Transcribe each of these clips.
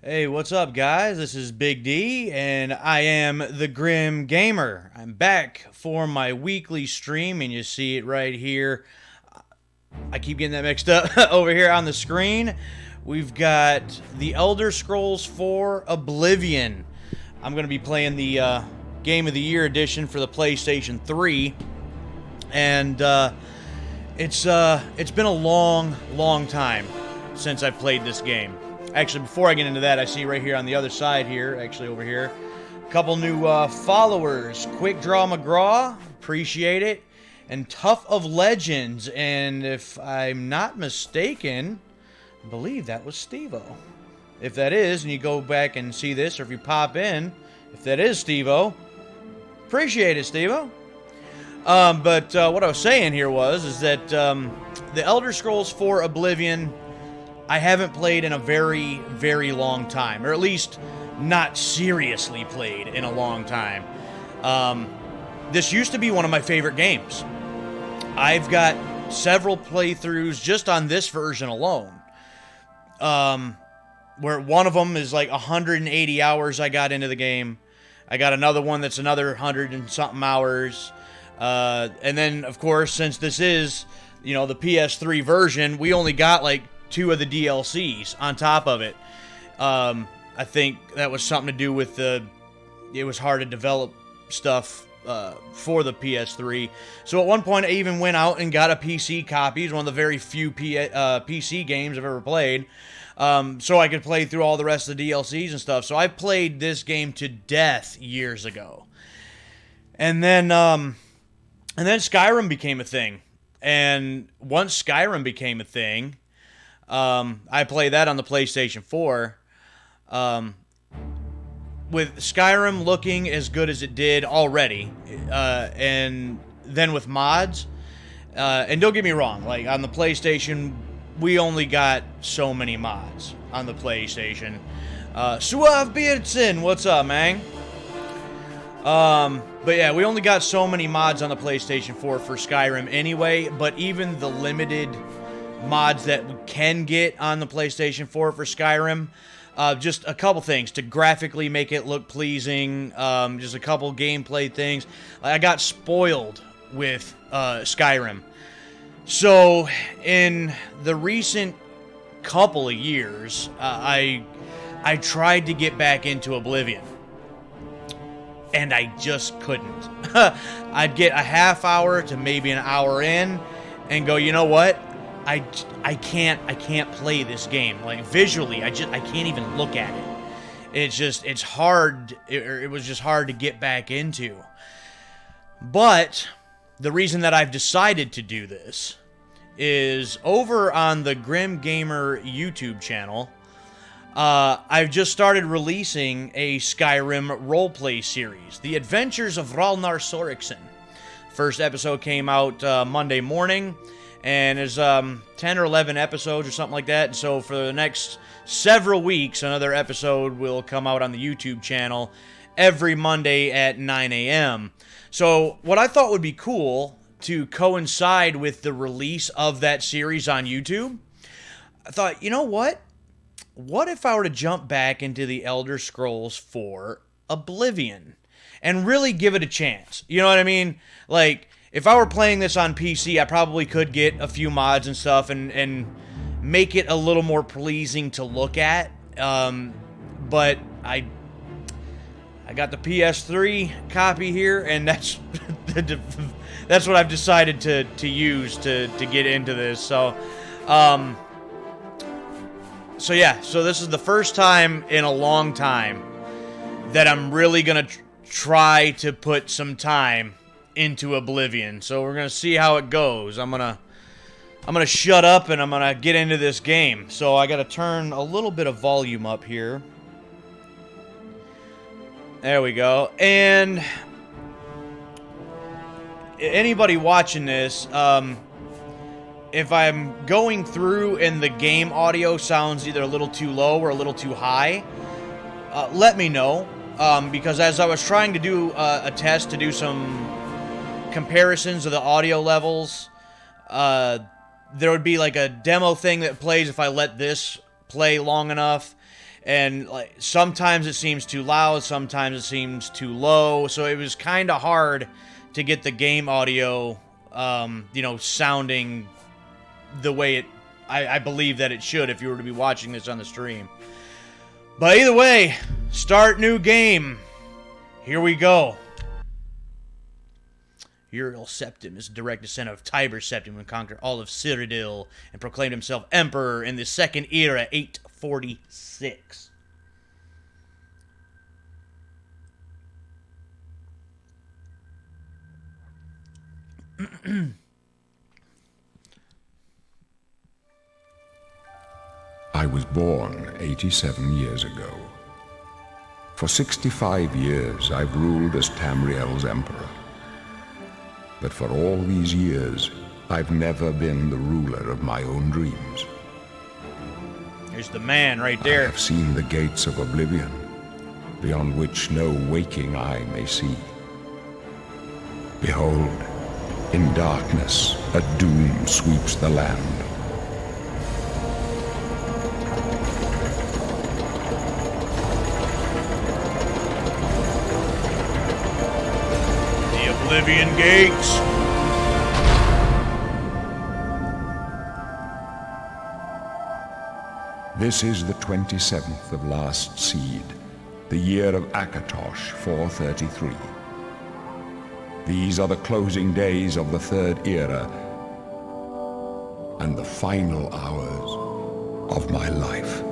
Hey, what's up, guys? This is Big D, and I am the Grim Gamer. I'm back for my weekly stream, and you see it right here. I keep getting that mixed up over here on the screen. We've got the Elder Scrolls 4 Oblivion. I'm going to be playing the Game of the Year edition for the PlayStation 3, and it's been a long time since I've played this game. Actually, before I get into that, I see right here on the other side here, actually over here, a couple new followers. Quick Draw McGraw, appreciate it. And Tough of Legends, and if I'm not mistaken, I believe that was Steve-O. If that is, and you go back and see this, or if you pop in, if that is Steve-O, appreciate it, Steve-O. But what I was saying here is that the Elder Scrolls 4 Oblivion, I haven't played in a very long time, or at least not seriously played in a long time. This used to be one of my favorite games. I've got several playthroughs just on this version alone, where one of them is like 180 hours I got into the game. I got another one that's another 100 and something hours. And then, of course, since this is, the PS3 version, we only got like 2 of the DLCs on top of it. I think that was something to do with it was hard to develop stuff for the PS3. So at one point I even went out and got a PC copy. It's one of the very few PC games I've ever played. So I could play through all the rest of the DLCs and stuff. So I played this game to death years ago. And then Skyrim became a thing. And once Skyrim became a thing, I played that on the PlayStation 4. With Skyrim looking as good as it did already, and then with mods, and don't get me wrong, like on the PlayStation, we only got so many mods on the PlayStation. Suave Beardson, what's up, man? But yeah, we only got so many mods on the PlayStation 4 for Skyrim anyway, but even the limited mods that we can get on the PlayStation 4 for Skyrim, just a couple things to graphically make it look pleasing, just a couple gameplay things. I got spoiled with Skyrim. So in the recent couple of years, I tried to get back into Oblivion, and I just couldn't. I'd get a half hour to maybe an hour in and go, you know what? I can't play this game. Like visually, I can't even look at it. It's hard. It was just hard to get back into. But the reason that I've decided to do this is over on the Grim Gamer YouTube channel. I've just started releasing a Skyrim roleplay series, The Adventures of Ralnar Sorikson. First episode came out Monday morning. And there's 10 or 11 episodes or something like that. And so for the next several weeks, another episode will come out on the YouTube channel every Monday at 9 a.m. So what I thought would be cool to coincide with the release of that series on YouTube, I thought, you know what? What if I were to jump back into the Elder Scrolls 4 Oblivion and really give it a chance? You know what I mean? Like, if I were playing this on PC, I probably could get a few mods and stuff and make it a little more pleasing to look at. But I got the PS3 copy here, and that's that's what I've decided to use to get into this. So yeah, so this is the first time in a long time that I'm really gonna try to put some time into Oblivion. So we're gonna see how it goes. I'm gonna shut up and I'm gonna get into this game. So I gotta turn a little bit of volume up here. There we go. And anybody watching this, if I'm going through and the game audio sounds either a little too low or a little too high, let me know. Because as I was trying to do a test to do some comparisons of the audio levels, there would be like a demo thing that plays if I let this play long enough, And like sometimes it seems too loud, sometimes it seems too low. So it was kind of hard to get the game audio, sounding the way I believe that it should if you were to be watching this on the stream. But either way, start new game. Here we go. Uriel Septim is a direct descendant of Tiber Septim, who conquered all of Cyrodiil and proclaimed himself emperor in the Second Era, 846. I was born 87 years ago. For 65 years, I've ruled as Tamriel's emperor. But for all these years, I've never been the ruler of my own dreams. There's the man right there. I have seen the gates of Oblivion, beyond which no waking eye may see. Behold, in darkness, a doom sweeps the land. Oblivion gates. This is the 27th of last seed, the year of Akatosh 433. These are the closing days of the Third Era and the final hours of my life.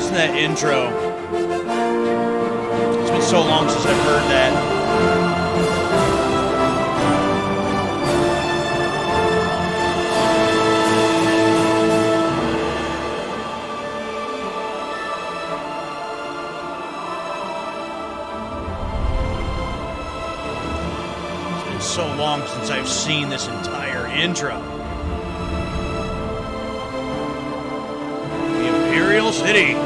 That intro. It's been so long since I've heard that. It's been so long since I've seen this entire intro. The Imperial City.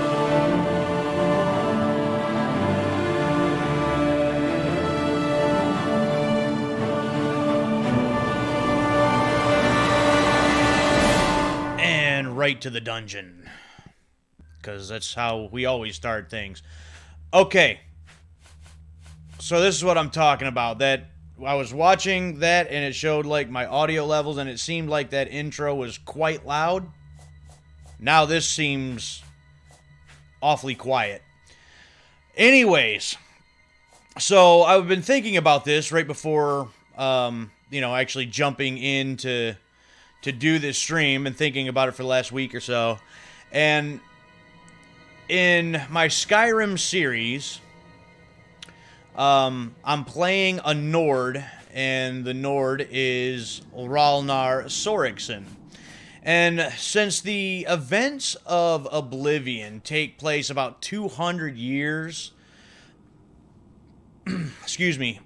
Right to the dungeon, because that's how we always start things. Okay, so this is what I'm talking about. That I was watching that and it showed like my audio levels and it seemed like that intro was quite loud. Now this seems awfully quiet. Anyways, so I've been thinking about this right before actually jumping into to do this stream and thinking about it for the last week or so. And in my Skyrim series, I'm playing a Nord, and the Nord is Ralnar Sorikson. And since the events of Oblivion take place about 200 years, excuse me,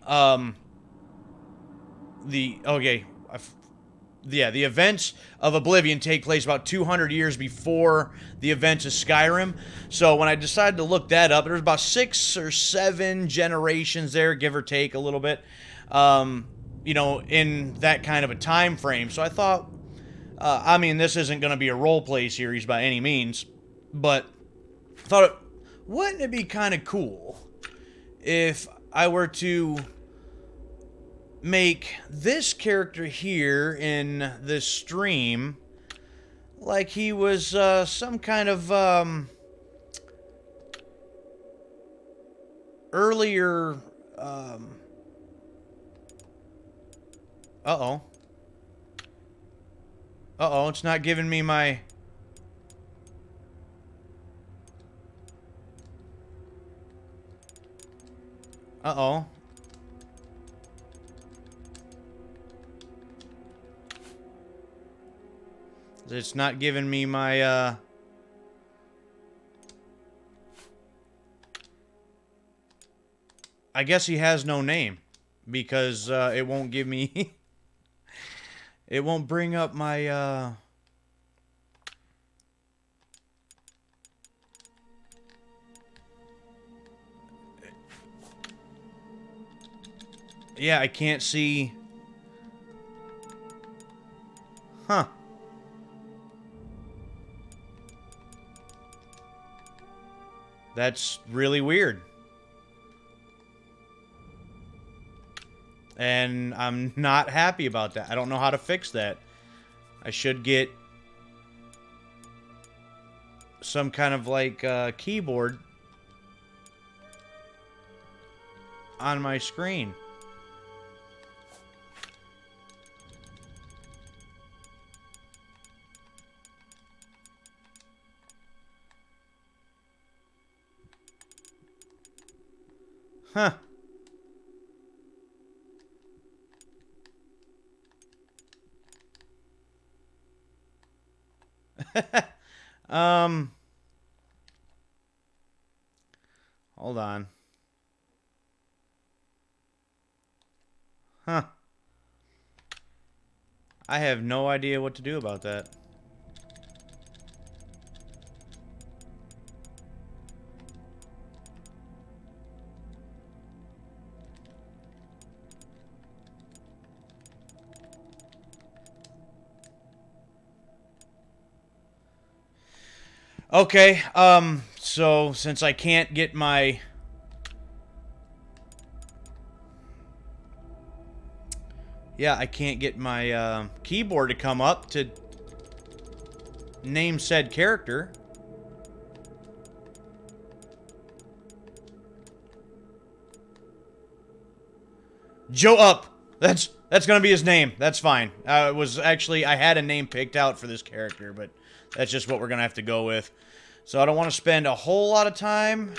the events of Oblivion take place about 200 years before the events of Skyrim. So when I decided to look that up, there's about 6 or 7 generations there, give or take a little bit, in that kind of a time frame. So I thought, this isn't going to be a roleplay series by any means, but I thought, wouldn't it be kind of cool if I were to make this character here in this stream like he was some kind of earlier it's not giving me my It's not giving me my, I guess he has no name, because, it won't give me, it won't bring up my, yeah, I can't see Huh. That's really weird. And I'm not happy about that. I don't know how to fix that. I should get some kind of like keyboard on my screen. Huh. Hold on. Huh. I have no idea what to do about that. Okay, so since I can't get my... Yeah, I can't get my keyboard to come up to name said character. Joe Up. That's gonna be his name. That's fine. It was actually, I had a name picked out for this character, but that's just what we're gonna have to go with. So I don't want to spend a whole lot of time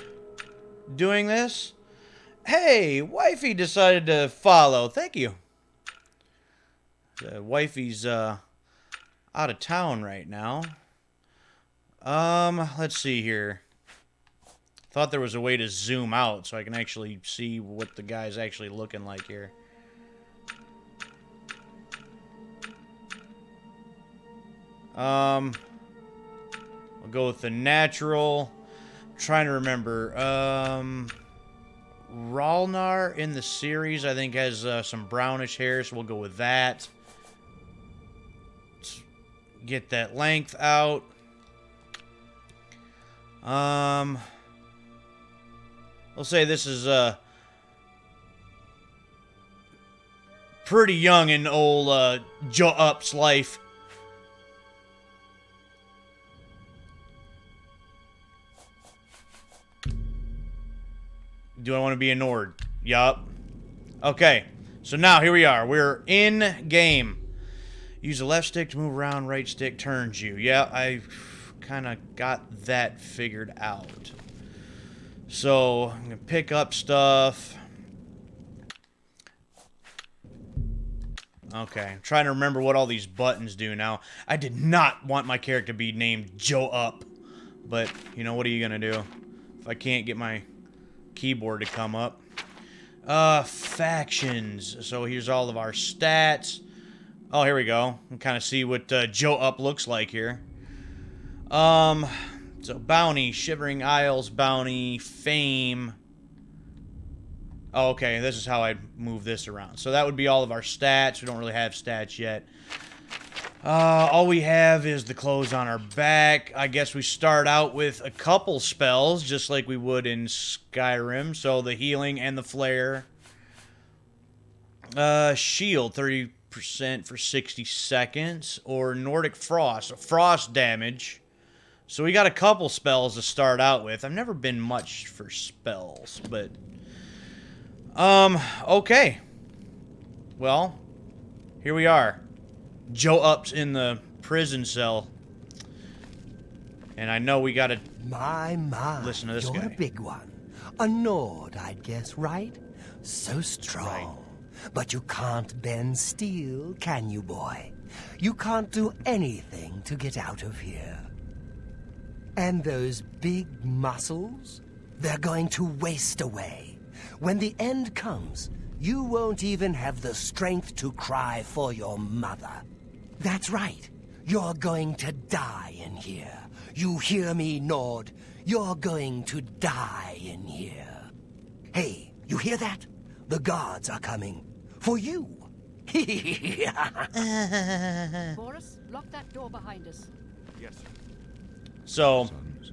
doing this. Hey, wifey decided to follow. Thank you. Wifey's out of town right now. Let's see here. Thought there was a way to zoom out so I can actually see what the guy's actually looking like here. I'll go with the natural. I'm trying to remember. Ralnar in the series, I think, has some brownish hair, so we'll go with that. Let's get that length out. We'll say this is pretty young in old Joe Up's life. Do I want to be a Nord? Yup. Okay, so now here we are. We're in game. Use the left stick to move around, right stick turns you. Yeah, I kind of got that figured out. So, I'm going to pick up stuff. Okay, I'm trying to remember what all these buttons do now. I did not want my character to be named Joe Up. But, you know, what are you going to do? If I can't get my keyboard to come up. Factions. So here's all of our stats. Oh, here we go. And kind of see what Joe Up looks like here. So bounty, Shivering Isles bounty, fame. Oh, okay, this is how I move this around. So that would be all of our stats. We don't really have stats yet. All we have is the clothes on our back. I guess we start out with a couple spells, just like we would in Skyrim. So the healing and the flare. Shield, 30% for 60 seconds. Or Nordic Frost, frost damage. So we got a couple spells to start out with. I've never been much for spells, but... okay. Well, here we are. Joe Up's in the prison cell. And I know we gotta listen to this you're guy. a big one. A Nord, I'd guess, right? So strong. Right. But you can't bend steel, can you, boy? You can't do anything to get out of here. And those big muscles? They're going to waste away. When the end comes, you won't even have the strength to cry for your mother. That's right. You're going to die in here. You hear me, Nord? You're going to die in here. Hey, you hear that? The guards are coming. For you. Boris, lock that door behind us. Yes, sir. So, Sons,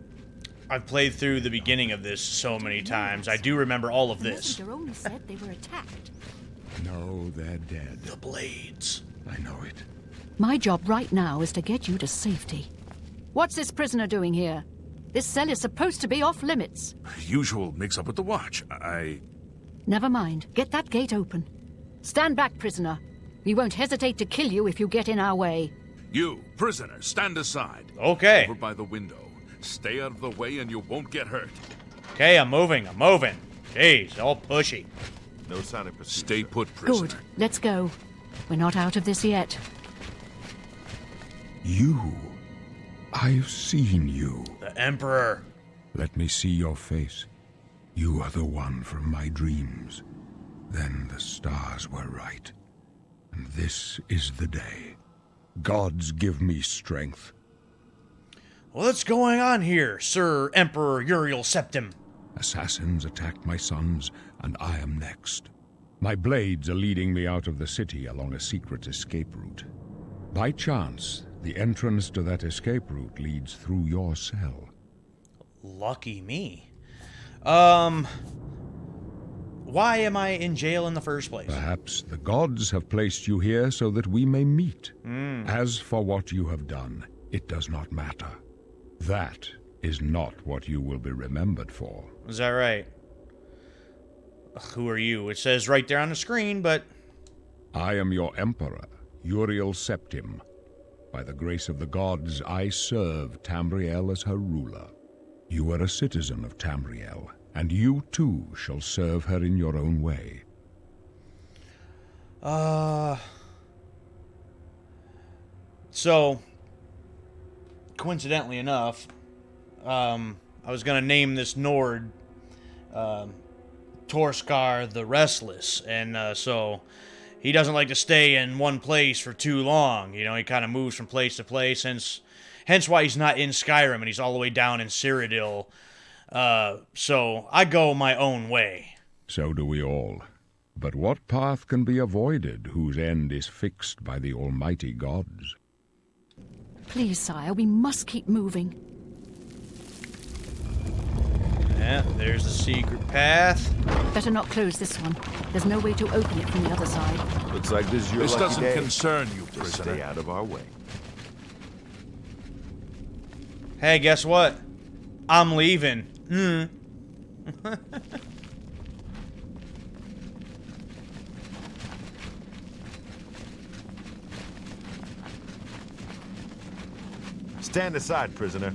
I've played through the beginning of this so many times. I do remember all of The this. messenger only said they were attacked. no, they're dead. The blades. I know it. My job right now is to get you to safety. What's this prisoner doing here? This cell is supposed to be off limits. Usual mix-up with the watch. Never mind. Get that gate open. Stand back, prisoner. We won't hesitate to kill you if you get in our way. You, prisoner, stand aside. Okay. Over by the window. Stay out of the way and you won't get hurt. Okay, I'm moving. Jeez, all pushy. No sign of pursuit. Stay put, prisoner. Good. Let's go. We're not out of this yet. You. I've seen you. The Emperor. Let me see your face. You are the one from my dreams. Then the stars were right. And this is the day. Gods give me strength. What's going on here, Sir Emperor Uriel Septim? Assassins attacked my sons, and I am next. My blades are leading me out of the city along a secret escape route. By chance, the entrance to that escape route leads through your cell. Lucky me. Why am I in jail in the first place? Perhaps the gods have placed you here so that we may meet. As for what you have done, it does not matter. That is not what you will be remembered for. Is that right? Who are you? It says right there on the screen, but... I am your emperor, Uriel Septim. By the grace of the gods, I serve Tamriel as her ruler. You are a citizen of Tamriel, and you too shall serve her in your own way. So, coincidentally enough, I was going to name this Nord Torskar the Restless, and so he doesn't like to stay in one place for too long. You know, he kind of moves from place to place, hence why he's not in Skyrim and he's all the way down in Cyrodiil. So I go my own way. So do we all. But what path can be avoided whose end is fixed by the almighty gods? Please, sire, we must keep moving. Yeah, there's the secret path. Better not close this one. There's no way to open it from the other side. Looks like this is your This lucky doesn't day. concern you, Just prisoner. stay out of our way. Hey, guess what? I'm leaving. Stand aside, prisoner.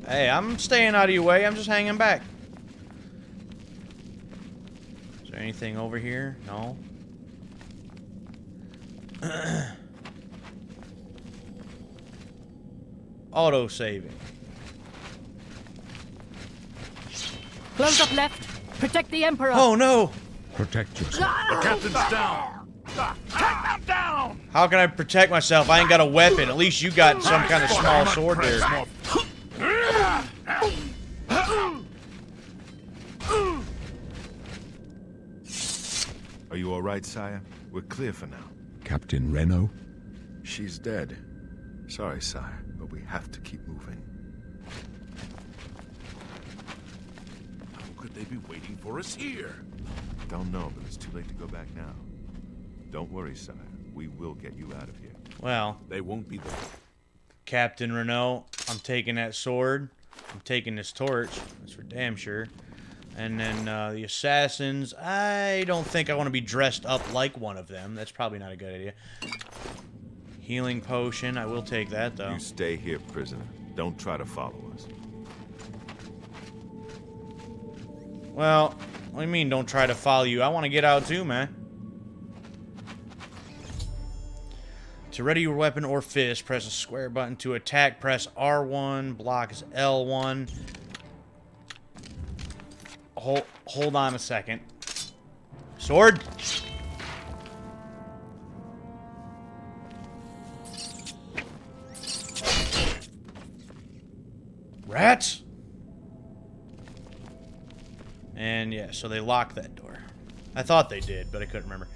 Hey, I'm staying out of your way. I'm just hanging back. Is there anything over here? No. Auto saving. Close up left. Protect the Emperor. Oh no! Protect yourself. The captain's down. Take them down. How can I protect myself? I ain't got a weapon. At least you got some kind of small sword there. Are you all right, sire? We're clear for now. Captain Reno? She's dead. Sorry, sire, but we have to keep moving. How could they be waiting for us here? Don't know, but it's too late to go back now. Don't worry, sire. We will get you out of here. Well, They won't be there. Captain Renault, I'm taking that sword. I'm taking this torch. That's for damn sure. And then the assassins, I don't think I want to be dressed up like one of them. That's probably not a good idea. Healing potion, I will take that though. You stay here, prisoner. Don't try to follow us. Well, what do you mean don't try to follow you? I want to get out too, man. To ready your weapon or fist, press the square button. To attack, press R1. Block is L1. Hold on a second. Sword. Rats. And yeah, so they locked that door. I thought they did, but I couldn't remember.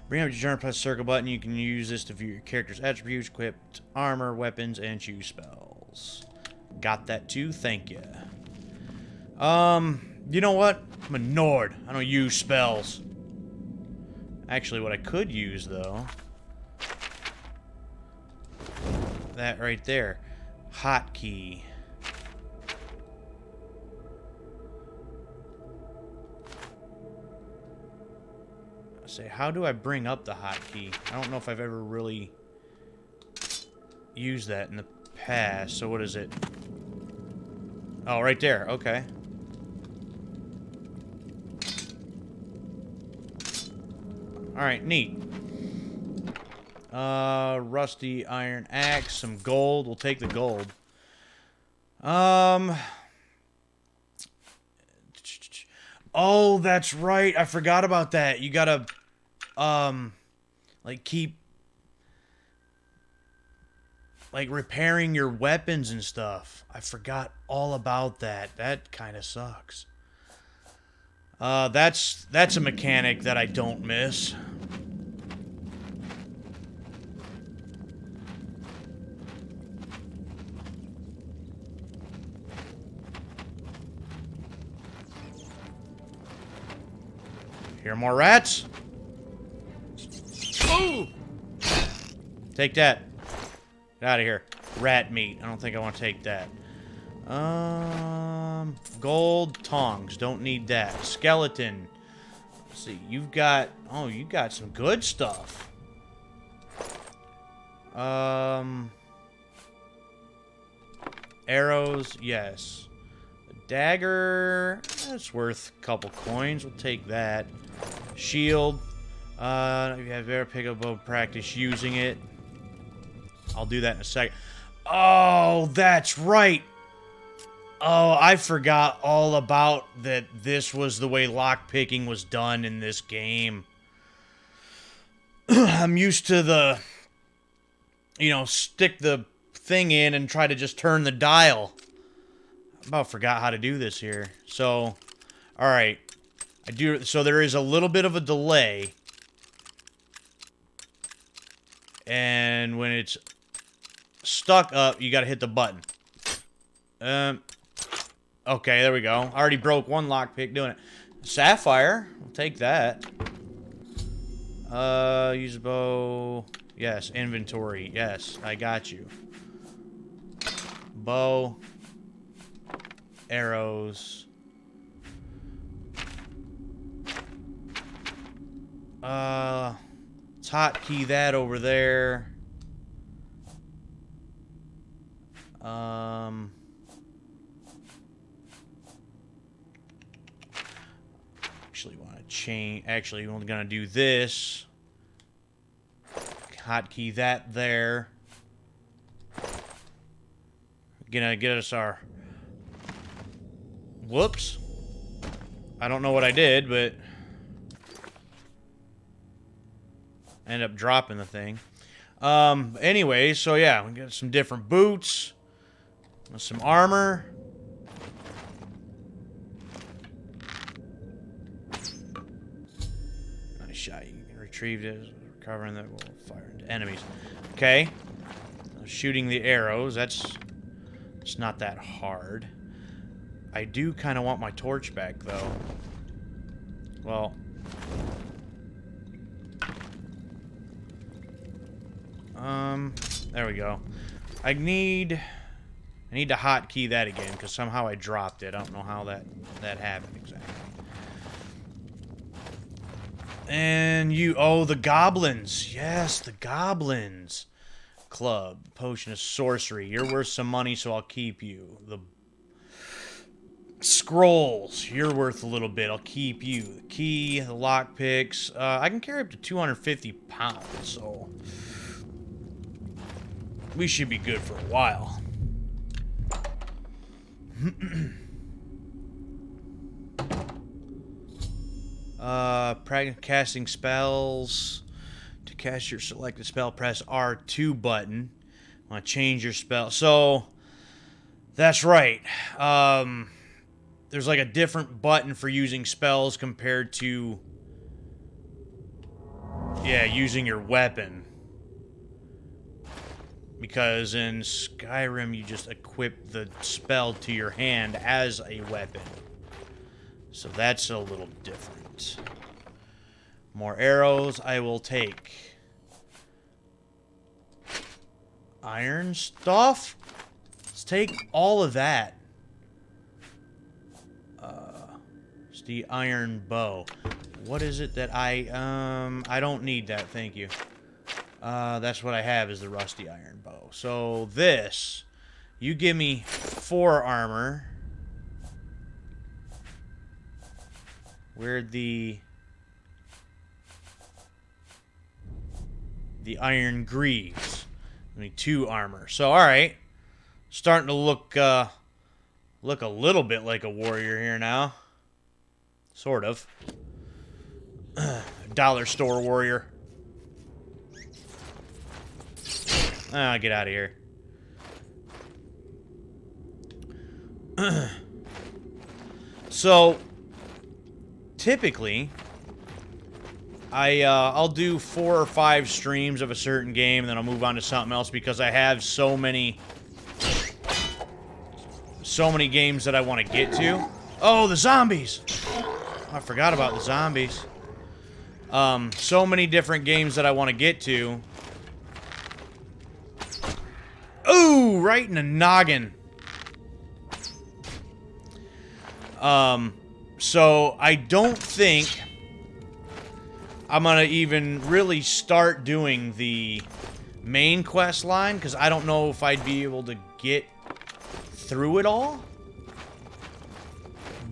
Bring up your journal, press the circle button. You can use this to view your character's attributes, equipped armor, weapons, and choose spells. Got that too, thank you. You know what? I'm a Nord. I don't use spells. Actually, what I could use, though... that right there. Hotkey. Say, how do I bring up the hotkey? I don't know if I've ever really used that in the past. So what is it? Oh, right there. Okay. Alright, neat. Rusty iron axe, some gold. We'll take the gold. Oh, that's right. I forgot about that. You gotta, like, keep, like, repairing your weapons and stuff. I forgot all about that. That kind of sucks. That's a mechanic that I don't miss. Hear more rats? Oh! Take that. Get out of here. Rat meat. I don't think I want to take that. Gold tongs. Don't need that. Skeleton. Let's see. You've got... oh, you got some good stuff. Arrows. Yes. A dagger. That's worth a couple coins. We'll take that. Shield. If you have ever pick up bow, practice using it. I'll do that in a second. Oh, that's right. Oh, I forgot all about that. This was the way lockpicking was done in this game. I'm used to the, you know, stick the thing in and try to just turn the dial. I about forgot how to do this here. So, all right. So there is a little bit of a delay. And when it's stuck up, you got to hit the button. Okay, there we go. I already broke one lockpick doing it. Sapphire. We'll take that. Use a bow. Yes, inventory. Yes, I got you. Bow. Arrows. Let's hotkey that over there. Actually want to change. Actually, we're gonna do this. Hotkey that there. Gonna get us our. Whoops. I don't know what I did, but I ended up dropping the thing. Anyway, so yeah, we got some different boots, some armor. Nice shot. You can retrieve it, recovering that will fire into enemies. Okay. Shooting the arrows. It's not that hard. I do kind of want my torch back, though. Well. There we go. I need to hotkey that again, because somehow I dropped it. I don't know how that happened exactly. And oh, the goblins. Yes, the goblins. Club. Potion of sorcery. You're worth some money, so I'll keep you. The scrolls. You're worth a little bit. I'll keep you. The key. The lockpicks. I can carry up to 250 pounds, so we should be good for a while. Casting spells. To cast your selected spell, press R2 button. I want to change your spell. So, that's right. There's like a different button for using spells compared to Yeah, using your weapon. Because in Skyrim, you just equip the spell to your hand as a weapon. So that's a little different. More arrows I will take. Iron stuff? Let's take all of that. It's the iron bow. What is it that I don't need that, thank you. That's what I have is the rusty iron bow. So this, you give me 4 armor. Where'd the iron greaves? I mean 2 armor. So all right, starting to look a little bit like a warrior here now. Sort of. Dollar store warrior. Ah, get out of here. So, typically, I'll do 4 or 5 streams of a certain game, and then I'll move on to something else because I have so many games that I want to get to. Oh, the zombies! I forgot about the zombies. So many different games that I want to get to. Ooh, right in the noggin. So I don't think I'm gonna even really start doing the main quest line because I don't know if I'd be able to get through it all.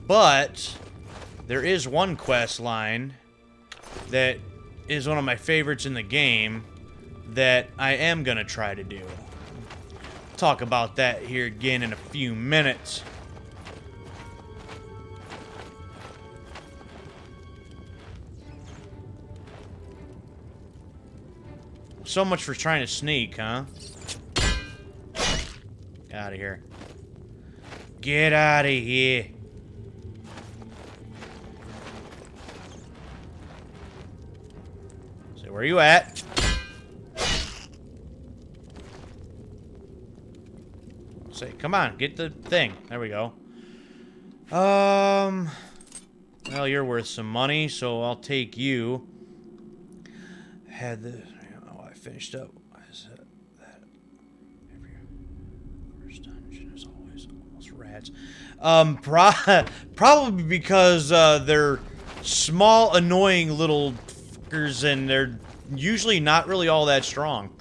But there is one quest line that is one of my favorites in the game that I am gonna try to do. Talk about that here again in a few minutes. So much for trying to sneak, huh? Get out of here. Get out of here. So where are you at? Say, come on, get the thing. There we go. Well, you're worth some money, so I'll take you. Had the... Oh, I finished up. I said that every first dungeon is always almost rats. Probably because they're small, annoying little fuckers, and they're usually not really all that strong.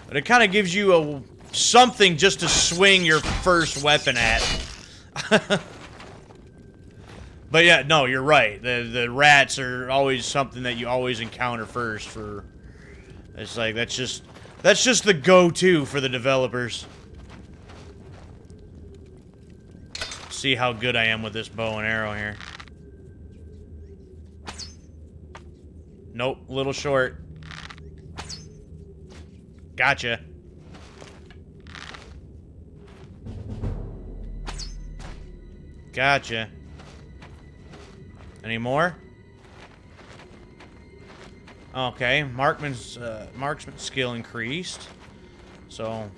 But it kind of gives you something just to swing your first weapon at. But yeah, no, you're right. The rats are always something that you always encounter first. It's like that's just the go-to for the developers. See how good I am with this bow and arrow here. Nope, a little short. Gotcha. Gotcha. Any more? Okay, marksman skill increased. So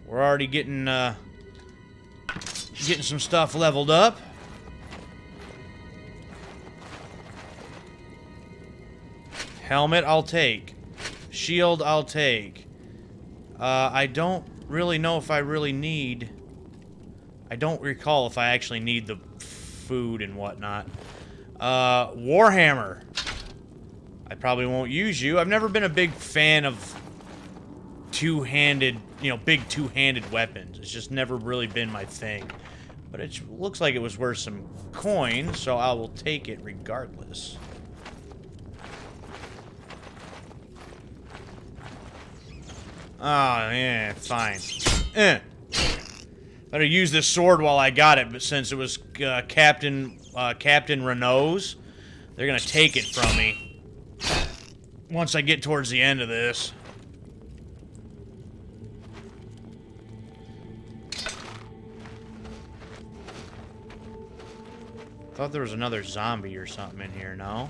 we're already getting some stuff leveled up. Helmet I'll take. Shield I'll take. I don't really know if I really need... I don't recall if I actually need the food and whatnot. Warhammer. I probably won't use you. I've never been a big fan of two-handed, big two-handed weapons. It's just never really been my thing. But it looks like it was worth some coins, so I will take it regardless. Oh, yeah, fine. Better use this sword while I got it, but since it was Captain Renault's, they're gonna take it from me once I get towards the end of this. Thought there was another zombie or something in here, no?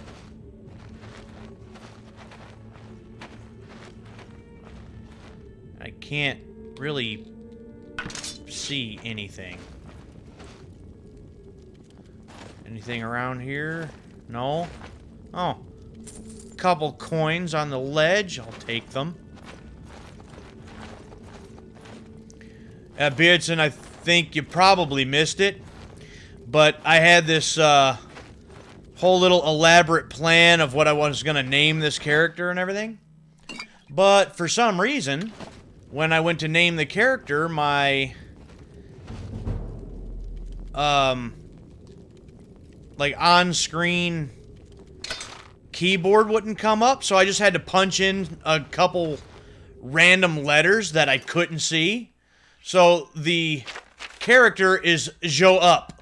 can't really see anything. Anything around here? No? Oh. Couple coins on the ledge. I'll take them. Beardson, I think you probably missed it. But I had this whole little elaborate plan of what I was going to name this character and everything. But for some reason, when I went to name the character, my like on-screen keyboard wouldn't come up, so I just had to punch in a couple random letters that I couldn't see. So the character is Joe Up.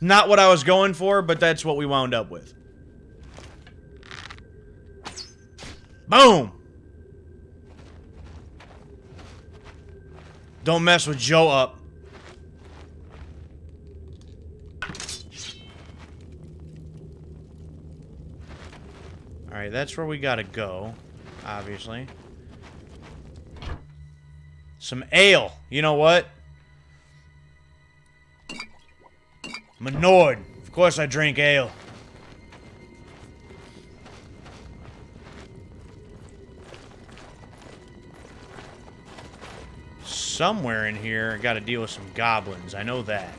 Not what I was going for, but that's what we wound up with. Boom! Don't mess with Joe Up. Alright, that's where we gotta go, obviously. Some ale. You know what? I'm a Nord. Of course I drink ale. Somewhere in here, I gotta deal with some goblins. I know that.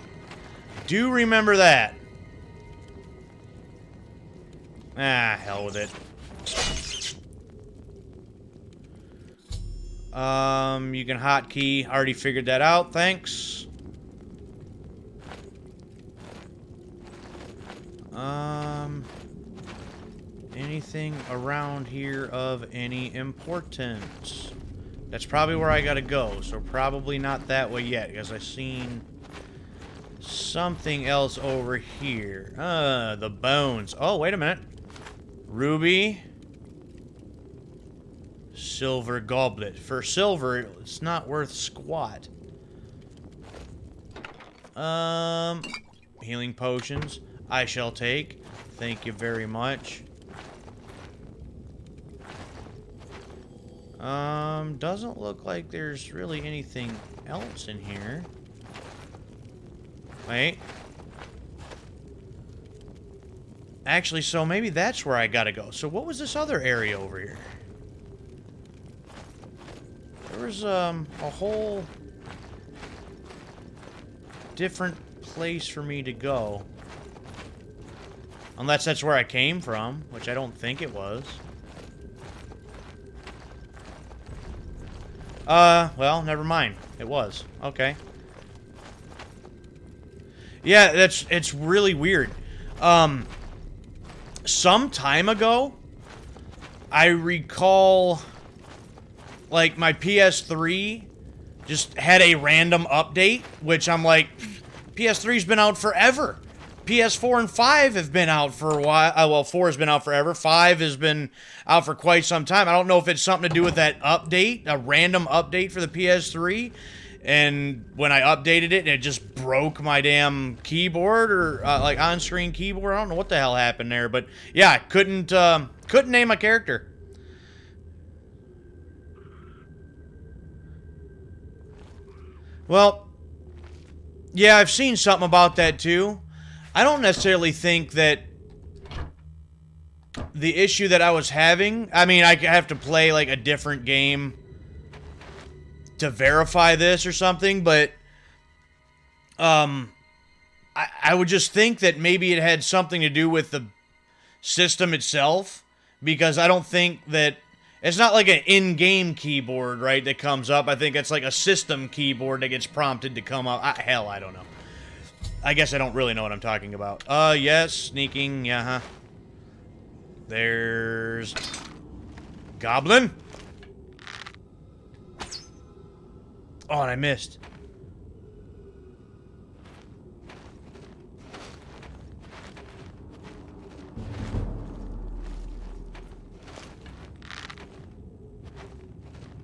Do remember that. Ah, hell with it. You can hotkey. Already figured that out. Thanks. Anything around here of any importance? That's probably where I gotta go, so probably not that way yet, because I've seen something else over here. The bones. Oh, wait a minute. Ruby. Silver goblet. For silver, it's not worth squat. Healing potions. I shall take. Thank you very much. Doesn't look like there's really anything else in here. Wait. Actually, so maybe that's where I gotta go. So what was this other area over here? There was, a whole different place for me to go. Unless that's where I came from, which I don't think it was. Well, never mind. It was. Okay. Yeah, it's really weird. Some time ago, I recall, like, my PS3 just had a random update, which I'm like, PS3's been out forever. PS4 and 5 have been out for a while. Well, 4 has been out forever. 5 has been out for quite some time. I don't know if it's something to do with that update, a random update for the PS3. And when I updated it, it just broke my damn keyboard or like on-screen keyboard. I don't know what the hell happened there, but yeah, I couldn't name my character. Well, yeah, I've seen something about that too. I don't necessarily think that the issue that I was having, I mean, I have to play like a different game to verify this or something, but I would just think that maybe it had something to do with the system itself, because I don't think that it's not like an in-game keyboard, right, that comes up. I think it's like a system keyboard that gets prompted to come up. Hell, I don't know. I guess I don't really know what I'm talking about. Yes, sneaking, yeah, huh. There's Goblin. Oh, and I missed.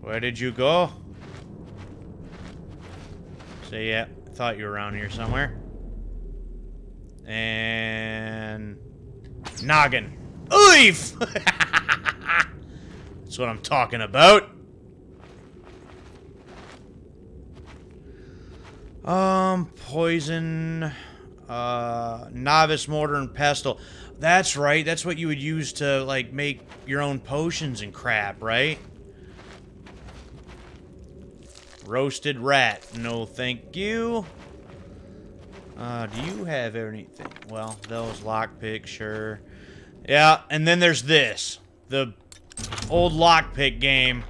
Where did you go? So, yeah, thought you were around here somewhere. And noggin. Oof! That's what I'm talking about. Poison, novice mortar and pestle. That's right. That's what you would use to, like, make your own potions and crap, right? Roasted rat. No, thank you. Do you have anything? Well, those lockpicks, sure. Yeah, and then there's this. The old lockpick game.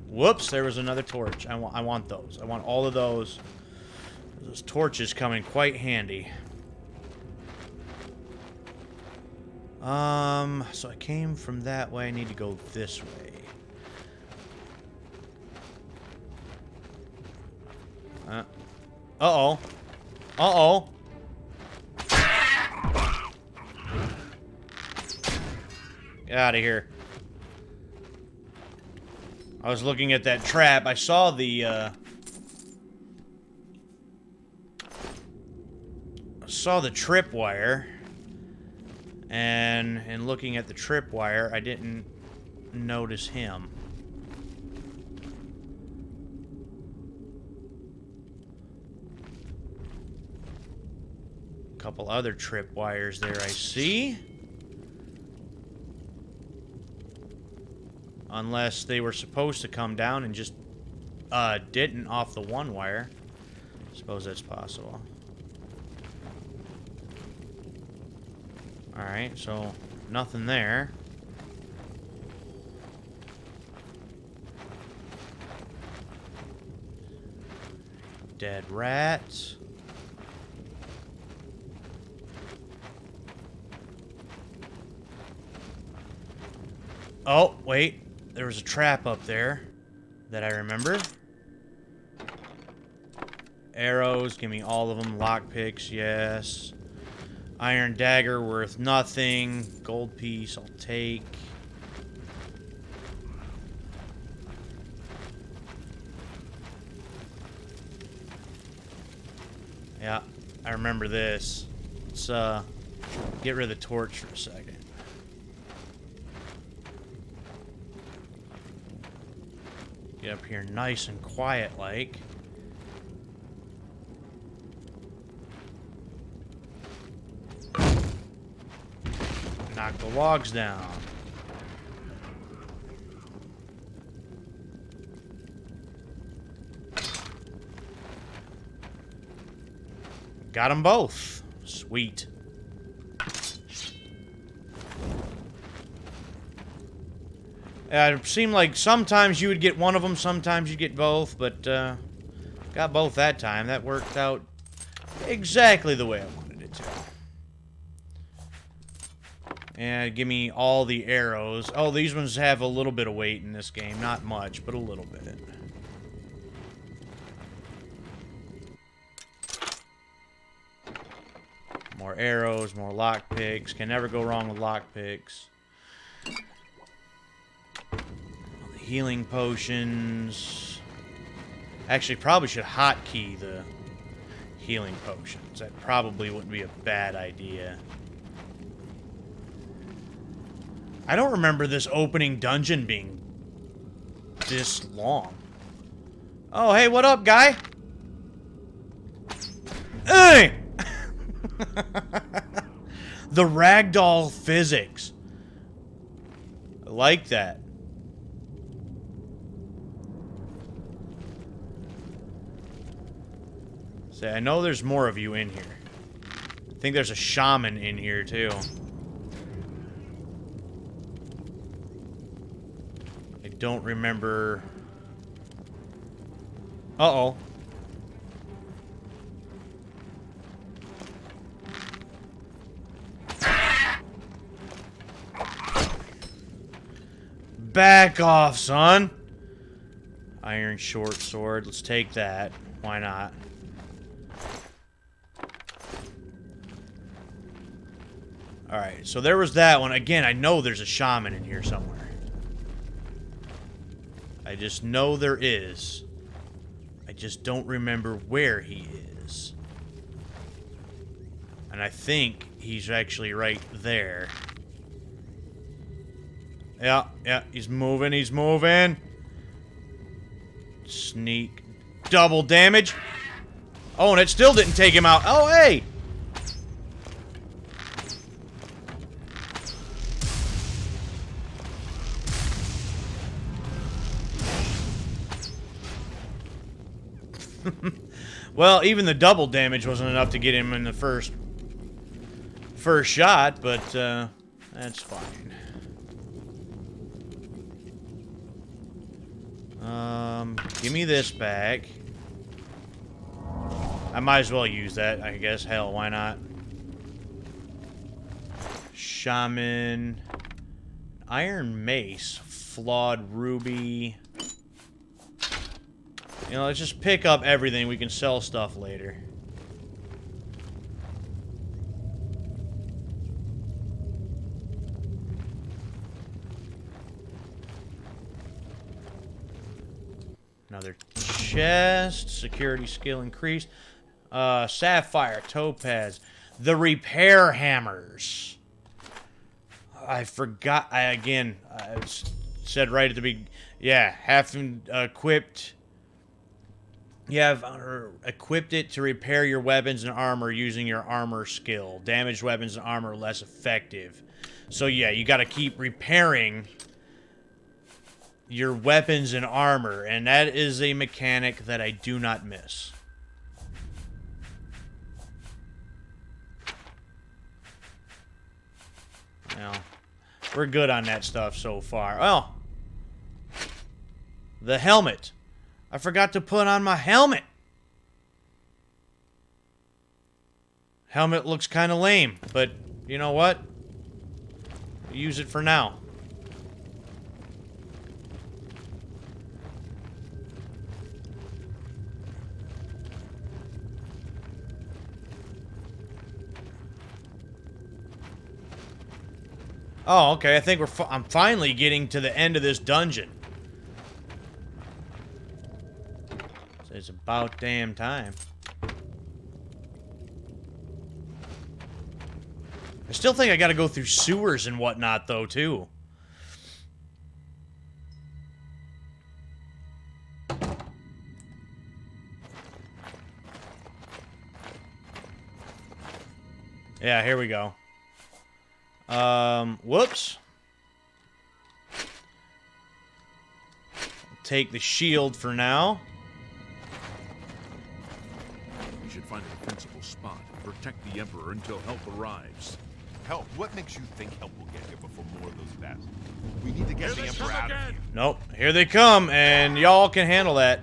Whoops, there was another torch. I want those. I want all of those. Those torches come in quite handy. So I came from that way. I need to go this way. Uh-oh. Uh-oh. Get out of here. I was looking at that trap. I saw the, tripwire. And in looking at the tripwire, I didn't notice him. A couple other tripwires there, I see. Unless they were supposed to come down and just didn't off the one wire. Suppose that's possible. Alright, so nothing there. Dead rats. Oh, wait. There was a trap up there that I remember. Arrows, give me all of them. Lockpicks, yes. Iron dagger worth nothing. Gold piece, I'll take. Yeah, I remember this. Let's get rid of the torch for a second. Get up here nice and quiet like. Knock the logs down. Got them both. Sweet. It seemed like sometimes you would get one of them, sometimes you'd get both, but got both that time. That worked out exactly the way I wanted it to. And give me all the arrows. Oh, these ones have a little bit of weight in this game. Not much, but a little bit. More arrows, more lockpicks. Can never go wrong with lockpicks. Healing potions. Actually, probably should hotkey the healing potions. That probably wouldn't be a bad idea. I don't remember this opening dungeon being this long. Oh, hey, what up, guy? Hey! The ragdoll physics. I like that. Say, I know there's more of you in here. I think there's a shaman in here, too. I don't remember... Uh-oh. Back off, son! Iron short sword. Let's take that. Why not? Alright, so there was that one. Again, I know there's a shaman in here somewhere. I just know there is. I just don't remember where he is. And I think he's actually right there. Yeah, he's moving, Sneak. Double damage. Oh, and it still didn't take him out. Oh, hey! Well, even the double damage wasn't enough to get him in the first shot, but that's fine. Give me this back. I might as well use that, I guess. Hell, why not? Shaman. Iron Mace. Flawed Ruby. You know, let's just pick up everything. We can sell stuff later. Another chest. Security skill increased. Sapphire, topaz. The repair hammers. I forgot. I said right at the beginning. Yeah, having equipped. You have equipped it to repair your weapons and armor using your armor skill. Damaged weapons and armor are less effective. So yeah, you got to keep repairing your weapons and armor, and that is a mechanic that I do not miss. Now, we're good on that stuff so far. Oh, the helmet. I forgot to put on my helmet. Helmet looks kind of lame, but you know what? Use it for now. Oh, okay. I think I'm finally getting to the end of this dungeon. So it's about damn time. I still think I gotta go through sewers and whatnot, though, too. Yeah, here we go. Whoops. Take the shield for now. We should find a defensible spot and protect the Emperor until help arrives. Help? What makes you think help will get here before more of those bastards? We need to get the Emperor out of here. Nope. Here they come, and y'all can handle that.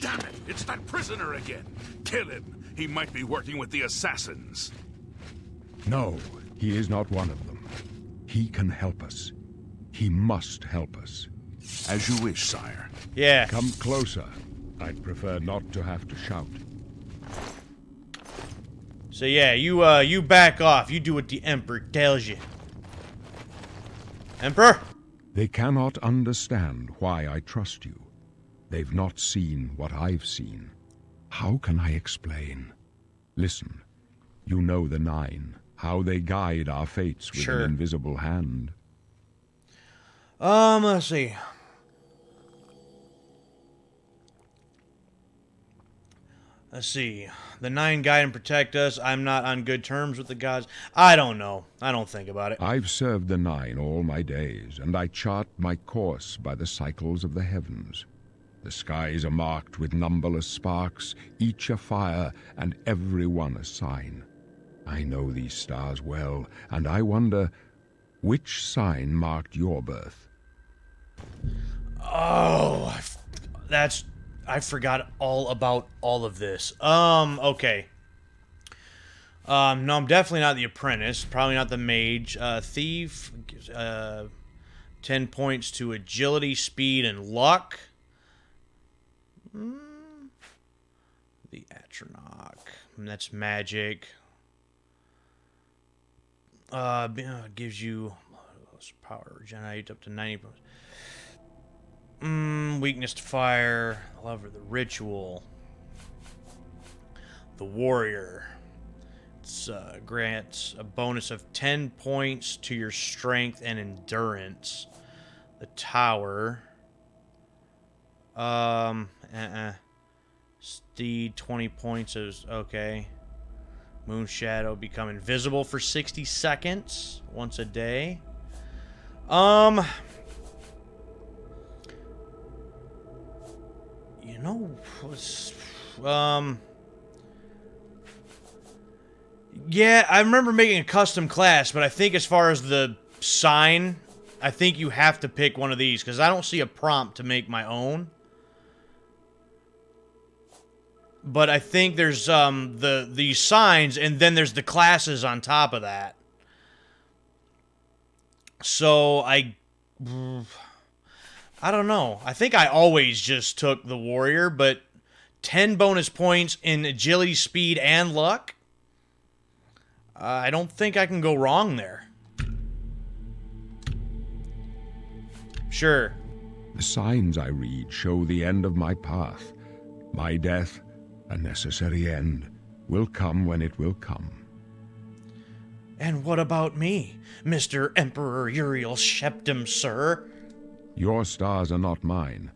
Damn it! It's that prisoner again! Kill him! He might be working with the assassins. No, he is not one of them. He can help us. He must help us. As you wish, sire. Yeah. Come closer. I'd prefer not to have to shout. So yeah, you back off. You do what the Emperor tells you. Emperor? They cannot understand why I trust you. They've not seen what I've seen. How can I explain? Listen, you know the Nine, how they guide our fates with Sure. an invisible hand. Let's see. Let's see. The Nine guide and protect us. I'm not on good terms with the gods. I don't know. I don't think about it. I've served the Nine all my days, and I chart my course by the cycles of the heavens. The skies are marked with numberless sparks, each a fire, and every one a sign. I know these stars well, and I wonder, which sign marked your birth? Oh, I forgot all about all of this. Okay. No, I'm definitely not the apprentice. Probably not the mage. Thief gives 10 points to agility, speed, and luck. The Atronach. That's magic. Gives you power regenerate up to 90%. Weakness to fire. Lover, the ritual. The warrior. grants a bonus of 10 points to your strength and endurance. The tower. Steed, 20 points is okay. Moon Shadow, become invisible for 60 seconds once a day. You know, yeah, I remember making a custom class, but I think as far as the sign, I think you have to pick one of these, because I don't see a prompt to make my own. But I think there's the signs, and then there's the classes on top of that. So I don't know. I think I always just took the warrior, but 10 bonus points in agility, speed, and luck. I don't think I can go wrong there. Sure. The signs I read show the end of my path. My death, a necessary end, will come when it will come. And what about me, Mr. Emperor Uriel Sheptum, sir? Your stars are not mine.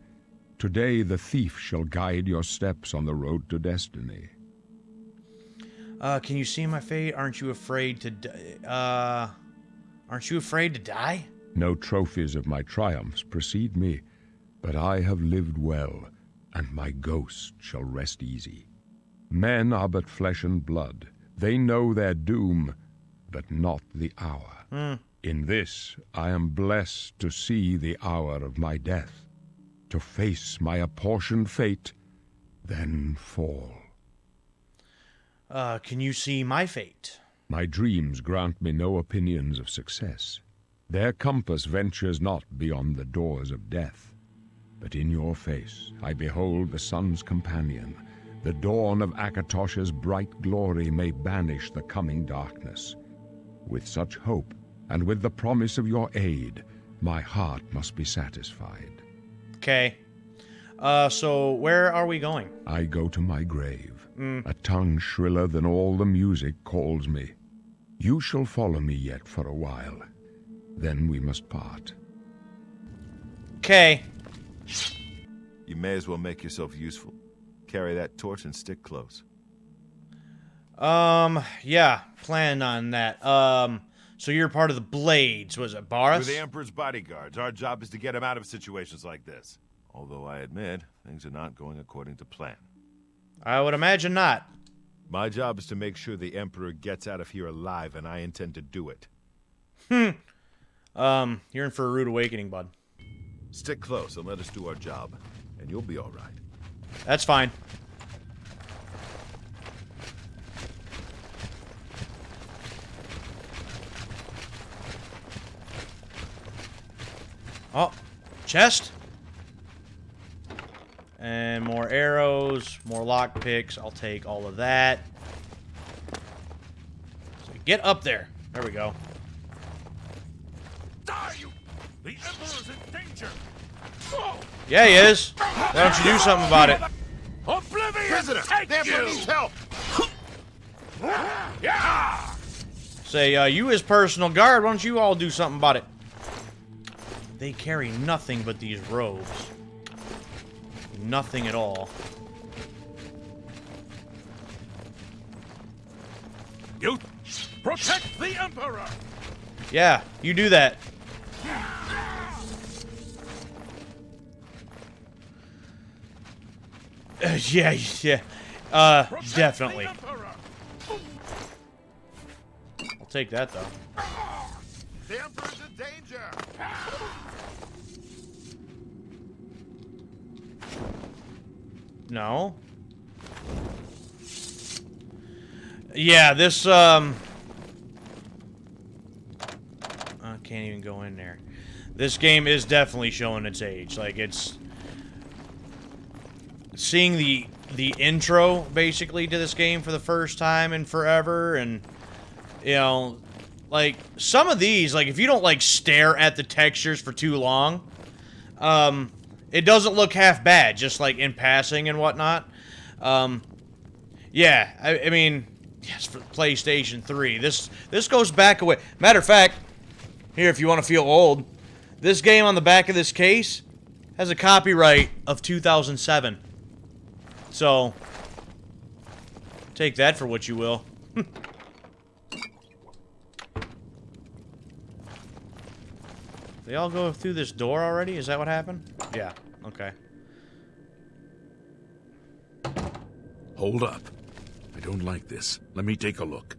Today the thief shall guide your steps on the road to destiny. Can you see my fate? Aren't you afraid to aren't you afraid to die? No trophies of my triumphs precede me, but I have lived well, and my ghost shall rest easy. Men are but flesh and blood. They know their doom, but not the hour. In this, I am blessed to see the hour of my death, to face my apportioned fate, then fall. Can you see my fate? My dreams grant me no opinions of success. Their compass ventures not beyond the doors of death. But in your face I behold the sun's companion. The dawn of Akatosh's bright glory may banish the coming darkness. With such hope, and with the promise of your aid, my heart must be satisfied. Okay. So where are we going? I go to my grave. A tongue shriller than all the music calls me. You shall follow me yet for a while. Then we must part. Okay. You may as well make yourself useful. Carry that torch and stick close. Yeah, plan on that. So you're part of the Blades, was it Boris? We're the Emperor's bodyguards. Our job is to get him out of situations like this. Although I admit, things are not going according to plan. I would imagine not. My job is to make sure the Emperor gets out of here alive, and I intend to do it. You're in for a rude awakening, bud. Stick close and let us do our job, and you'll be all right. That's fine. Oh, chest. And more arrows, more lockpicks. I'll take all of that. So get up there. There we go. Die, you! The Emperor's in danger! Yeah, he is. Why don't you do something about it? Oblivion! Prisoner! Take The Emperor you! needs help! Yeah! Say, you his personal guard, why don't you all do something about it? They carry nothing but these robes. Nothing at all. You protect the Emperor! Yeah, you do that. Yeah. Protect Definitely. the Emperor! I'll take that, though. The Emperor's in danger! No. Yeah, this, I can't even go in there. This game is definitely showing its age. Like, it's... Seeing the intro, basically, to this game for the first time in forever, and, you know, like, some of these, like, if you don't, like, stare at the textures for too long, it doesn't look half bad, just, like, in passing and whatnot. Yeah, I mean, Yes, for PlayStation 3. This goes back away. Matter of fact, here, if you want to feel old, this game on the back of this case has a copyright of 2007. So, take that for what you will. They all go through this door already? Is that what happened? Yeah, okay. Hold up. I don't like this. Let me take a look.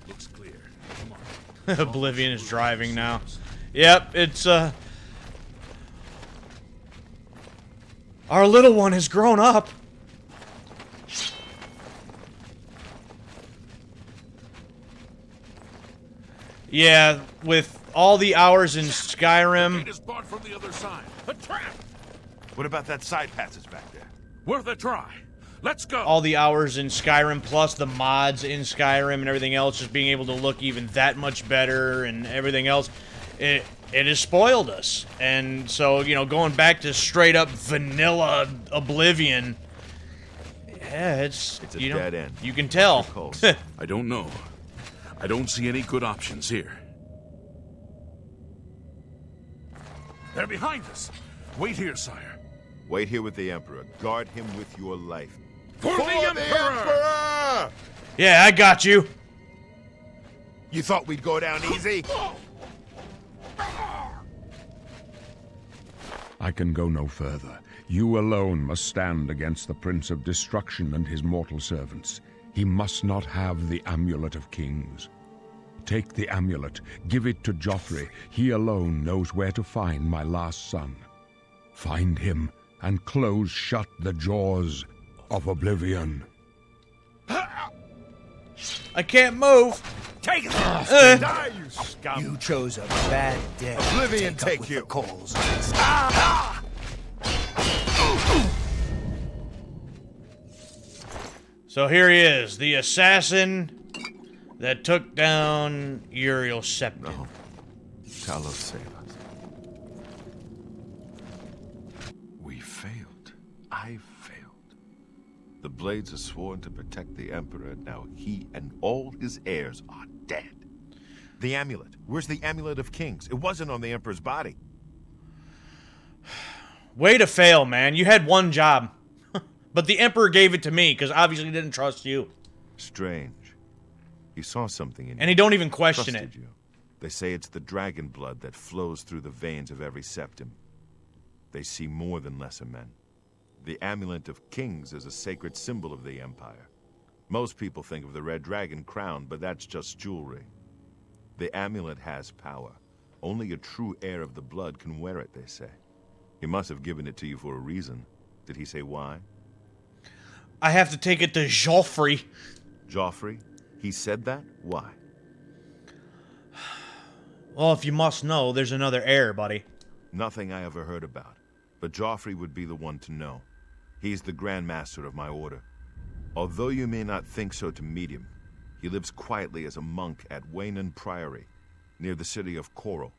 Looks clear. Come on. Oblivion is driving now. Yep, it's, our little one has grown up. Yeah, with all the hours in Skyrim. Gate is barred from the other side. A trap! What about that side passage back there? Worth a try. Let's go. All the hours in Skyrim, plus the mods in Skyrim and everything else, just being able to look even that much better and everything else, it has spoiled us. And so, you know, going back to straight up vanilla Oblivion, yeah, it's a you know, dead end. you can tell. I don't know. I don't see any good options here. They're behind us. Wait here, sire. Wait here with the Emperor. Guard him with your life. For the Emperor! Yeah, I got you. You thought we'd go down easy? I can go no further. You alone must stand against the Prince of Destruction and his mortal servants. He must not have the Amulet of Kings. Take the amulet, give it to Joffrey. He alone knows where to find my last son. Find him and close shut the jaws of Oblivion. I can't move. Take it! Die, you scum! You chose a bad day. Oblivion to take take up with you. the calls. So here he is, the assassin that took down Uriel Septim. No. Talos, save us. We failed. I failed. The Blades are sworn to protect the Emperor. Now he and all his heirs are dead. The amulet. Where's the Amulet of Kings? It wasn't on the Emperor's body. Way to fail, man. You had one job. But the Emperor gave it to me, because obviously he didn't trust you. Strange. He saw something in you. And he don't even question it. Trusted you. They say it's the dragon blood that flows through the veins of every septim. They see more than lesser men. The Amulet of Kings is a sacred symbol of the Empire. Most people think of the red dragon crown, but that's just jewelry. The amulet has power. Only a true heir of the blood can wear it, they say. He must have given it to you for a reason. Did he say why? I have to take it to Joffrey. Joffrey? He said that? Why? Well, if you must know, there's another heir, buddy. Nothing I ever heard about. But Joffrey would be the one to know. He's the Grand Master of my order. Although you may not think so to meet him, he lives quietly as a monk at Waynon Priory, near the city of Coral.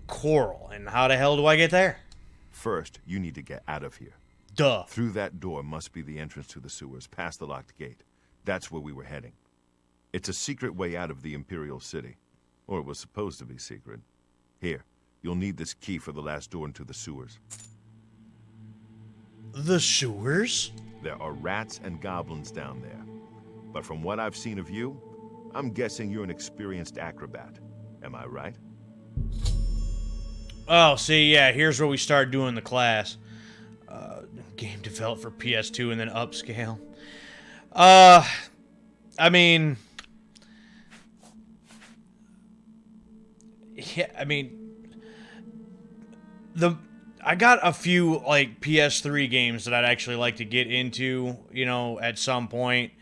Coral. And how the hell do I get there? First, you need to get out of here. Duh. Through that door must be the entrance to the sewers, past the locked gate. That's where we were heading. It's a secret way out of the Imperial City. Or it was supposed to be secret. Here, you'll need this key for the last door into the sewers. The sewers? There are rats and goblins down there. But from what I've seen of you, I'm guessing you're an experienced acrobat. Am I right? Oh, see, yeah, here's where we start doing the class. Game developed for PS2 and then upscale. I mean... Yeah, I mean... I got a few, like, PS3 games that I'd actually like to get into, you know, at some point.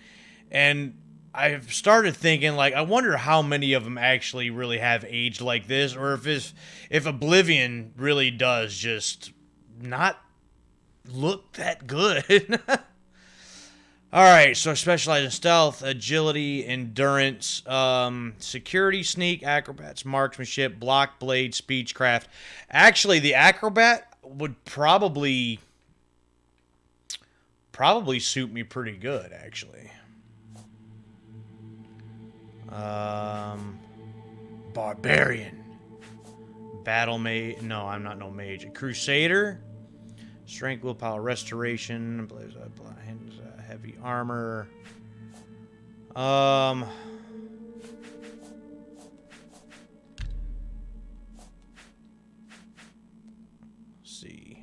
And I've started thinking, like, I wonder how many of them actually really have aged like this, or if Oblivion really does just not look that good. Alright, so I specialize in stealth, agility, endurance, security, sneak, acrobats, marksmanship, block, blade, speechcraft. Actually, the acrobat would probably suit me pretty good, actually. Barbarian. Battle mage. No, I'm not no mage. Crusader. Strength, willpower, restoration. Heavy armor. Let's see.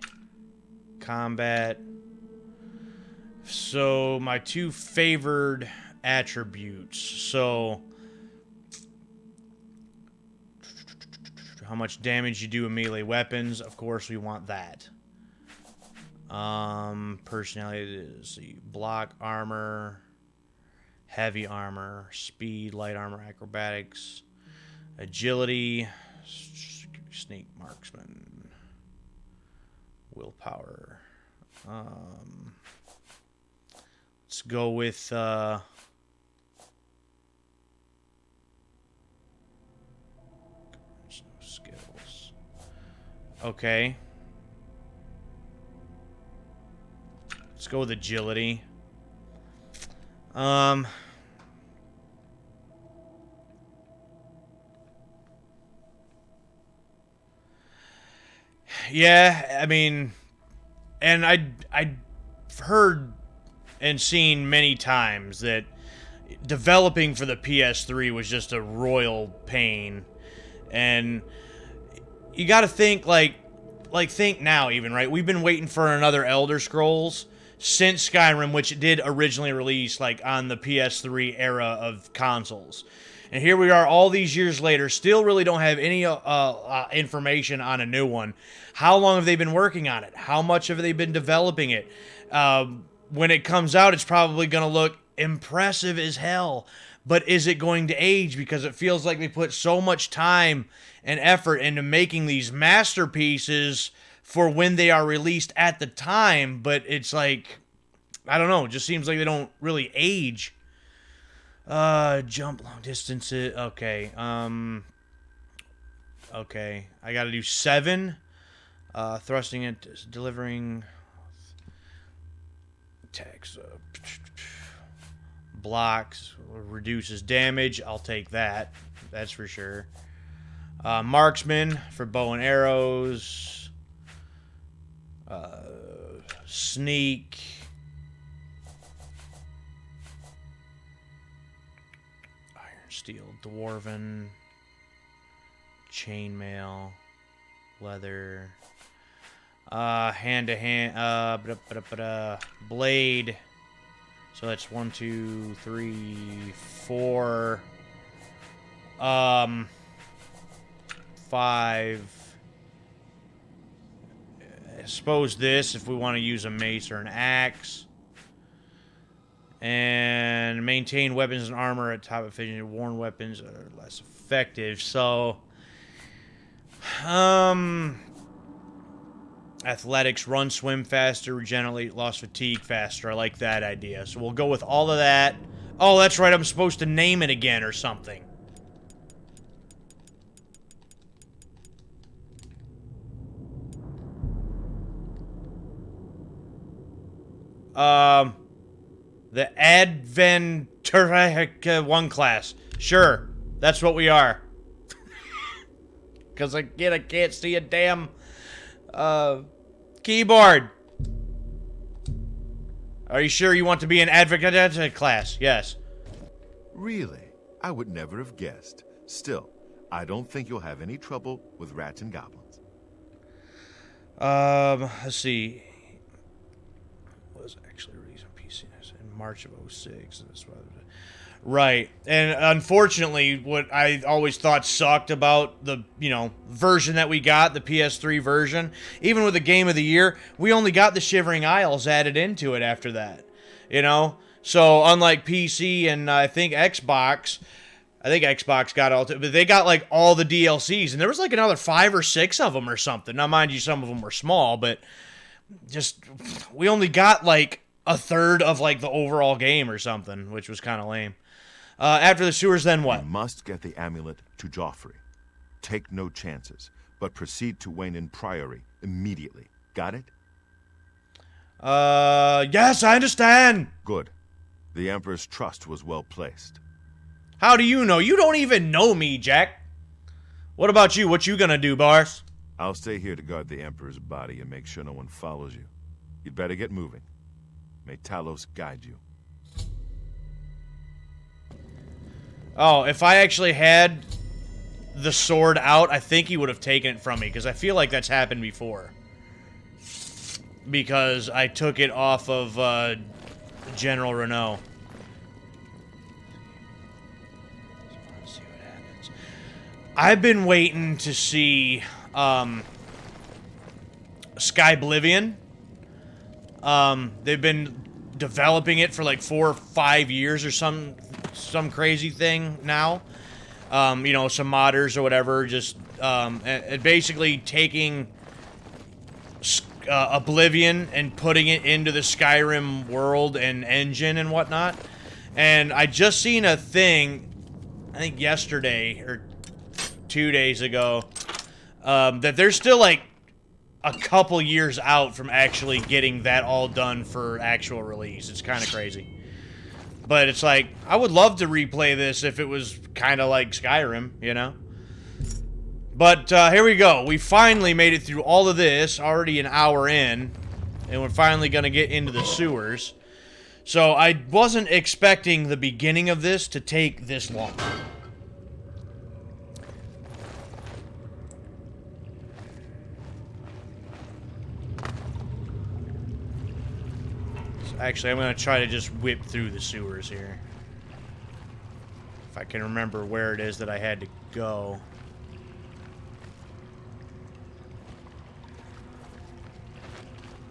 Combat. So, my two favored attributes. So, how much damage you do with melee weapons. Of course, we want that. Personality, let's see, block, armor, heavy armor, speed, light armor, acrobatics, agility, sneak, marksman, willpower. Let's go with, skills. Okay. Let's go with agility. Yeah, I mean, and I've heard and seen many times that developing for the PS3 was just a royal pain. And you got to think like think now even, right? We've been waiting for another Elder Scrolls since Skyrim, which did originally release like on the PS3 era of consoles. And here we are all these years later, still really don't have any information on a new one. How long have they been working on it? How much have they been developing it? When it comes out, it's probably going to look impressive as hell. But is it going to age? Because it feels like they put so much time and effort into making these masterpieces for when they are released at the time, but it's like, I don't know, it just seems like they don't really age. Jump long distances, okay, okay, I gotta do 7, thrusting it, delivering, attacks, blocks, reduces damage, I'll take that, that's for sure. Marksman for bow and arrows, sneak, iron, steel, dwarven, chainmail, leather, hand to hand, blade. So that's 1, 2, 3, 4, 5. I suppose this, if we want to use a mace or an axe. And maintain weapons and armor at top efficiency. Worn weapons are less effective. So, athletics, run, swim faster, regenerate, lost fatigue faster. I like that idea. So we'll go with all of that. Oh, that's right. I'm supposed to name it again or something. The Adventurec 1 class. Sure, that's what we are. Because again, I can't see a damn keyboard. Are you sure you want to be an Adventurec class? Yes. Really? I would never have guessed. Still, I don't think you'll have any trouble with rats and goblins. Let's see. Was actually released on PC in March of 06. That's why. Right. And unfortunately, what I always thought sucked about the, version that we got, the PS3 version, even with the Game of the Year, we only got the Shivering Isles added into it after that. So unlike PC and I think Xbox got all, but they got like all the DLCs, and there was like another 5 or 6 of them or something. Now, mind you, some of them were small, but just we only got like a third of like the overall game or something, which was kind of lame. After the sewers, then what? You must get the amulet to Joffrey. Take no chances, but proceed to Wayne Priory immediately. Got it? Yes, I understand. Good. The Emperor's trust was well placed. How do you know? You don't even know me, Jack. What about you? What you gonna do, Bars? I'll stay here to guard the Emperor's body and make sure no one follows you. You'd better get moving. May Talos guide you. Oh, if I actually had the sword out, I think he would have taken it from me, because I feel like that's happened before. Because I took it off of General Renault. Let's see what happens. I've been waiting to see Sky Oblivion. They've been developing it for like 4 or 5 years or some crazy thing now. You know, some modders or whatever, just and basically taking Oblivion and putting it into the Skyrim world and engine and whatnot. And I just seen a thing, I think yesterday or 2 days ago, that they're still like a couple years out from actually getting that all done for actual release. It's kind of crazy. But it's like, I would love to replay this if it was kind of like Skyrim, you know? But here we go. We finally made it through all of this, already an hour in, and we're finally going to get into the sewers. So I wasn't expecting the beginning of this to take this long. Actually, I'm going to try to just whip through the sewers here. If I can remember where it is that I had to go.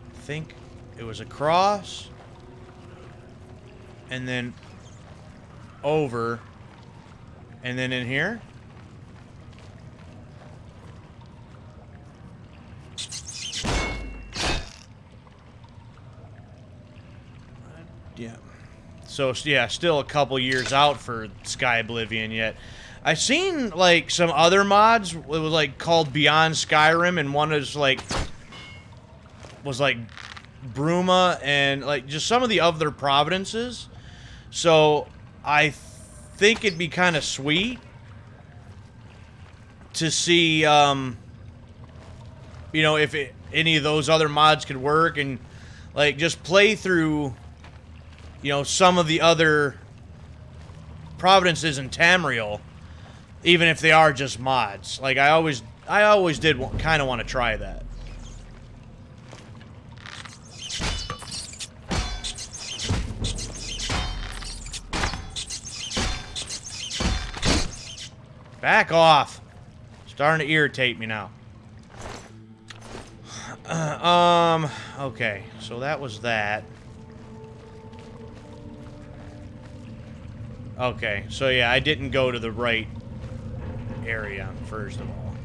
I think it was across. And then over. And then in here. Yeah. So, yeah, still a couple years out for Sky Oblivion yet. I've seen, like, some other mods. It was, like, called Beyond Skyrim, and one was, like, Bruma, and, like, just some of the other provinces. So, I think it'd be kind of sweet to see, you know, if any of those other mods could work, and, like, just play through, you know, some of the other provinces in Tamriel, even if they are just mods. Like, I always did kind of want to try that. Back off. Starting to irritate me now. Okay, so that was that. Okay, so yeah, I didn't go to the right area, first of all.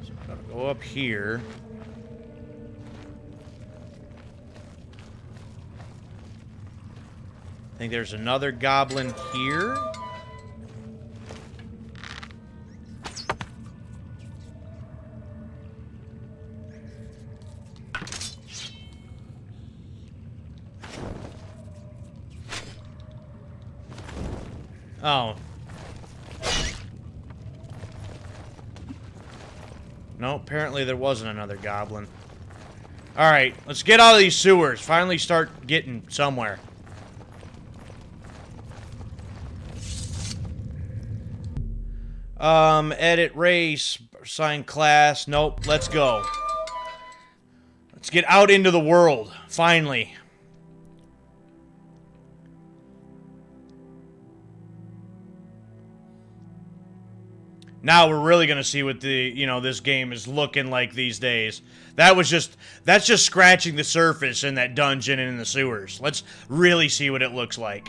So I'm gonna go up here. I think there's another goblin here. Oh. No, apparently there wasn't another goblin. Alright, let's get out of these sewers. Finally start getting somewhere. Edit race, assign class. Nope, let's go. Let's get out into the world, finally. Now we're really gonna see what the, you know, this game is looking like these days. That's just scratching the surface in that dungeon and in the sewers. Let's really see what it looks like.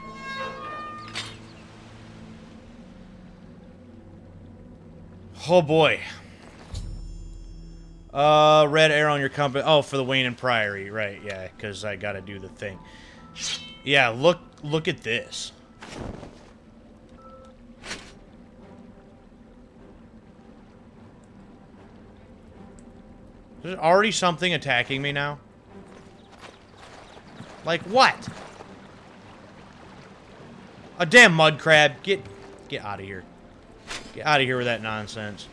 Oh boy. Red arrow on your compass. Oh, for the Wayne and Priory. Right, yeah, because I gotta do the thing. Yeah, look at this. There's already something attacking me now? Like what? A damn mud crab. Get out of here. Get out of here with that nonsense.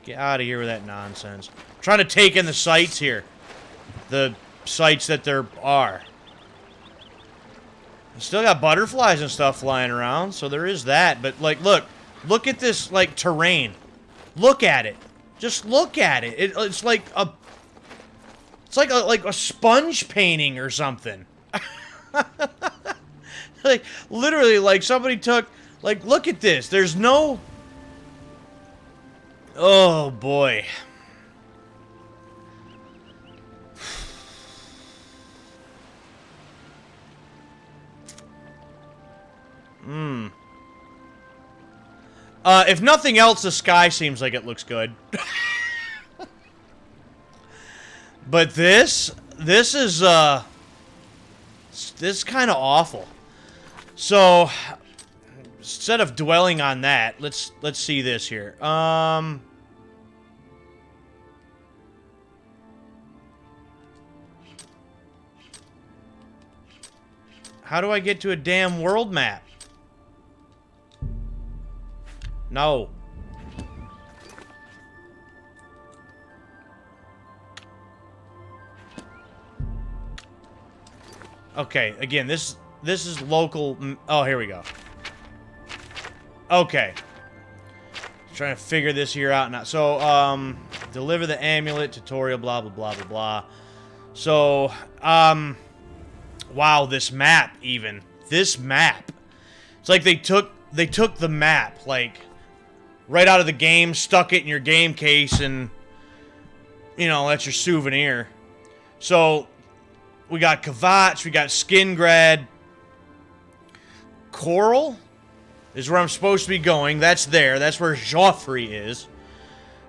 Get out of here with that nonsense. I'm trying to take in the sights here. The sights that there are. Still got butterflies and stuff flying around, so there is that. But, like, look at this, like, terrain. Look at it. Just look at it. It's like a... It's like a sponge painting or something. Like, literally, like, somebody took... Like, look at this. There's no... Oh, boy. If nothing else, the sky seems like it looks good. But this is kind of awful. So, instead of dwelling on that, let's see this here. How do I get to a damn world map? No. Okay, again, this is local. Oh, here we go. Okay. Trying to figure this here out now. So, deliver the amulet, tutorial, blah, blah, blah, blah, blah. So, wow, this map, even. This map. It's like they took the map, like, right out of the game, stuck it in your game case, and, you know, that's your souvenir. So, we got Kvatch, we got Skingrad. Coral is where I'm supposed to be going. That's there. That's where Joffrey is.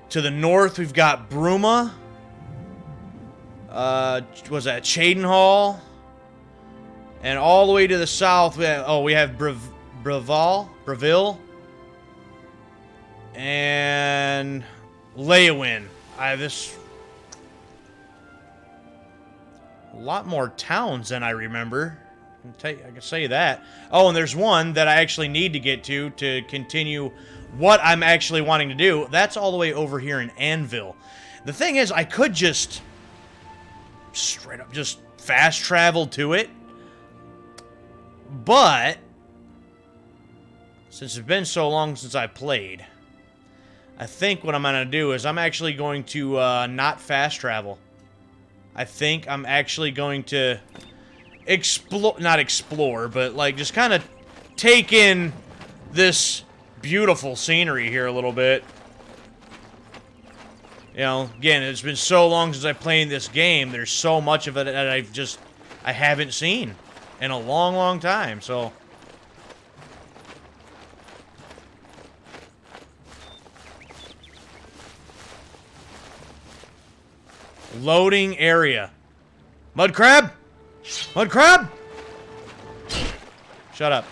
To the north, we've got Bruma. Was that Cheydinhal? And all the way to the south, we have Breville. And Leyawiin. I have this... A lot more towns than I remember. I can say that. Oh, and there's one that I actually need to get to continue what I'm actually wanting to do. That's all the way over here in Anvil. The thing is, I could just straight up just fast travel to it. But since it's been so long since I played, I think what I'm going to do is I'm actually going to not fast travel. I think I'm actually going to not explore, but like just kind of take in this beautiful scenery here a little bit. You know, again, it's been so long since I played this game. There's so much of it that I haven't seen in a long, long time, so... Loading area. Mud crab? Mud crab? Shut up.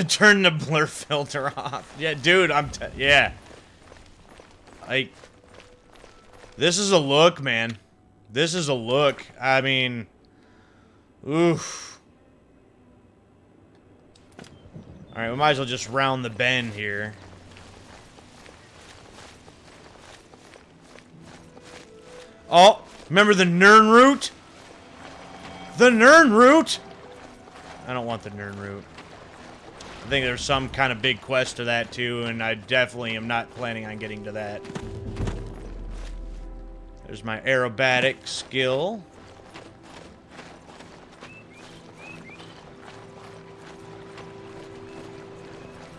Turn the blur filter off. Yeah, dude, yeah. Like, this is a look, man. This is a look. I mean, oof. Alright, we might as well just round the bend here. Oh, remember the Nirn route? The Nirn route? I don't want the Nirn route. I think there's some kind of big quest to that too, and I definitely am not planning on getting to that. There's my aerobatic skill.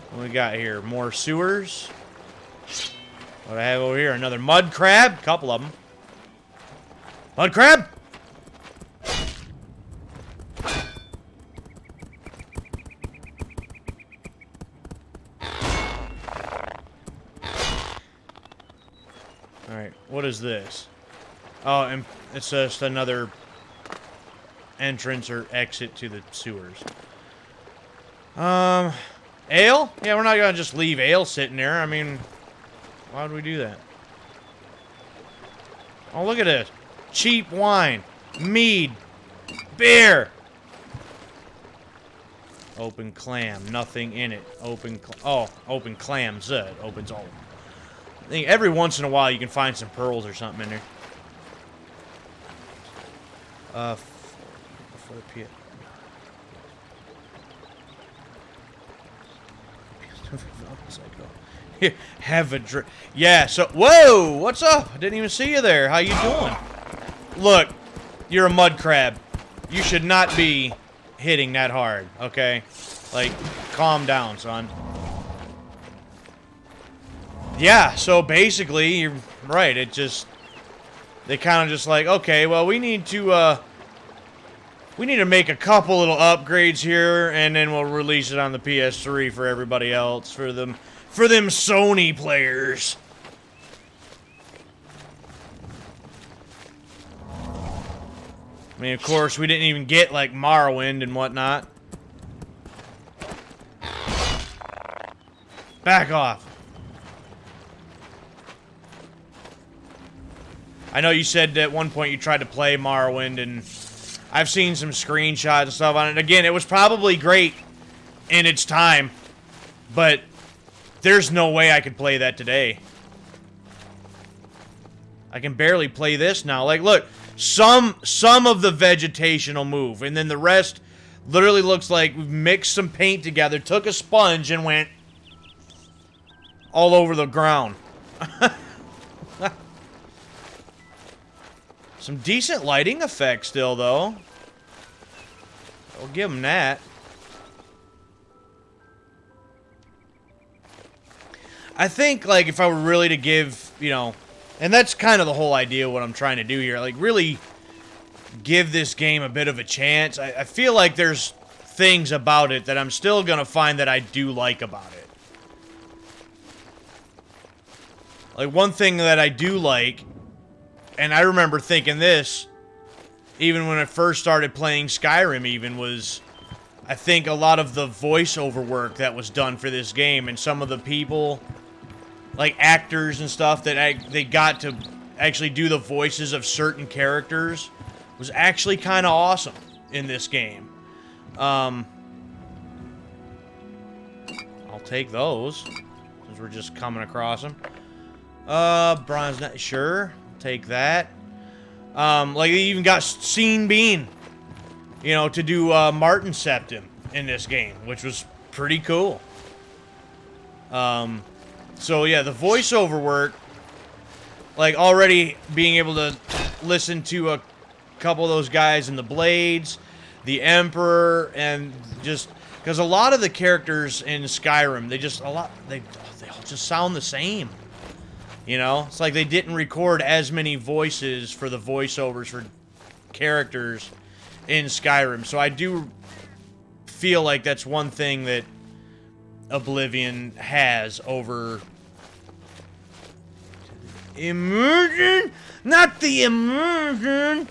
What we got here? More sewers. What do I have over here? Another mud crab. Couple of them. Mud crab! Alright, what is this? Oh, and it's just another entrance or exit to the sewers. Ale? Yeah, we're not gonna just leave ale sitting there. I mean, why would we do that? Oh, look at this. Cheap wine. Mead. Beer. Open clam. Nothing in it. Open clams. It opens all. I think every once in a while you can find some pearls or something in there. For the pit. Here, have a drink. Yeah, so, whoa, what's up? I didn't even see you there. How you doing? Look, you're a mud crab. You should not be hitting that hard, okay? Like, calm down, son. Yeah, so basically, you're right, it just, they kind of just like, okay, well, we need to make a couple little upgrades here, and then we'll release it on the PS3 for everybody else, for them Sony players. I mean, of course, we didn't even get, like, Morrowind and whatnot. Back off. I know you said at one point you tried to play Morrowind, and I've seen some screenshots and stuff on it. Again, it was probably great in its time, but there's no way I could play that today. I can barely play this now. Like, look, some of the vegetation will move, and then the rest literally looks like we've mixed some paint together, took a sponge, and went all over the ground. Some decent lighting effects still, though. I'll give them that. I think, like, if I were really to give, you know, and that's kind of the whole idea of what I'm trying to do here, like, really give this game a bit of a chance. I feel like there's things about it that I'm still going to find that I do like about it. Like, one thing that I do like, and I remember thinking this, even when I first started playing Skyrim even, was, I think a lot of the voiceover work that was done for this game, and some of the people, like actors and stuff, that they got to actually do the voices of certain characters, was actually kind of awesome in this game. I'll take those, since we're just coming across them. Bronze Knight, sure. Take that. Like, they even got Scene Bean, you know, to do Martin Septim in this game, which was pretty cool. So yeah, the voiceover work, like, already being able to listen to a couple of those guys in the Blades, the Emperor, and just because a lot of the characters in Skyrim, they all just sound the same. You know, it's like they didn't record as many voices for the voiceovers for characters in Skyrim. So I do feel like that's one thing that Oblivion has over immersion, not the immersion.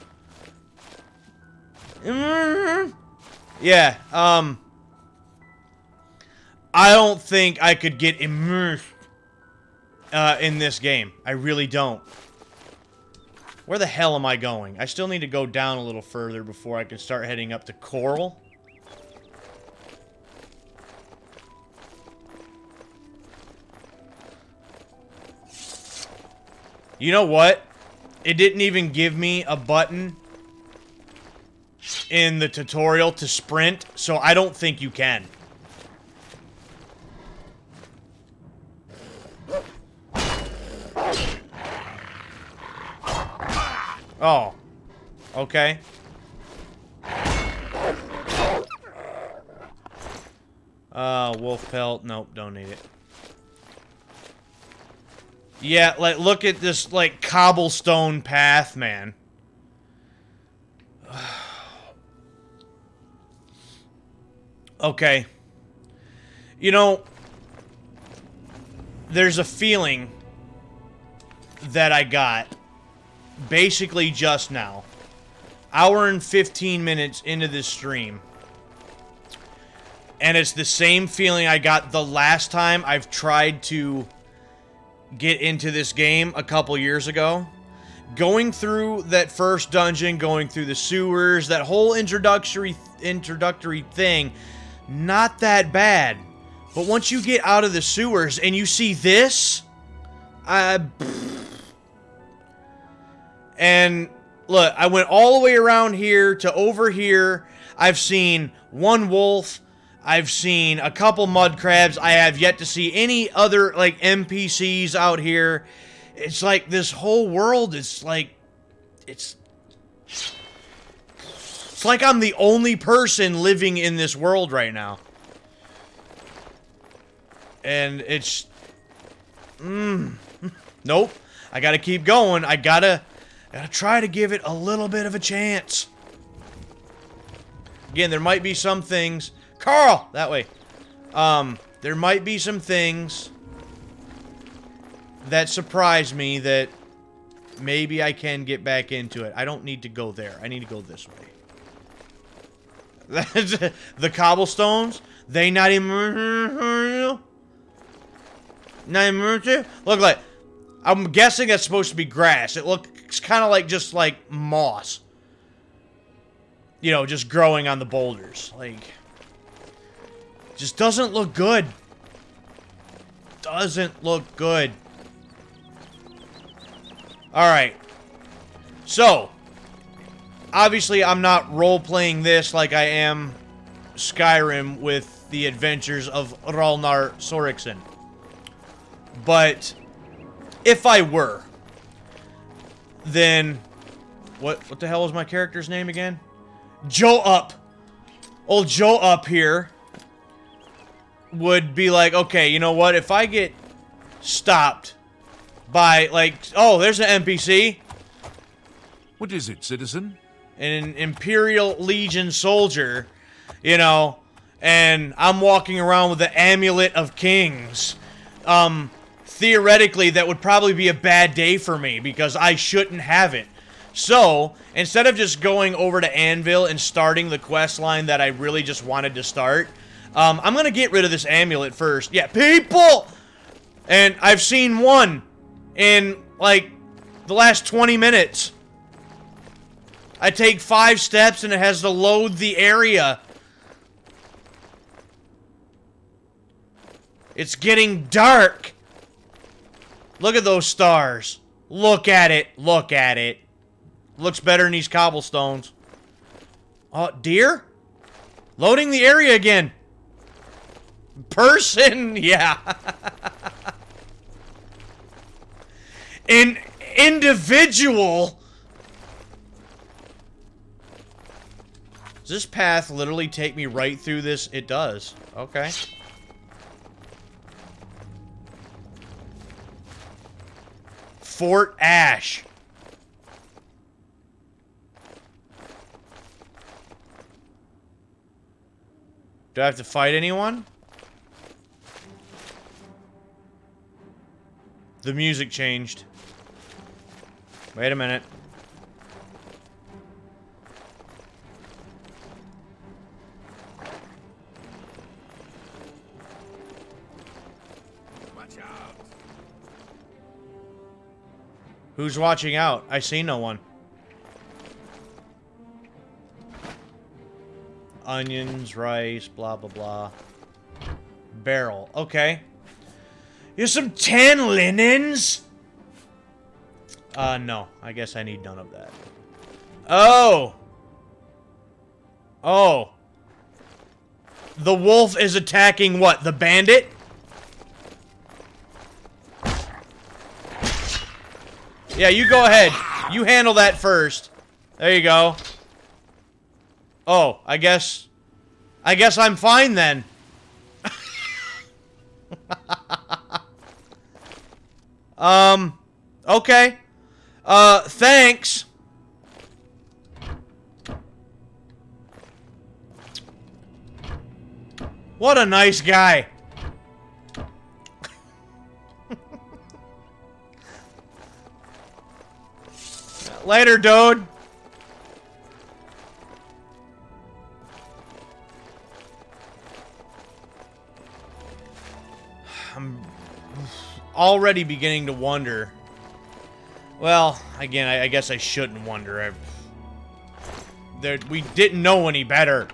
Immersion. Yeah, I don't think I could get immersed in this game. I really don't. Where the hell am I going? I still need to go down a little further before I can start heading up to Coral. You know what? It didn't even give me a button in the tutorial to sprint, so I don't think you can. Oh. Okay. Wolf pelt. Nope, don't need it. Yeah, like, look at this, like, cobblestone path, man. Okay. You know, there's a feeling that I got basically just now. Hour and 15 minutes into this stream. And it's the same feeling I got the last time I've tried to get into this game a couple years ago. Going through that first dungeon, going through the sewers, that whole introductory thing, not that bad. But once you get out of the sewers and you see this, and look, I went all the way around here to over here. I've seen one wolf. I've seen a couple mud crabs. I have yet to see any other, like, NPCs out here. It's like this whole world is like... It's like I'm the only person living in this world right now. And it's... Nope. I gotta keep going. I gotta try to give it a little bit of a chance. Again, there might be some things... Carl! That way. There might be some things that surprise me that maybe I can get back into it. I don't need to go there. I need to go this way. The cobblestones, they not even... Look like... I'm guessing that's supposed to be grass. It looks kind of like just like moss. You know, just growing on the boulders. Like... Just doesn't look good. Doesn't look good. Alright. So, obviously I'm not role-playing this like I am Skyrim with the adventures of Ragnar Sorikson. But, if I were, then... What the hell was my character's name again? Joe Up. Old Joe Up here would be like, okay, you know what? If I get stopped by, like, oh, there's an NPC. What is it, citizen? An Imperial Legion soldier, you know, and I'm walking around with the Amulet of Kings. Theoretically, that would probably be a bad day for me because I shouldn't have it. So, instead of just going over to Anvil and starting the quest line that I really just wanted to start, I'm gonna get rid of this amulet first. Yeah, people! And I've seen one in, like, the last 20 minutes. I take 5 steps and it has to load the area. It's getting dark. Look at those stars. Look at it. Look at it. Looks better than these cobblestones. Oh, deer? Loading the area again. Person? Yeah. An individual? Does this path literally take me right through this? It does. Okay. Fort Ash. Do I have to fight anyone? The music changed. Wait a minute. Watch out! Who's watching out? I see no one. Onions, rice, blah, blah, blah. Barrel. Okay. Here's some tan linens? No. I guess I need none of that. Oh! Oh. The wolf is attacking what? The bandit? Yeah, you go ahead. You handle that first. There you go. Oh, I guess I'm fine then. Okay. Thanks. What a nice guy. Later, dude. I'm already beginning to wonder. Well, again, I guess I shouldn't wonder. We didn't know any better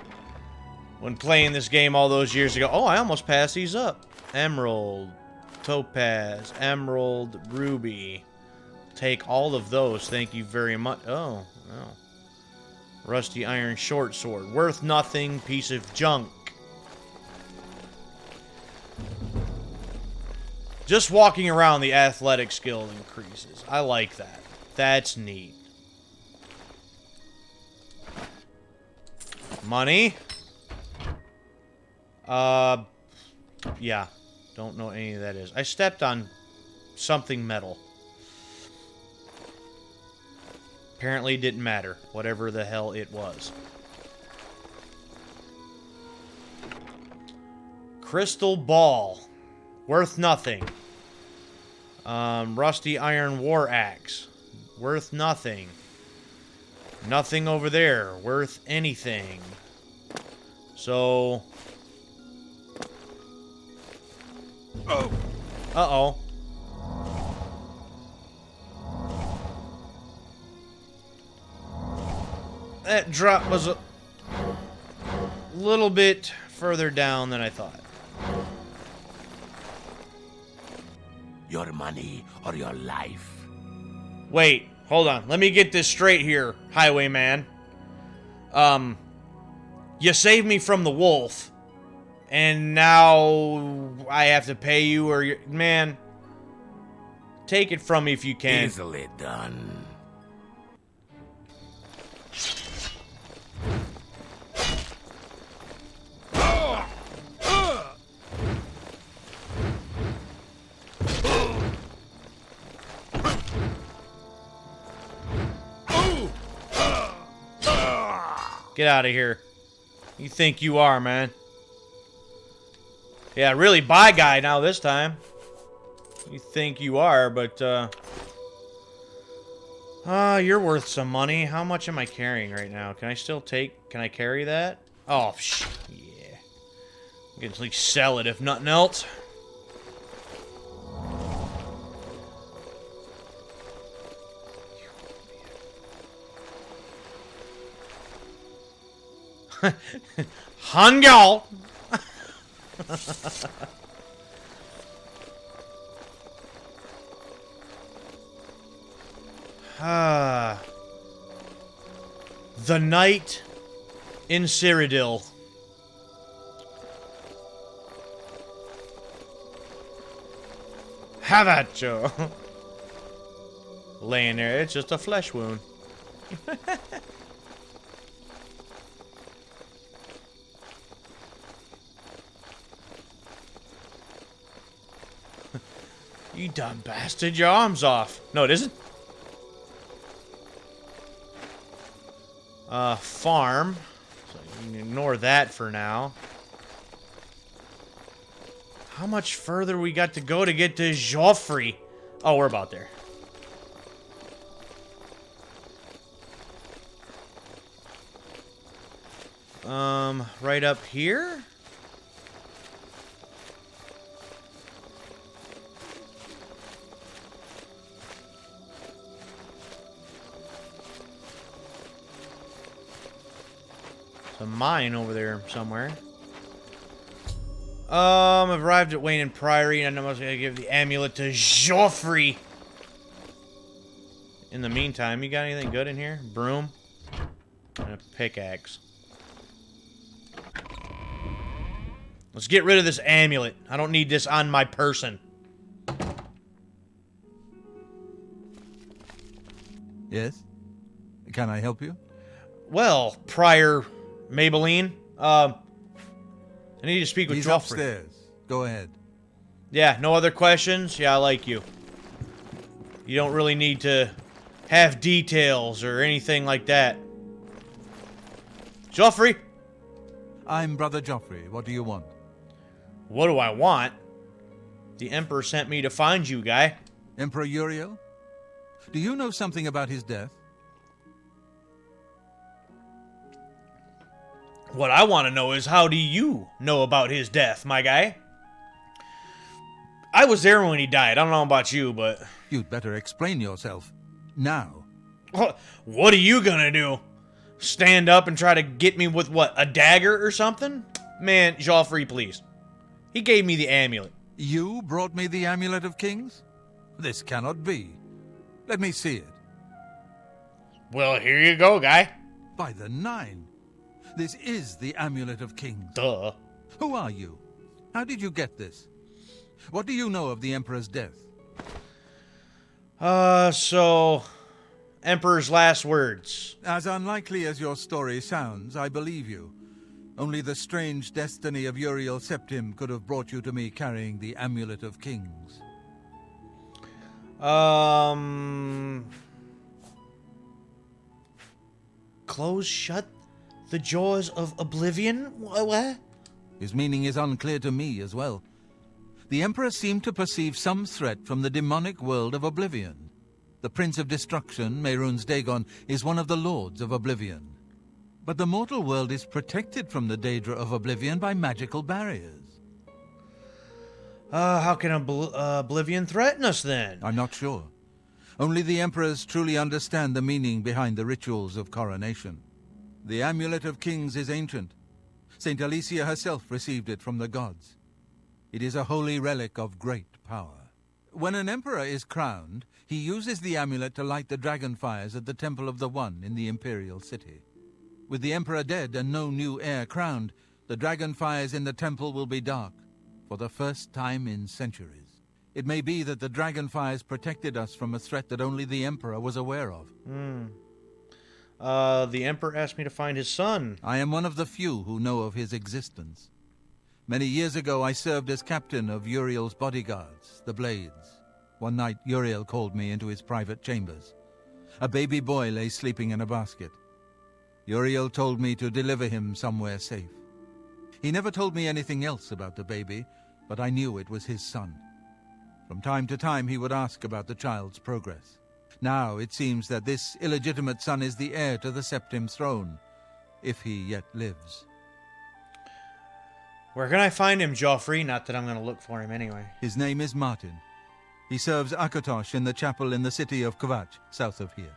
when playing this game all those years ago. Oh, I almost passed these up. Emerald, Topaz, Emerald, Ruby. Take all of those, thank you very much. Oh, no. Rusty Iron Short Sword. Worth nothing, piece of junk. Just walking around, the athletic skill increases. I like that. That's neat. Money. Yeah. Don't know what any of that is. I stepped on something metal. Apparently it didn't matter. Whatever the hell it was. Crystal Ball. Worth nothing. Rusty Iron War Axe. Worth nothing. Nothing over there. Worth anything. So... Oh! Uh-oh. That drop was a little bit further down than I thought. Your money or your life. Wait, hold on. Let me get this straight here, Highwayman. You saved me from the wolf, and now I have to pay you, or you... Man, take it from me if you can. Easily done. Get out of here. You think you are, man. Yeah, really bye guy now this time. You think you are, but, you're worth some money. How much am I carrying right now? Can I still take... Can I carry that? Oh, yeah. I can at least sell it, if nothing else. Hangul. The night in Cyrodiil. Have at you. Laying there, it's just a flesh wound. You dumb bastard, your arm's off. No, it isn't. Farm. So you can ignore that for now. How much further we got to go to get to Joffrey? Oh, we're about there. Right up here? A mine over there somewhere. I've arrived at Wayne and Priory, and I'm going to give the amulet to Joffrey. In the meantime, you got anything good in here? Broom? And a pickaxe. Let's get rid of this amulet. I don't need this on my person. Yes? Can I help you? Well, Prior Maybelline, I need to speak with He's Joffrey. upstairs. Go ahead. Yeah, no other questions? Yeah, I like you. You don't really need to have details or anything like that. Joffrey? I'm Brother Joffrey. What do you want? What do I want? The Emperor sent me to find you, guy. Emperor Uriel? Do you know something about his death? What I want to know is, how do you know about his death, my guy? I was there when he died. I don't know about you, but... You'd better explain yourself. Now. What are you gonna do? Stand up and try to get me with, what, a dagger or something? Man, Joffrey, please. He gave me the amulet. You brought me the Amulet of Kings? This cannot be. Let me see it. Well, here you go, guy. By the Nine. This is the Amulet of Kings. Duh. Who are you? How did you get this? What do you know of the Emperor's death? So... Emperor's last words. As unlikely as your story sounds, I believe you. Only the strange destiny of Uriel Septim could have brought you to me carrying the Amulet of Kings. Close shut the jaws of Oblivion? What? His meaning is unclear to me as well. The Emperor seemed to perceive some threat from the demonic world of Oblivion. The Prince of Destruction, Mehrunes Dagon, is one of the Lords of Oblivion. But the mortal world is protected from the Daedra of Oblivion by magical barriers. How can Oblivion threaten us then? I'm not sure. Only the Emperors truly understand the meaning behind the rituals of coronation. The Amulet of Kings is ancient. Saint Alicia herself received it from the gods. It is a holy relic of great power. When an emperor is crowned, he uses the amulet to light the dragon fires at the Temple of the One in the Imperial City. With the emperor dead and no new heir crowned, the dragon fires in the temple will be dark, for the first time in centuries. It may be that the dragon fires protected us from a threat that only the emperor was aware of. The emperor asked me to find his son. I am one of the few who know of his existence. Many years ago, I served as captain of Uriel's bodyguards, the Blades. One night, Uriel called me into his private chambers. A baby boy lay sleeping in a basket. Uriel told me to deliver him somewhere safe. He never told me anything else about the baby, but I knew it was his son. From time to time, he would ask about the child's progress. Now, it seems that this illegitimate son is the heir to the Septim throne, if he yet lives. Where can I find him, Joffrey? Not that I'm going to look for him anyway. His name is Martin. He serves Akatosh in the chapel in the city of Kvatch, south of here.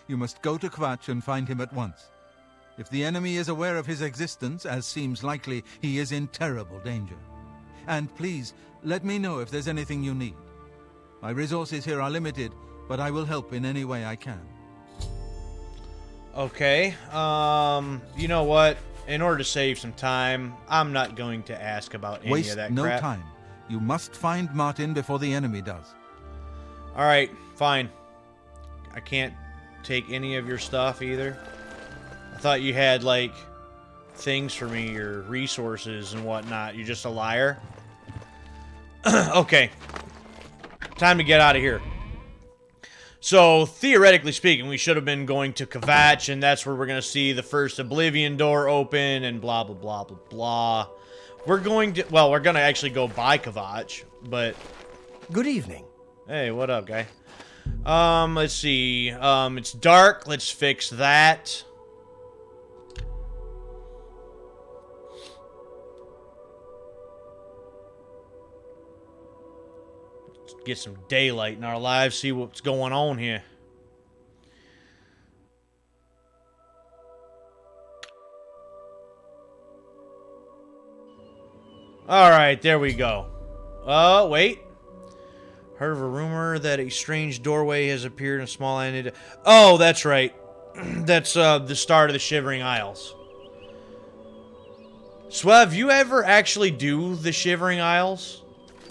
You must go to Kvatch and find him at once. If the enemy is aware of his existence, as seems likely, he is in terrible danger. And please, let me know if there's anything you need. My resources here are limited, but I will help in any way I can. Okay, you know what? In order to save some time, I'm not going to ask about any Waste of that no crap. time. You must find Martin before the enemy does. Alright, fine. I can't take any of your stuff either. I thought you had, like, things for me, or resources and whatnot. You're just a liar? Okay. Time to get out of here. So, theoretically speaking, we should have been going to Kvatch, and that's where we're going to see the first Oblivion door open, and blah, blah, blah, blah, blah. We're going to, well, we're going to actually go by Kvatch, but... Good evening. Hey, what up, guy? Let's see. It's dark. Let's fix that. Let's get some daylight in our lives, see what's going on here. Alright, there we go. Wait. Heard of a rumor that a strange doorway has appeared in a small island. Oh, that's right. That's the start of the Shivering Isles. So have you ever actually do the Shivering Isles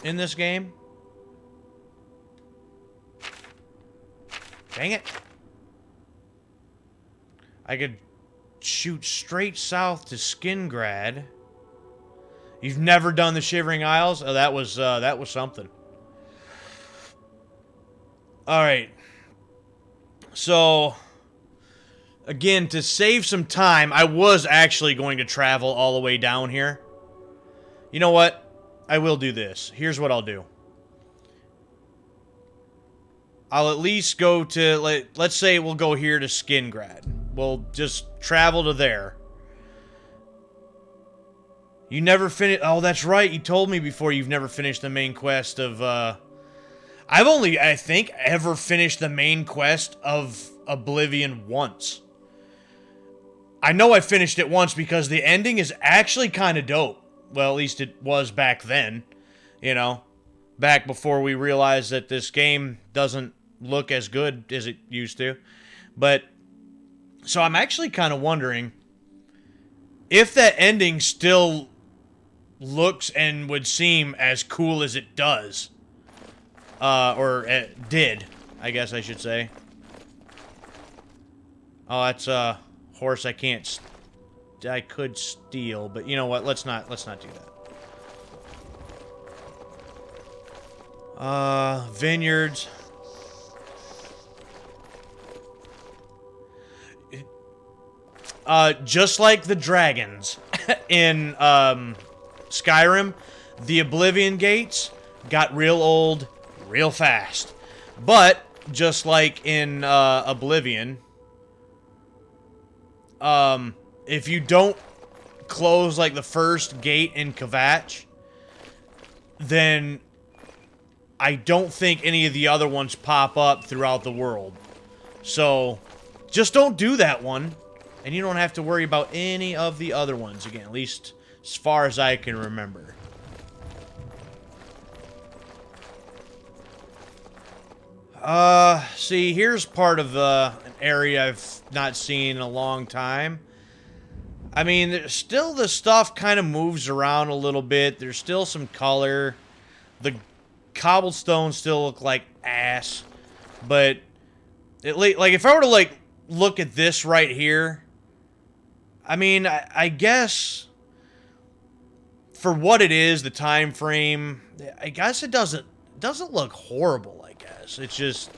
in this game? Dang it. I could shoot straight south to Skingrad. You've never done the Shivering Isles? Oh, that was something. Alright. So, again, to save some time, I was actually going to travel all the way down here. You know what? I will do this. Here's what I'll do. I'll at least go to, let's say we'll go here to Skingrad. We'll just travel to there. You never finished... Oh, that's right. You told me before you've never finished the main quest of, I've only, I think, ever finished the main quest of Oblivion once. I know I finished it once because the ending is actually kind of dope. Well, at least it was back then. You know? Back before we realized that this game doesn't look as good as it used to. But, so I'm actually kind of wondering if that ending still looks and would seem as cool as it does. Or it did, I guess I should say. Oh, that's a horse I can't... I could steal, but you know what? Let's not do that. Vineyards. Just like the dragons in Skyrim, the Oblivion gates got real old real fast. But just like in Oblivion, if you don't close like the first gate in Kvatch, then I don't think any of the other ones pop up throughout the world. So just don't do that one, and you don't have to worry about any of the other ones again, at least as far as I can remember. See, here's part of an area I've not seen in a long time. I mean, there's still the stuff kind of moves around a little bit. There's still some color. The cobblestones still look like ass. But, like, if I were to, like, look at this right here, I mean, I guess for what it is, the time frame, I guess it doesn't look horrible, I guess. It's just...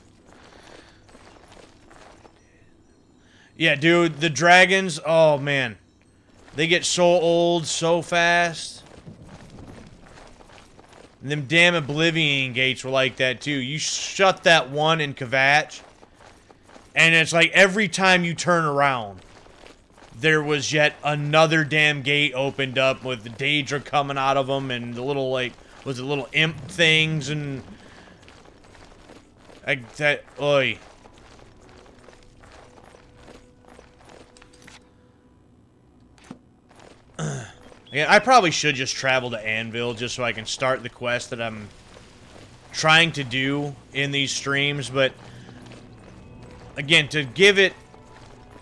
Yeah, dude, the dragons, oh, man. They get so old so fast. And them damn Oblivion gates were like that, too. You shut that one in Kvatch, and it's like every time you turn around, there was yet another damn gate opened up with the Daedra coming out of them, and the little, like, was it little imp things, and... Like, that, oy. Yeah, I probably should just travel to Anvil just so I can start the quest that I'm trying to do in these streams, but again, to give it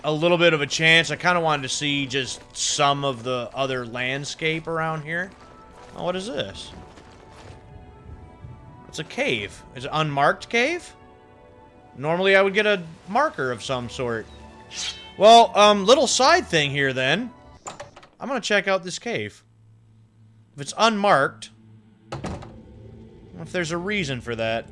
a little bit of a chance, I kind of wanted to see just some of the other landscape around here. Oh, what is this? It's a cave. Is it an unmarked cave? Normally I would get a marker of some sort. Well, little side thing here then. I'm gonna check out this cave. If it's unmarked, I don't know if there's a reason for that.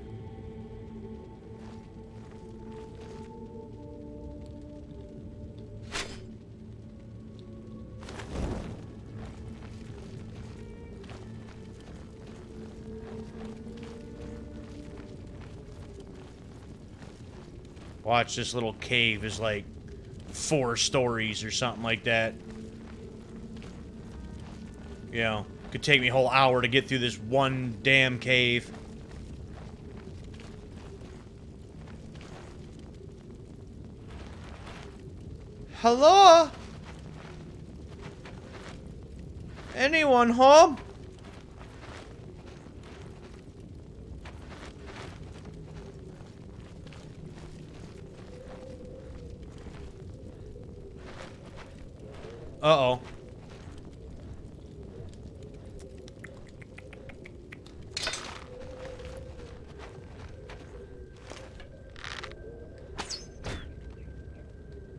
Watch, this little cave is like 4 stories or something like that. You know, could take me a whole hour to get through this one damn cave. Hello? Anyone home? Uh-oh.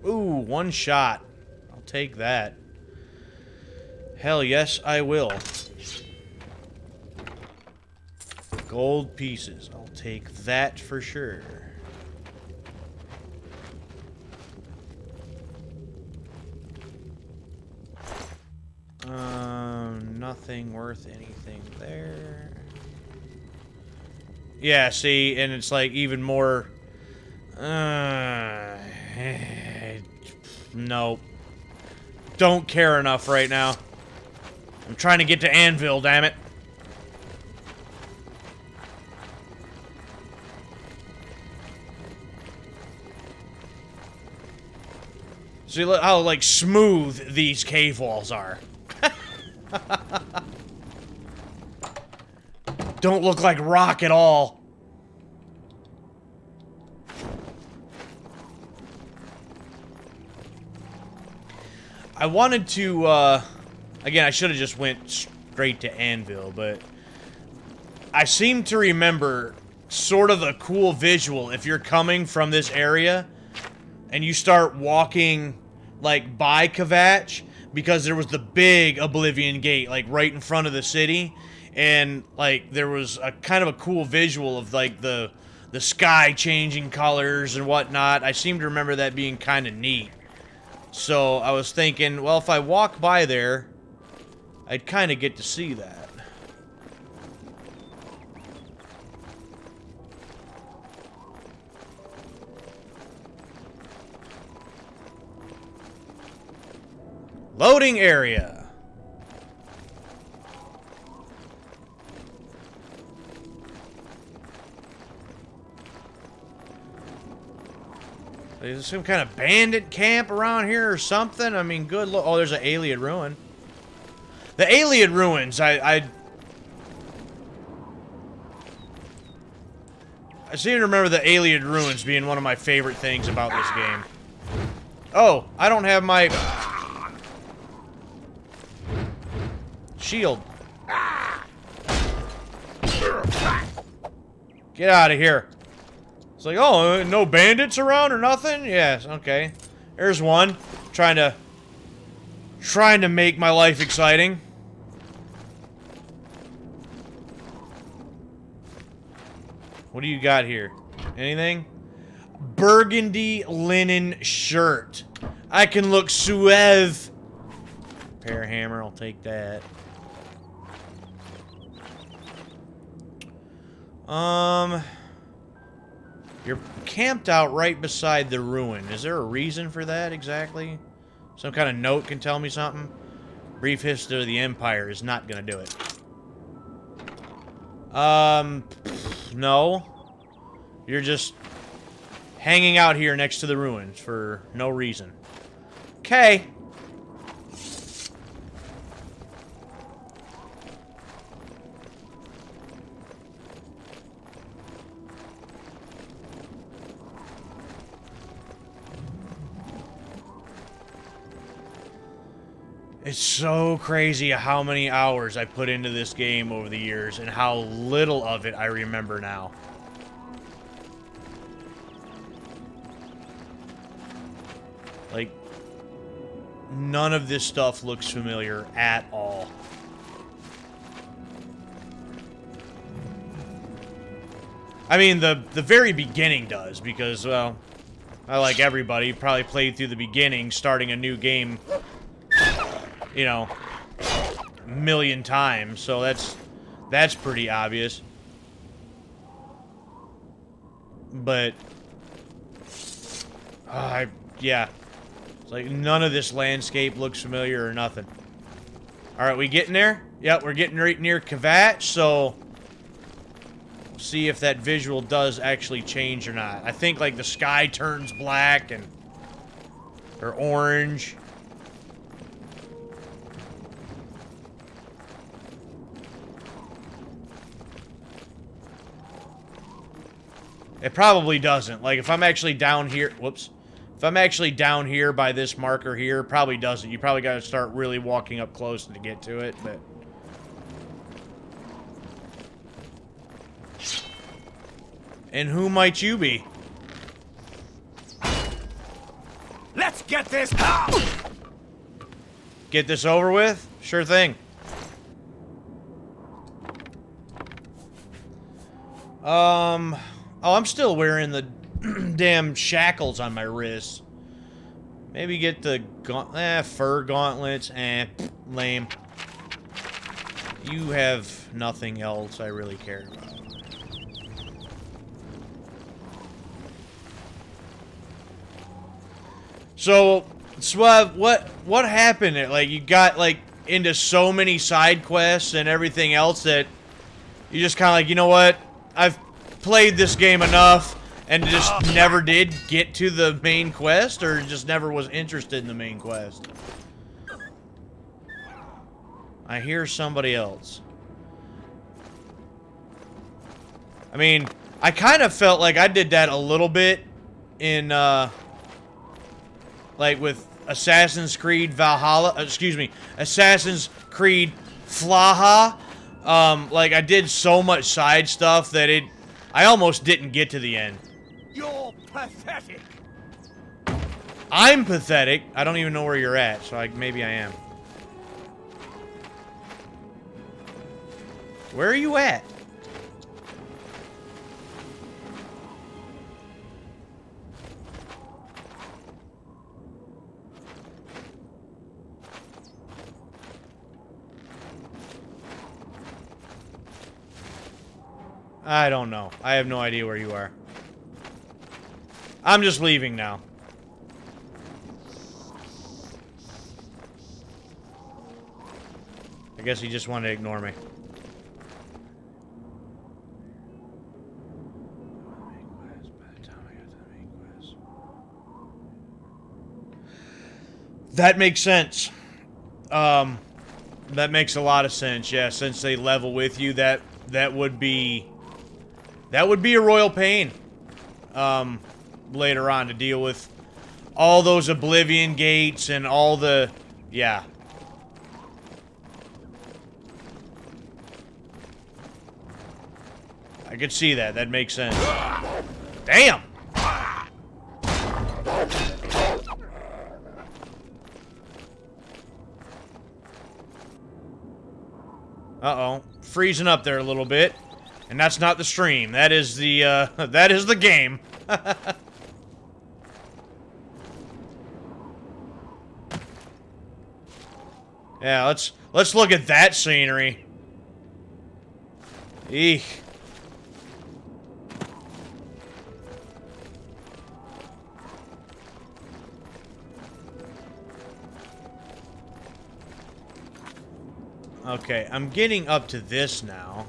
Ooh, 1 shot. I'll take that. Hell yes, I will. Gold pieces. I'll take that for sure. Nothing worth anything there. Yeah, see, and it's like even more... Nope. Don't care enough right now. I'm trying to get to Anvil, damn it. See how, like, smooth these cave walls are. Don't look like rock at all. I wanted to, again, I should have just went straight to Anvil, but I seem to remember sort of a cool visual if you're coming from this area and you start walking, like, by Kvatch, because there was the big Oblivion gate, like, right in front of the city, and, like, there was a kind of a cool visual of, like, the sky changing colors and whatnot. I seem to remember that being kind of neat. So I was thinking, well, if I walk by there, I'd kind of get to see that. Loading area. Is there some kind of bandit camp around here or something? I mean, good look. Oh, there's an alien ruin. The alien ruins, I seem to remember the alien ruins being one of my favorite things about this game. Oh, I don't have my shield. Get out of here. It's like, oh, no bandits around or nothing? Yes, okay. There's one. Trying to make my life exciting. What do you got here? Anything? Burgundy linen shirt. I can look suave. Pear hammer, I'll take that. You're camped out right beside the ruin. Is there a reason for that exactly? Some kind of note can tell me something? Brief history of the Empire is not gonna do it. No. You're just hanging out here next to the ruins for no reason. Okay. It's so crazy how many hours I put into this game over the years and how little of it I remember now. Like, none of this stuff looks familiar at all. I mean, the very beginning does, because, well, I, like everybody, probably played through the beginning, starting a new game, you know, a million times, so that's pretty obvious. But, yeah. It's like none of this landscape looks familiar or nothing. Alright, we getting there? Yep, we're getting right near Kvatch, so we'll see if that visual does actually change or not. I think, like, the sky turns black and or orange. It probably doesn't. Like, if I'm actually down here... Whoops. If I'm actually down here by this marker here, it probably doesn't. You probably got to start really walking up close to get to it, but... And who might you be? Let's get this. Get this over with? Sure thing. Oh, I'm still wearing the damn shackles on my wrists. Maybe get the fur gauntlets. Lame. You have nothing else I really care about. So, Swav, what happened? Like, you got, like, into so many side quests and everything else that you just kind of like, you know what? I've played this game enough and just never did get to the main quest, or just never was interested in the main quest. I hear somebody else. I mean, I kind of felt like I did that a little bit in, like with Assassin's Creed Valhalla, Assassin's Creed Flaha. Like I did so much side stuff that I almost didn't get to the end. You're pathetic. I'm pathetic. I don't even know where you're at, so maybe I am. Where are you at? I don't know. I have no idea where you are. I'm just leaving now. I guess he just wanted to ignore me. That makes sense. That makes a lot of sense. Yeah, since they level with you, that would be a royal pain. Later on to deal with all those Oblivion gates and all the, yeah. I could see that. That makes sense. Damn! Uh-oh. Freezing up there a little bit. And that's not the stream. That is the, that is the game. Yeah, let's look at that scenery. Eek. Okay, I'm getting up to this now.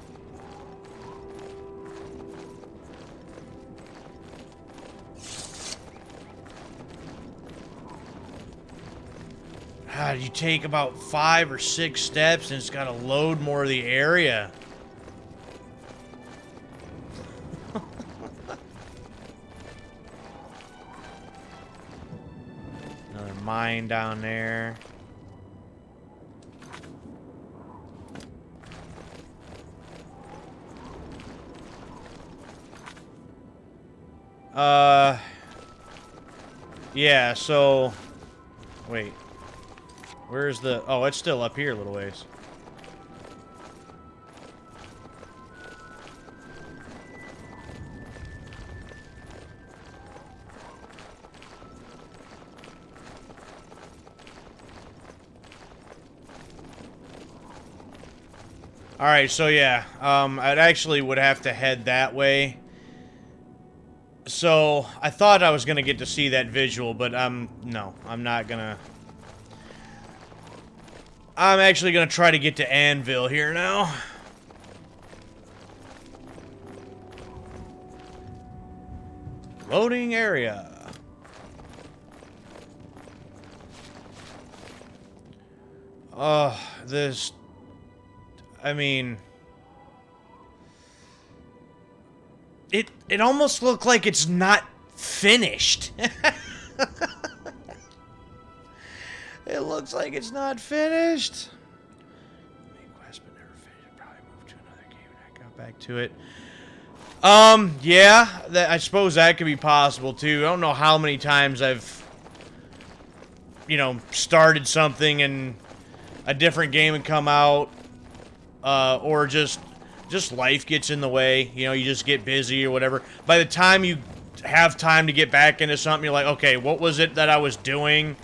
God, you take about 5 or 6 steps and it's got to load more of the area. Another mine down there. Yeah, so... Wait. Where's the... Oh, it's still up here a little ways. Alright, so yeah. I'd actually would have to head that way. So, I thought I was gonna get to see that visual, but no, I'm not gonna... I'm actually gonna try to get to Anvil here now. Loading area. This... I mean... It almost looked like it's not finished. It looks like it's not finished. Main quest but never finished. Probably moved to another game and I got back to it. Yeah, I suppose that could be possible too. I don't know how many times I've, you know, started something and a different game would come out, or just life gets in the way. You know, you just get busy or whatever. By the time you have time to get back into something, you're like, okay, what was it that I was doing?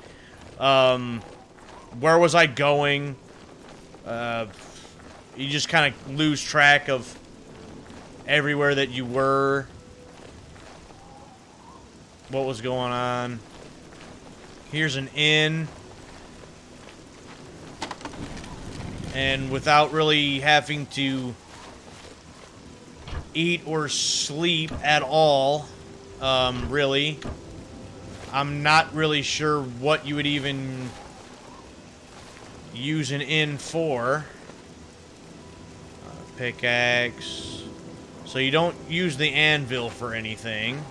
Where was I going? You just kind of lose track of everywhere that you were. What was going on? Here's an inn. and without really having to eat or sleep at all, really. I'm not really sure what you would even use an inn for. Pickaxe. So you don't use the anvil for anything.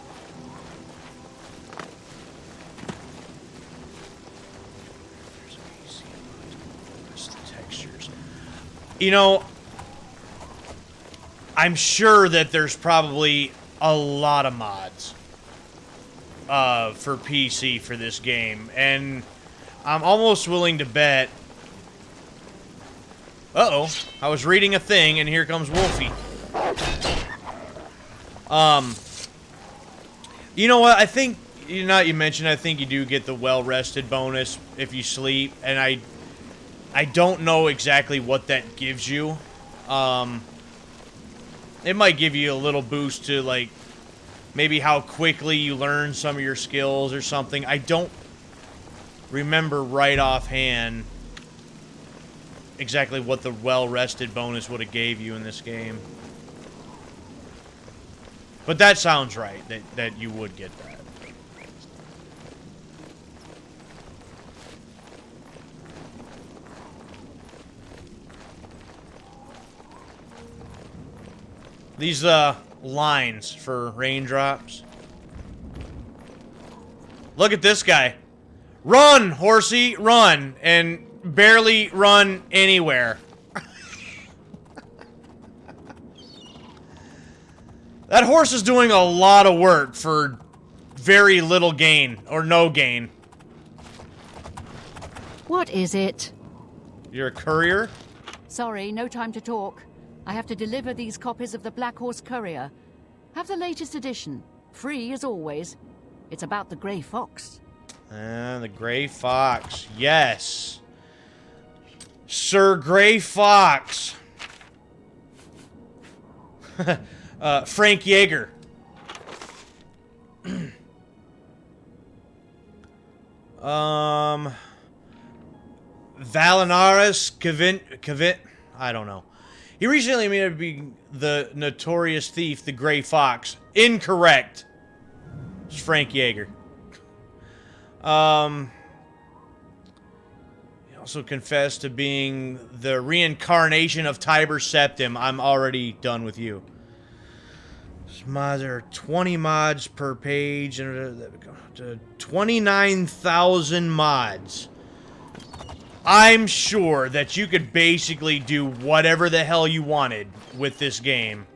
Textures. You know, I'm sure that there's probably a lot of mods for PC for this game, and I'm almost willing to bet. Uh-oh, I was reading a thing, and here comes Wolfie. You know what? I think, you mentioned, I think you do get the well-rested bonus if you sleep, and I don't know exactly what that gives you. It might give you a little boost to, like, maybe how quickly you learn some of your skills or something. I don't remember right offhand exactly what the well-rested bonus would have gave you in this game. But that sounds right, that you would get that. These, lines for raindrops. Look at this guy. Run, horsey, run. And barely run anywhere. That horse is doing a lot of work for very little gain, or no gain. What is it? You're a courier? Sorry, no time to talk. I have to deliver these copies of the Black Horse Courier. Have the latest edition. Free as always. It's about the Grey Fox. The Grey Fox. Yes. Sir Grey Fox. Frank Yeager. Valinaris Cavint. I don't know. He recently made it be the notorious thief, the Grey Fox. Incorrect. It's Frank Yeager. He also confessed to being the reincarnation of Tiber Septim. I'm already done with you. There are 20 mods per page, and 29,000 mods. I'm sure that you could basically do whatever the hell you wanted with this game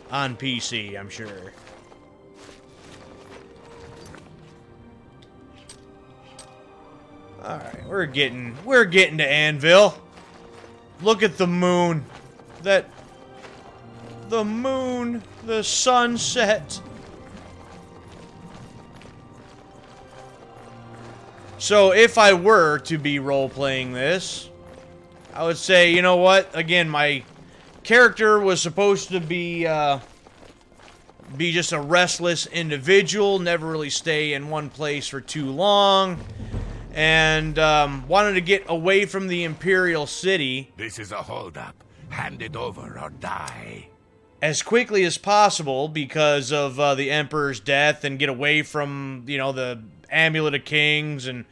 on PC, I'm sure. Alright, we're getting to Anvil. Look at the moon. The moon, the sunset. So, if I were to be role-playing this, I would say, you know what? Again, my character was supposed to be just a restless individual, never really stay in one place for too long, and wanted to get away from the Imperial City. This is a holdup. Hand it over or die. As quickly as possible because of the Emperor's death, and get away from, the Amulet of Kings and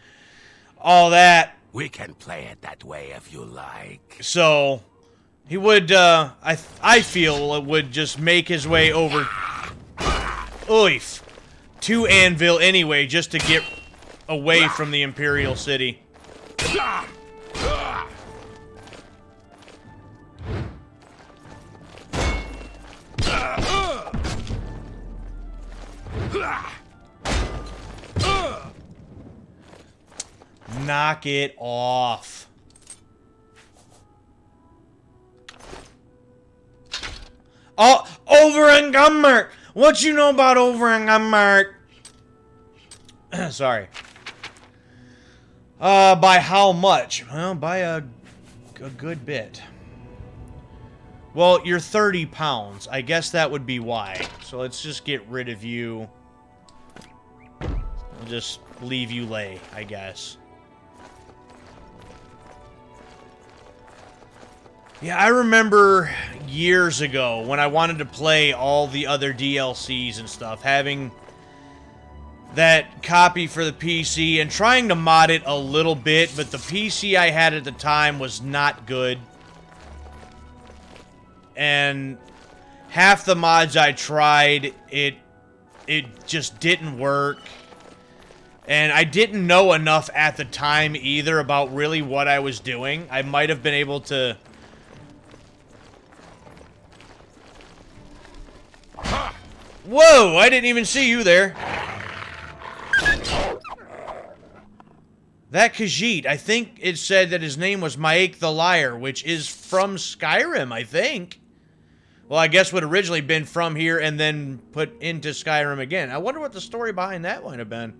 all that. We can play it that way if you like. So, he would, I feel, would just make his way over, to Anvil anyway, just to get away from the Imperial City. Knock it off. Oh, Over and Gummert! What you know about Over and Gummert? Sorry. By how much? Well, by a good bit. Well, you're 30 pounds. I guess that would be why. So let's just get rid of you. I'll just leave you lay, I guess. Yeah, I remember years ago when I wanted to play all the other DLCs and stuff, having that copy for the PC and trying to mod it a little bit, but the PC I had at the time was not good. And half the mods I tried, it just didn't work. And I didn't know enough at the time either about really what I was doing. I might have been able to... Whoa! I didn't even see you there. That Khajiit, I think it said that his name was Maek the Liar, which is from Skyrim, I think. Well, I guess would originally been from here and then put into Skyrim again. I wonder what the story behind that might have been.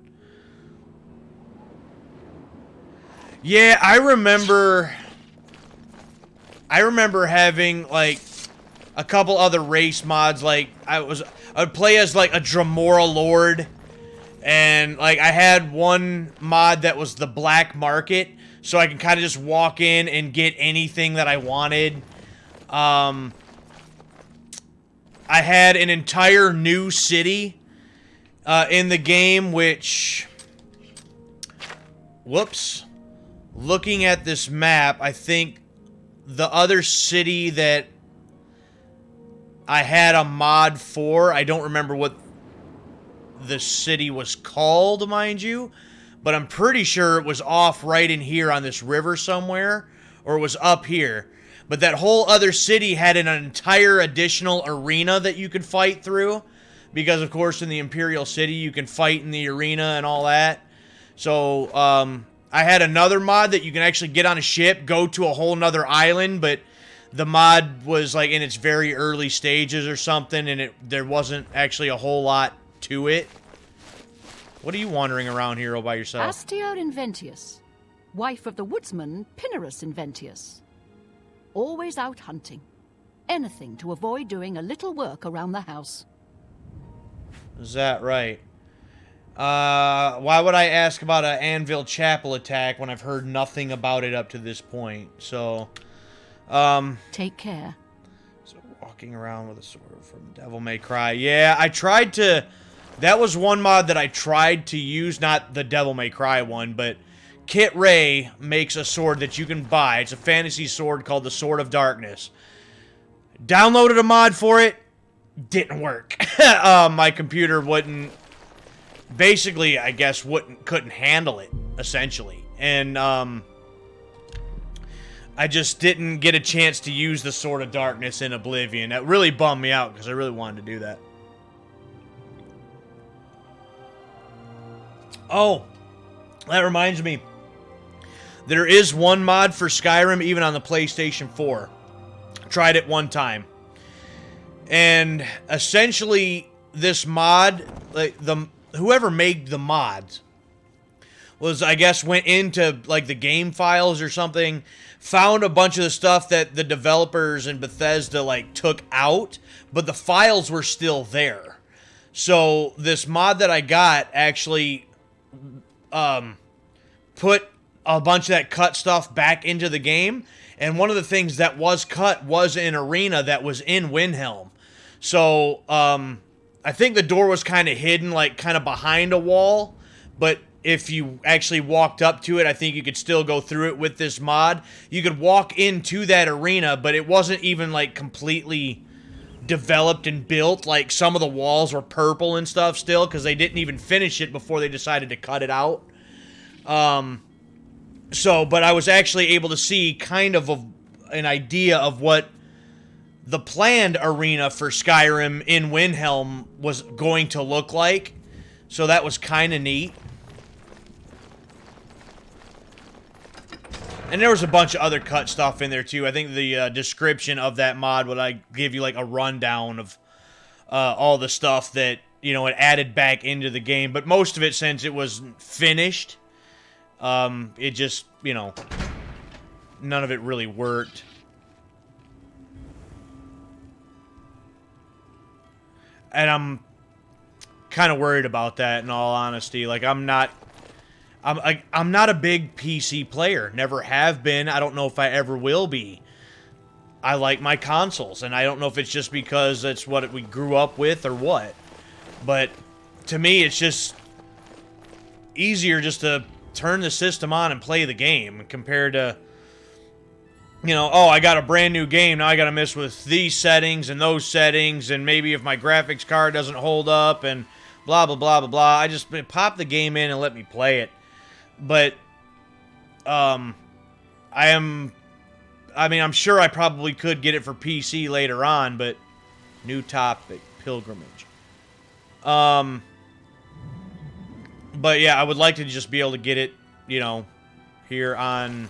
Yeah, I remember having, like, a couple other race mods. Like, I would play as, like, a Dremora Lord. And, like, I had one mod that was the Black Market. So I can kind of just walk in and get anything that I wanted. I had an entire new city in the game, which... Whoops. Looking at this map, I think the other city that I had a mod for, I don't remember what the city was called, mind you, but I'm pretty sure it was off right in here on this river somewhere, or it was up here. But that whole other city had an entire additional arena that you could fight through, because of course in the Imperial City you can fight in the arena and all that. So, I had another mod that you can actually get on a ship, go to a whole nother island, but the mod was like in its very early stages or something, and there wasn't actually a whole lot to it. What are you wandering around here all by yourself? Astia Inventius, wife of the woodsman Pinnerus Inventius. Always out hunting. Anything to avoid doing a little work around the house. Is that right? Why would I ask about an Anvil Chapel attack when I've heard nothing about it up to this point? So, Take care. So walking around with a sword from Devil May Cry. Yeah, I tried to... That was one mod that I tried to use, not the Devil May Cry one, but Kit Ray makes a sword that you can buy. It's a fantasy sword called the Sword of Darkness. Downloaded a mod for it. Didn't work. My computer wouldn't... Basically, I guess, couldn't handle it, essentially. And, I just didn't get a chance to use the Sword of Darkness in Oblivion. That really bummed me out, because I really wanted to do that. Oh, that reminds me. There is one mod for Skyrim, even on the PlayStation 4. Tried it one time. And, essentially, this mod, like, whoever made the mods was, I guess, went into, like, the game files or something, found a bunch of the stuff that the developers in Bethesda, like, took out, but the files were still there. So, this mod that I got actually put a bunch of that cut stuff back into the game, and one of the things that was cut was an arena that was in Windhelm. So, I think the door was kind of hidden, like, kind of behind a wall, but if you actually walked up to it, I think you could still go through it with this mod. You could walk into that arena, but it wasn't even, like, completely developed and built. Like, some of the walls were purple and stuff still, because they didn't even finish it before they decided to cut it out. But I was actually able to see kind of an idea of what the planned arena for Skyrim in Windhelm was going to look like. So that was kind of neat. And there was a bunch of other cut stuff in there too. I think the description of that mod would like give you like a rundown of all the stuff that, you know, it added back into the game. But most of it, since it was finished, it just, you know, none of it really worked. And I'm kind of worried about that, in all honesty. Like, I'm not a big PC player. Never have been. I don't know if I ever will be. I like my consoles, and I don't know if it's just because that's what we grew up with or what, but to me it's just easier just to turn the system on and play the game compared to, you know, oh, I got a brand new game, now I gotta mess with these settings and those settings, and maybe if my graphics card doesn't hold up and blah blah blah blah blah. I just pop the game in and let me play it. But I'm sure I probably could get it for PC later on, but new topic, pilgrimage. But yeah, I would like to just be able to get it, you know, here on,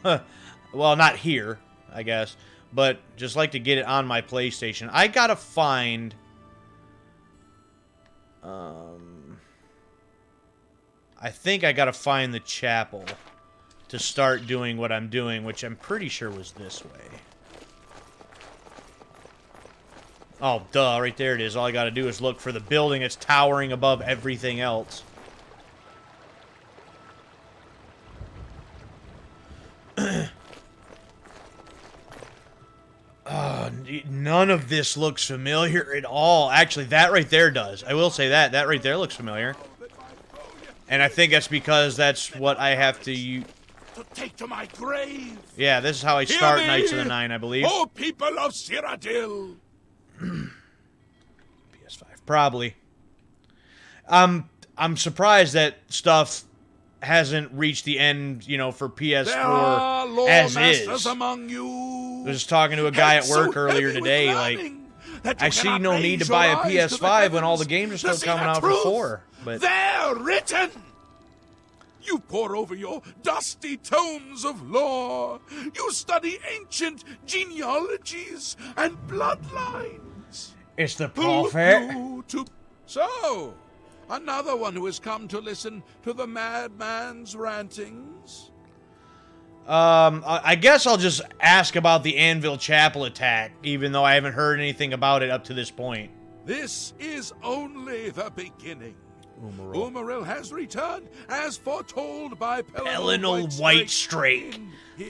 well, not here, I guess, but just like to get it on my PlayStation. I gotta find, I think I gotta find the chapel to start doing what I'm doing, which I'm pretty sure was this way. Oh, duh, right there it is. All I gotta do is look for the building that's towering above everything else. None of this looks familiar at all. Actually, that right there does. I will say that. That right there looks familiar. And I think that's because that's what I have to use. To take to my grave. Yeah, this is how I start Knights of the Nine, I believe. Oh, people of Cyrodiil. PS5, probably. I'm surprised that stuff hasn't reached the end, you know, for PS4 as is. Among you. I was just talking to a guy at work earlier today, like, I see no need to buy a PS5 when all the games are still coming out for 4. But they're written. You pore over your dusty tomes of lore. You study ancient genealogies and bloodlines. It's the prophet. So, another one who has come to listen to the madman's rantings? I guess I'll just ask about the Anvil Chapel attack, even though I haven't heard anything about it up to this point. This is only the beginning. Umaril has returned, as foretold by Pellinal Whitestrake.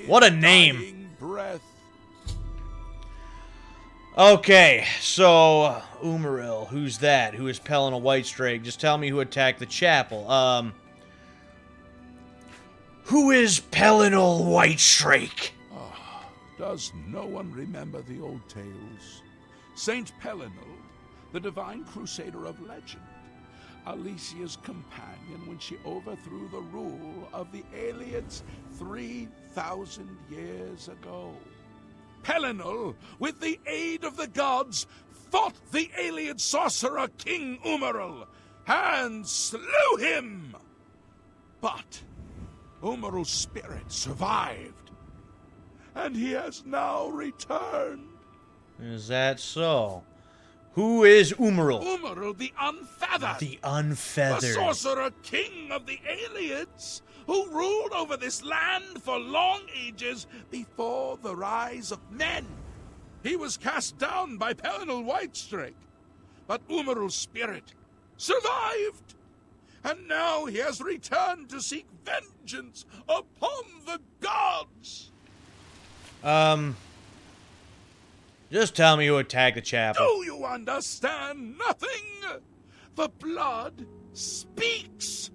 What a name. Breath. Okay, so Umaril, who's that? Who is Pellinal Whitestrake? Just tell me who attacked the chapel. Who is Pellinal Whitestrake? Does no one remember the old tales? Saint Pellinal, the divine crusader of legend. Alicia's companion when she overthrew the rule of the Aelids 3,000 years ago. Pellinal, with the aid of the gods, fought the Aeliid sorcerer King Umaril and slew him. But Umaril's spirit survived, and he has now returned. Is that so? Who is Umaril? Umaril the Unfeathered. The Unfeathered. The sorcerer king of the Aelids, who ruled over this land for long ages before the rise of men. He was cast down by Pellinal Whitestrake, but Umaril's spirit survived, and now he has returned to seek vengeance upon the gods. Just tell me who attacked the chapel. Do you understand nothing? The blood speaks.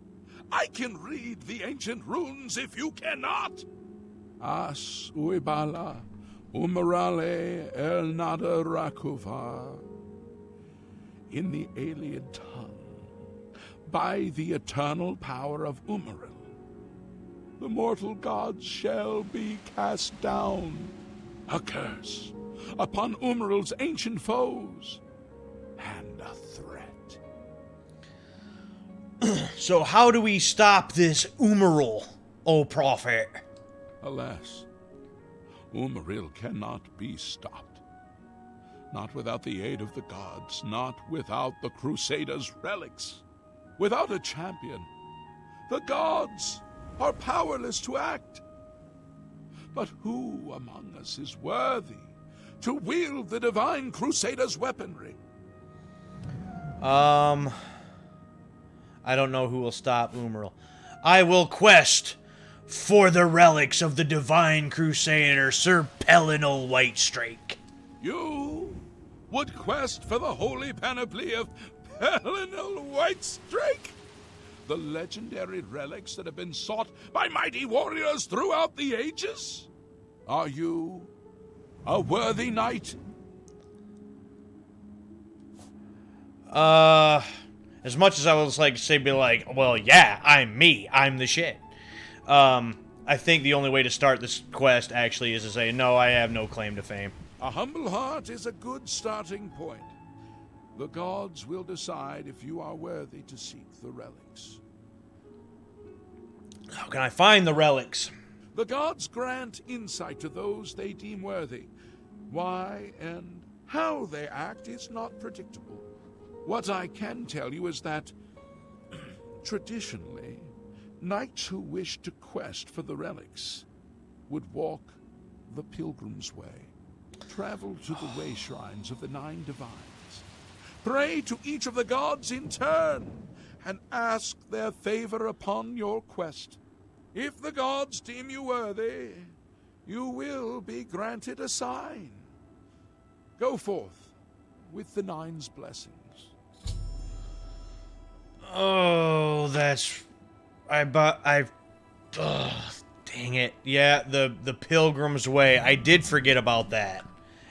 I can read the ancient runes if you cannot. As uibala, umarale el nada rakuva. In the Aeliid tongue, by the eternal power of Umaril, the mortal gods shall be cast down. A curse upon Umaril's ancient foes, and a threat. So how do we stop this Umaril, O prophet? Alas, Umaril cannot be stopped. Not without the aid of the gods, not without the Crusaders' relics. Without a champion, the gods are powerless to act. But who among us is worthy to wield the divine Crusader's weaponry? I don't know who will stop Umaril. I will quest For the relics of the divine crusader, Sir Pelinal Whitestrake. You would quest for the holy panoply of Pelinal Whitestrake? The legendary relics that have been sought by mighty warriors throughout the ages? Are you a worthy knight? As much as I was like say be like, well, yeah, I'm me. I'm the shit. I think the only way to start this quest actually is to say, no, I have no claim to fame. A humble heart is a good starting point. The gods will decide if you are worthy to seek the relics. How can I find the relics? The gods grant insight to those they deem worthy. Why and how they act is not predictable. What I can tell you is that, traditionally, knights who wish to quest for the relics would walk the pilgrim's way, travel to the way shrines of the 9 divines, pray to each of the gods in turn, and ask their favor upon your quest. If the gods deem you worthy, you will be granted a sign. Go forth with the 9's blessings. Oh, that's... dang it. Yeah, the Pilgrim's Way. I did forget about that.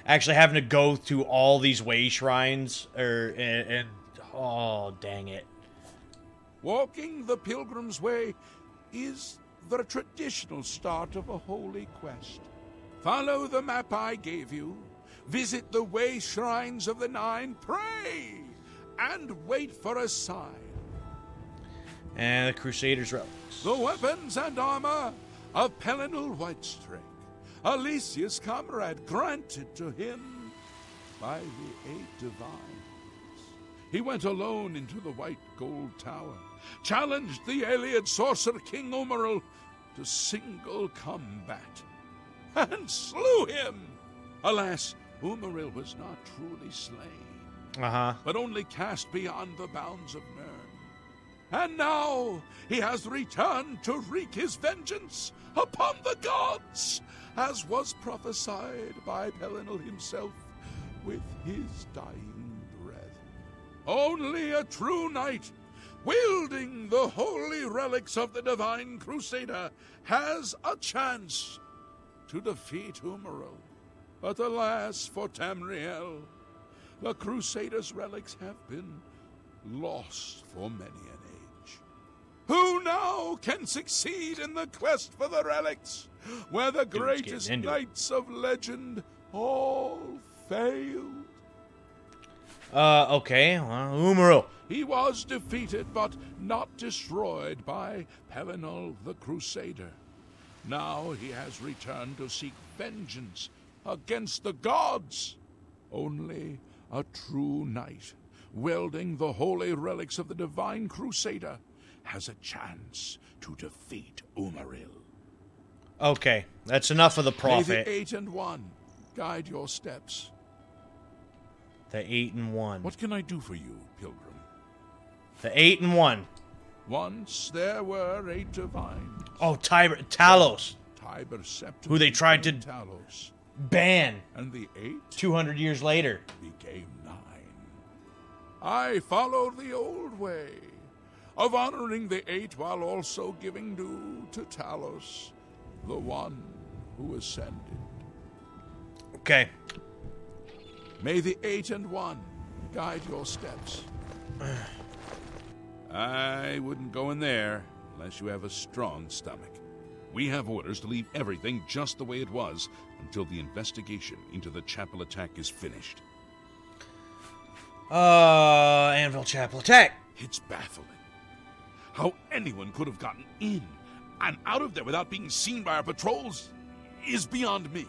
Actually having to go through all these way shrines, and oh, dang it. Walking the Pilgrim's Way is the traditional start of a holy quest. Follow the map I gave you, visit the way shrines of the 9, pray, and wait for a sign. And the Crusader's relics. The weapons and armor of Pelinal Whitestrake, Alicia's comrade, granted to him by the 8 divines. He went alone into the White Gold Tower, challenged the Iliad sorcerer King Umaril to single combat, and slew him. Alas, Umaril was not truly slain, but only cast beyond the bounds of Nern. And now he has returned to wreak his vengeance upon the gods, as was prophesied by Pelinal himself with his dying breath. Only a true knight, wielding the holy relics of the divine crusader, has a chance to defeat Umaril. But alas for Tamriel, the crusader's relics have been lost for many an age. Who now can succeed in the quest for the relics, where the greatest knights of legend all failed? Okay, well, Umaril. He was defeated, but not destroyed by Pelinal the Crusader. Now he has returned to seek vengeance against the gods. Only a true knight, wielding the holy relics of the divine crusader, has a chance to defeat Umaril. Okay, that's enough of the prophet. May the 8 and 1 guide your steps. The 8 and 1. What can I do for you, pilgrim? The 8 and 1. Once there were 8 divines. Oh, Talos. Tiber Septim, who they tried to Talos, ban. and the 8 200 years later became 9. I followed the old way of honoring the 8 while also giving due to Talos, the one who ascended. Okay. May the 8 and 1 guide your steps. I wouldn't go in there unless you have a strong stomach. We have orders to leave everything just the way it was until the investigation into the chapel attack is finished. Anvil Chapel attack. It's baffling. How anyone could have gotten in and out of there without being seen by our patrols is beyond me.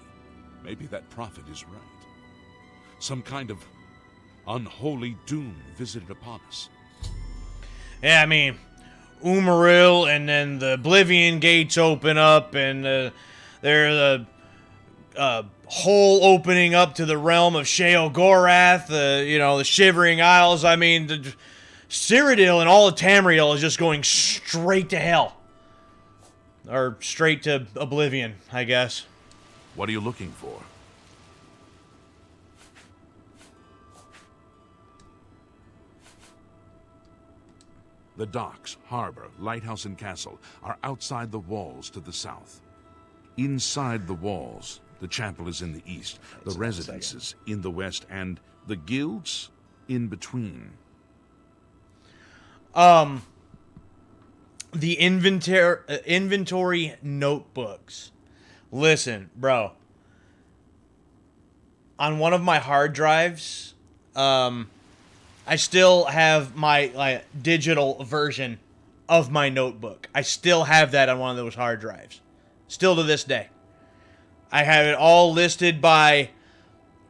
Maybe that prophet is right. Some kind of unholy doom visited upon us. Yeah, I mean, Umaril, and then the Oblivion gates open up, and there's a hole opening up to the realm of Sheogorath, the Shivering Isles. I mean, Cyrodiil and all of Tamriel is just going straight to hell. Or straight to Oblivion, I guess. What are you looking for? The docks, harbor, lighthouse, and castle are outside the walls to the south. Inside the walls, the chapel is in the east, the residences in the west, and the guilds in between. The inventory notebooks. Listen, bro. On one of my hard drives, I still have my digital version of my notebook. I still have that on one of those hard drives. Still to this day. I have it all listed by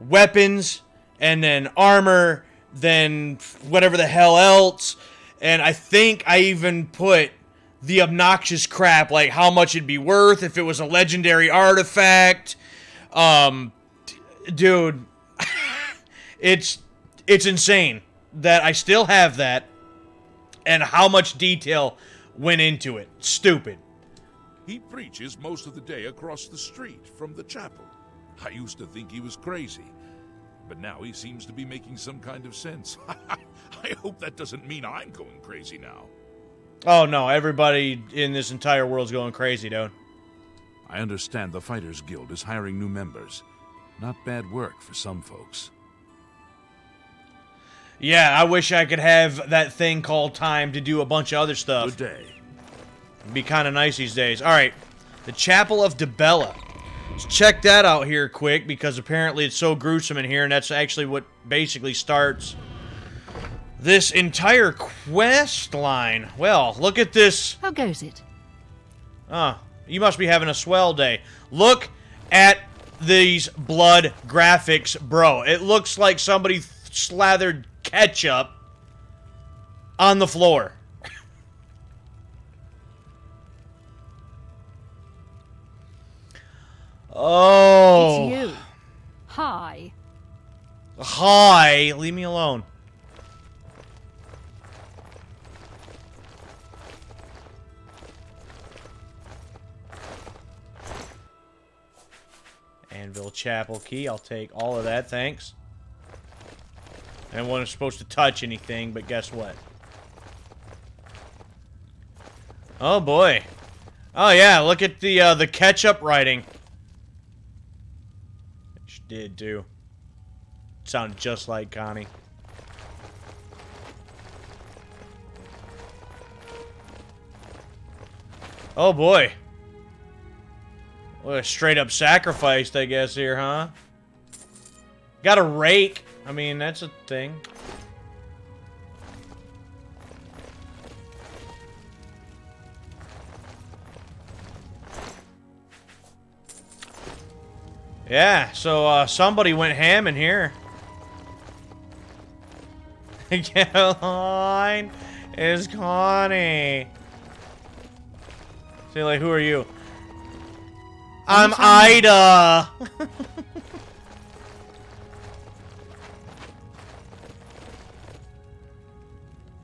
weapons, and then armor, then whatever the hell else. And I think I even put the obnoxious crap, like how much it'd be worth if it was a legendary artifact. Dude, it's insane that I still have that and how much detail went into it. Stupid. He preaches most of the day across the street from the chapel. I used to think he was crazy, but now he seems to be making some kind of sense. I hope that doesn't mean I'm going crazy now. Oh no, everybody in this entire world's going crazy, dude. I understand the Fighters Guild is hiring new members. Not bad work for some folks. Yeah, I wish I could have that thing called time to do a bunch of other stuff. Good day. It'd be kind of nice these days. Alright, the Chapel of Dibella. Let's check that out here quick, because apparently it's so gruesome in here, and that's actually what basically starts this entire quest line. Well, look at this. How goes it? You must be having a swell day. Look at these blood graphics, bro. It looks like somebody slathered ketchup on the floor. Oh. It's you. Hi. Hi. Leave me alone. Anvil Chapel key. I'll take all of that, thanks. I wasn't supposed to touch anything, but guess what? Oh boy. Oh yeah, look at the ketchup writing. She did too. Sounded just like Connie. Oh boy. What a straight up sacrifice, I guess, here, huh? Got a rake. I mean, that's a thing. Yeah, so somebody went ham in here. Caroline is Connie. See, like, who are you? I'm Ida.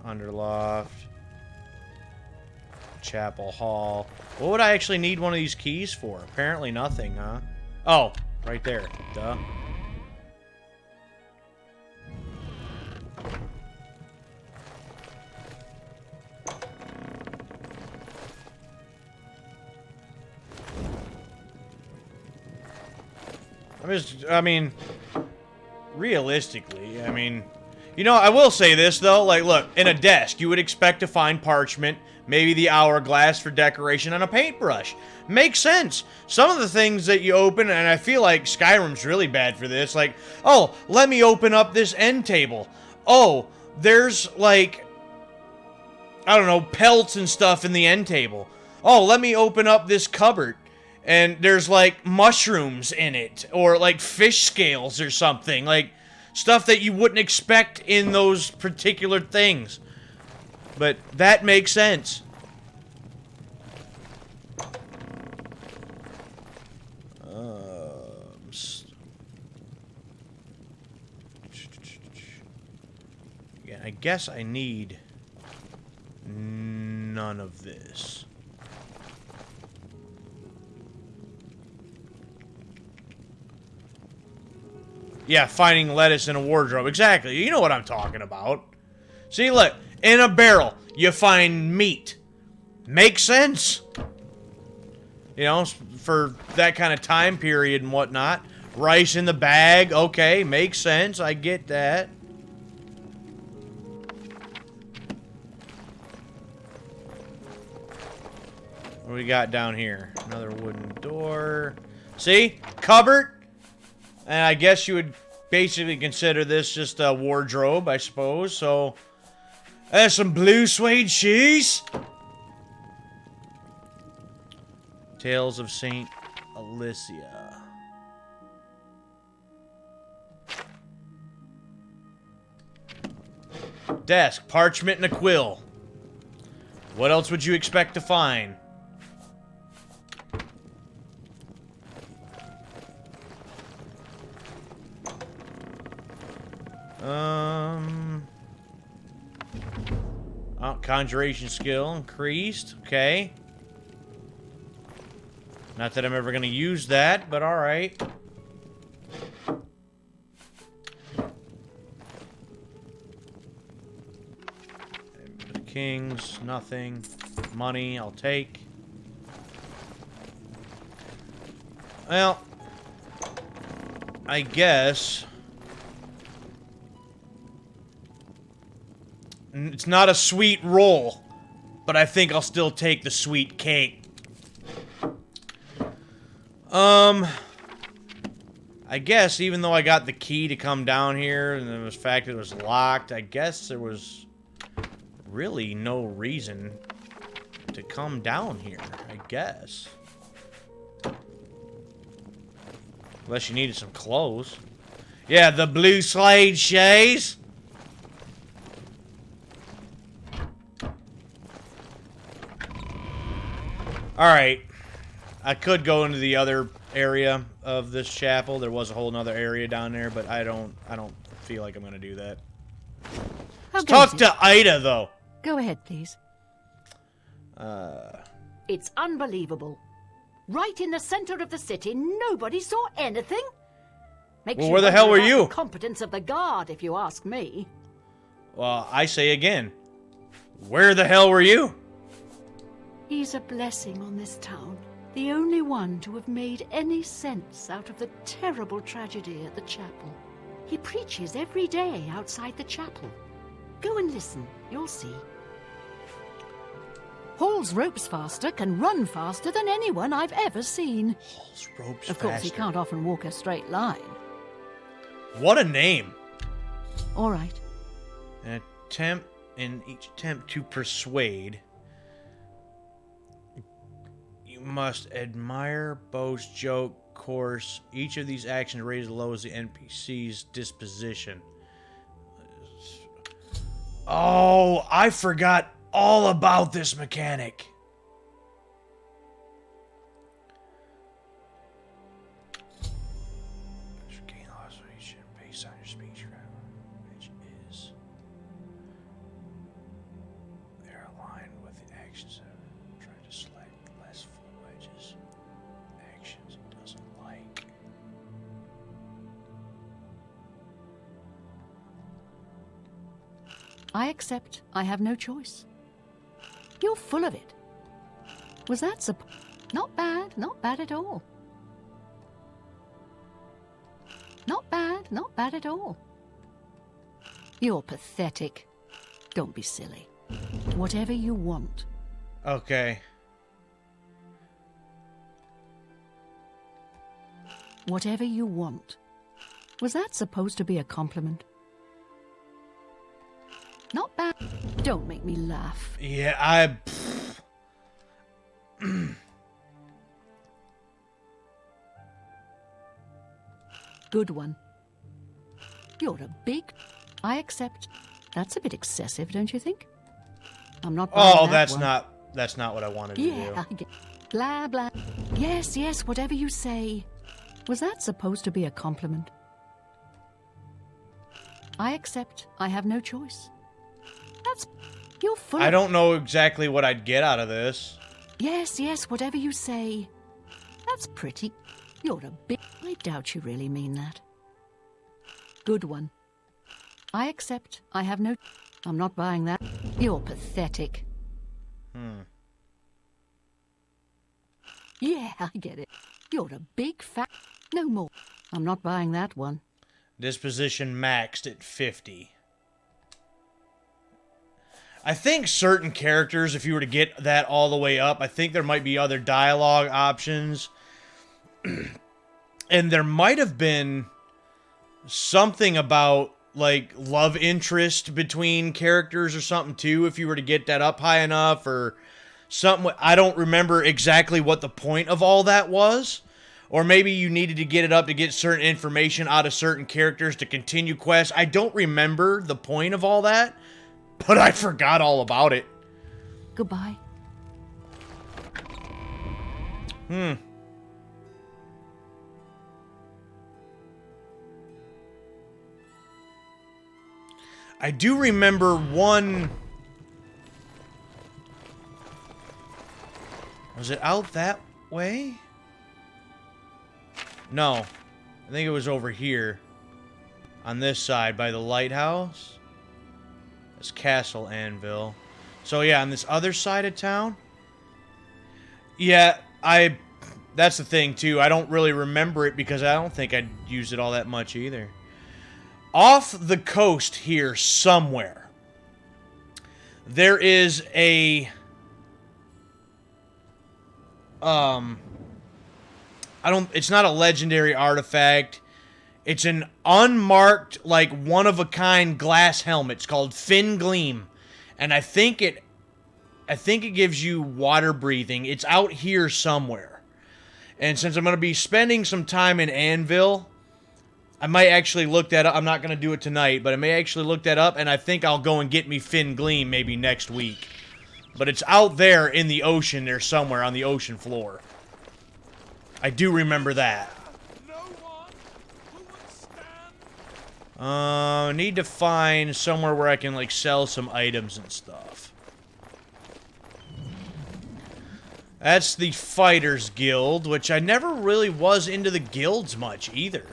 Underloft. Chapel Hall. What would I actually need one of these keys for? Apparently nothing, huh? Oh, right there. Duh. Realistically, you know, I will say this, though. Like, look, in a desk, you would expect to find parchment, maybe the hourglass for decoration, and a paintbrush. Makes sense. Some of the things that you open, and I feel like Skyrim's really bad for this, like, oh, let me open up this end table. Oh, there's, like, I don't know, pelts and stuff in the end table. Oh, let me open up this cupboard. And there's, like, mushrooms in it. Or, like, fish scales or something. Like, stuff that you wouldn't expect in those particular things. But that makes sense. Yeah, I guess I need none of this. Yeah, finding lettuce in a wardrobe. Exactly. You know what I'm talking about. See, look. In a barrel, you find meat. Makes sense. You know, for that kind of time period and whatnot. Rice in the bag. Okay, makes sense. I get that. What do we got down here? Another wooden door. See? Cupboard. And I guess you would basically consider this just a wardrobe, I suppose. So, there's some blue suede shoes. Tales of Saint Alicia. Desk, parchment, and a quill. What else would you expect to find? Oh, conjuration skill increased. Okay. Not that I'm ever going to use that, but alright. Kings, nothing. Money, I'll take. Well, I guess it's not a sweet roll, but I think I'll still take the sweet cake. I guess even though I got the key to come down here and the fact that it was locked, I guess there was really no reason to come down here, I guess. Unless you needed some clothes. Yeah, the blue suede shoes. Alright. I could go into the other area of this chapel. There was a whole nother area down there, but I don't feel like I'm gonna do that. Let's talk to Ida, though. Go ahead, please. It's unbelievable. Right in the center of the city, nobody saw anything. Makes well, where the hell were you? The competence of the guard, if you ask me. Well, I say again, where the hell were you? He's a blessing on this town. The only one to have made any sense out of the terrible tragedy at the chapel. He preaches every day outside the chapel. Go and listen, you'll see. Hall's ropes faster can run faster than anyone I've ever seen. Hall's ropes Of course, faster. he can't often walk a straight line. What a name. All right. In each attempt to persuade, you must admire, boast, joke, course. Each of these actions raises or lowers the NPC's disposition. Oh, I forgot all about this mechanic. Gain oscillation based on your speech, which is they're aligned with the actions of trying to select less full wedges. Actions it doesn't like. I accept. I have no choice. You're full of it. Was that not bad, not bad at all. Not bad, not bad at all. You're pathetic. Don't be silly. Whatever you want. Okay. Whatever you want. Was that supposed to be a compliment? Not bad. Don't make me laugh. Yeah, Good one. You're a big... I accept. That's a bit excessive, don't you think? I'm not buying oh, that that's not what I wanted to yeah, do. Blah, blah. Yes, yes, whatever you say. Was that supposed to be a compliment? I accept. I have no choice. That's... You're full I don't know exactly what I'd get out of this. Yes, yes, whatever you say. That's pretty... You're a bit... I doubt you really mean that. Good one. I accept. I have no... I'm not buying that. You're pathetic. Yeah, I get it. You're a big fat... No more. I'm not buying that one. Disposition maxed at 50. I think certain characters, if you were to get that all the way up, I think there might be other dialogue options. And there might have been something about, like, love interest between characters or something, too, if you were to get that up high enough, or something. I don't remember exactly what the point of all that was. Or maybe you needed to get it up to get certain information out of certain characters to continue quests. I don't remember the point of all that, but I forgot all about it. Goodbye. I do remember one... Was it out that way? No. I think it was over here. On this side, by the lighthouse. That's Castle Anvil. So yeah, on this other side of town. Yeah, that's the thing too. I don't really remember it because I don't think I'd used it all that much either. Off the coast here somewhere, there is a it's not a legendary artifact. It's an unmarked, like, one-of-a-kind glass helmet. It's called Fin Gleam. And I think it gives you water breathing. It's out here somewhere. And since I'm going to be spending some time in Anvil, I might actually look that up. I'm not going to do it tonight, but I may actually look that up, and I think I'll go and get me Fin Gleam maybe next week. But it's out there in the ocean there somewhere on the ocean floor. I do remember that. Need to find somewhere where I can, like, sell some items and stuff. That's the Fighters Guild, which I never really was into the guilds much either.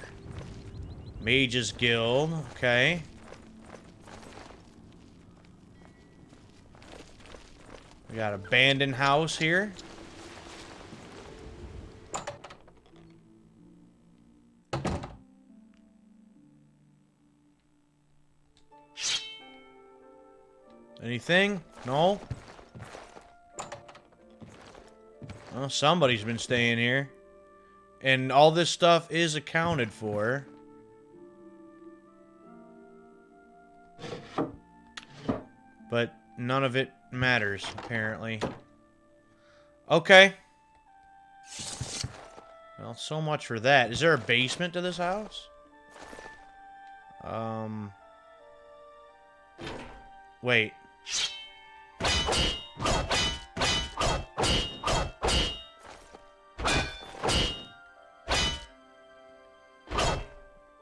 Mages Guild, okay. We got Abandoned House here. Anything? No? Well, somebody's been staying here. And all this stuff is accounted for. But none of it matters, apparently. Okay. Well, so much for that. Is there a basement to this house? Wait.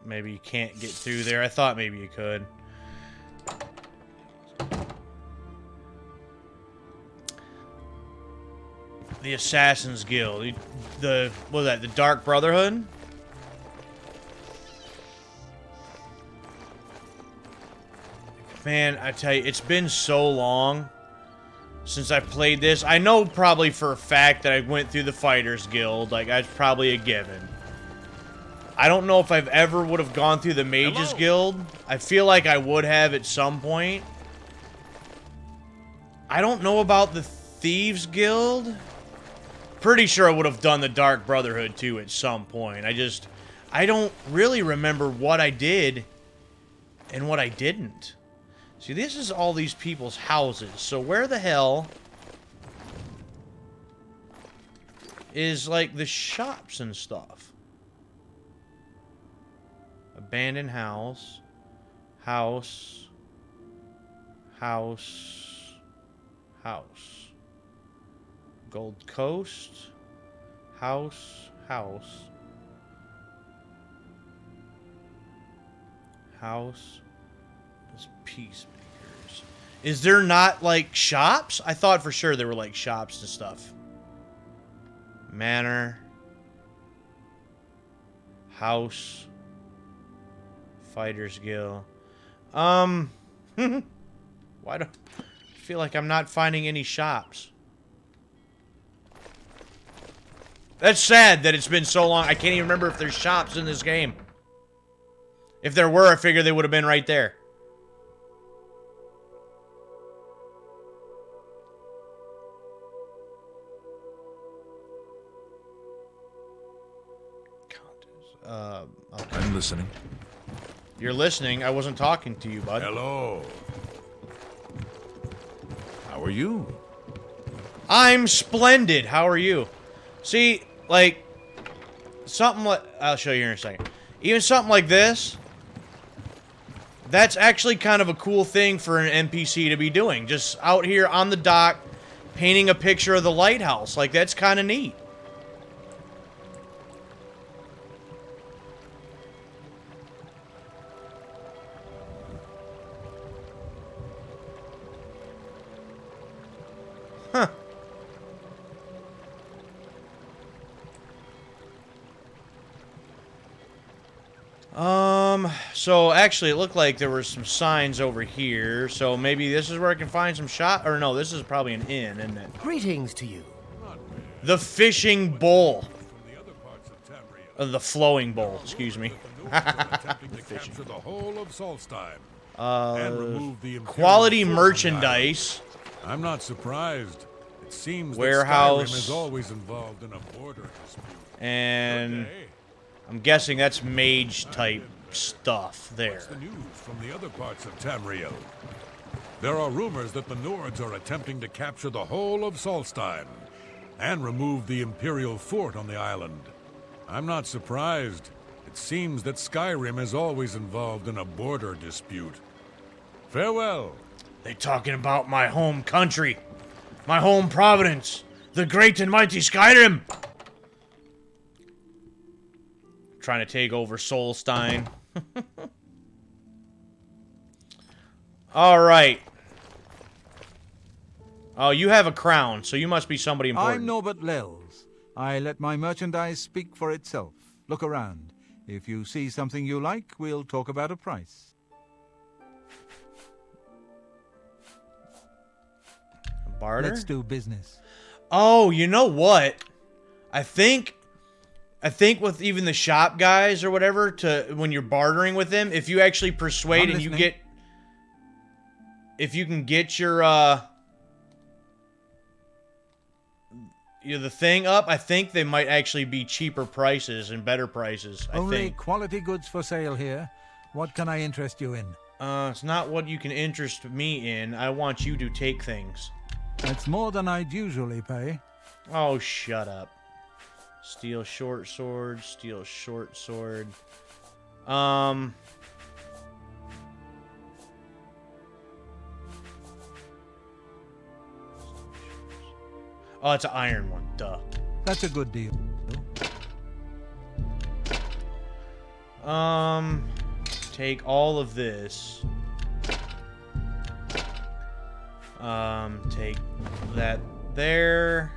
Maybe you can't get through there. I thought maybe you could. The Assassin's Guild. What was that? The Dark Brotherhood? Man, I tell you, it's been so long since I played this. I know probably for a fact that I went through the Fighters Guild. Like, that's probably a given. I don't know if I've ever would have gone through the Mages Guild. I feel like I would have at some point. I don't know about the Thieves Guild. Pretty sure I would have done the Dark Brotherhood too at some point. I don't really remember what I did and what I didn't. See, this is all these people's houses. So where the hell is, like, the shops and stuff? Abandoned house. House. House. House. Gold Coast. House. House. House. There's peacemakers. Is there not, like, shops? I thought for sure there were, like, shops and stuff. Manor. House. Fighter's Guild. Why do I feel like I'm not finding any shops? That's sad that it's been so long. I can't even remember if there's shops in this game. If there were, I figure they would have been right there. Okay. I'm listening. You're listening. I wasn't talking to you, bud. Hello. How are you? I'm splendid. How are you? See, like, something like... I'll show you here in a second. Even something like this, that's actually kind of a cool thing for an NPC to be doing. Just out here on the dock, painting a picture of the lighthouse. Like, that's kind of neat. Huh. So actually it looked like there were some signs over here, so maybe this is where I can find some shot, or no, this is probably an inn, isn't it? Greetings to you. The fishing bowl. The flowing bowl, excuse me. The whole of Solstheim and remove the Quality Imperial fort on the merchandise. island. I'm not surprised. It seems Warehouse. that Skyrim is always involved in a border dispute. And Okay. I'm guessing that's mage type stuff there. What's the news from the other parts of Tamriel? There are rumors that the Nords are attempting to capture the whole of Solstheim and remove the Imperial fort on the island. I'm not surprised. It seems that Skyrim is always involved in a border dispute. Farewell. They talking about my home country, my home providence, the great and mighty Skyrim. Trying to take over Solstheim. All right. Oh, you have a crown, so you must be somebody important. I'm Norbert Lels. I let my merchandise speak for itself. Look around. If you see something you like, we'll talk about a price. Barter? Let's do business. Oh, you know what? I think with even the shop guys or whatever, to when you're bartering with them, if you actually persuade and you get, if you can get your the thing up, I think they might actually be cheaper prices and better prices. Only quality goods for sale here. What can I interest you in? It's not what you can interest me in. I want you to take things. That's more than I'd usually pay. Oh, shut up. Steel short sword, steel short sword. Oh, it's an iron one. Duh. That's a good deal. Take all of this. Take that there.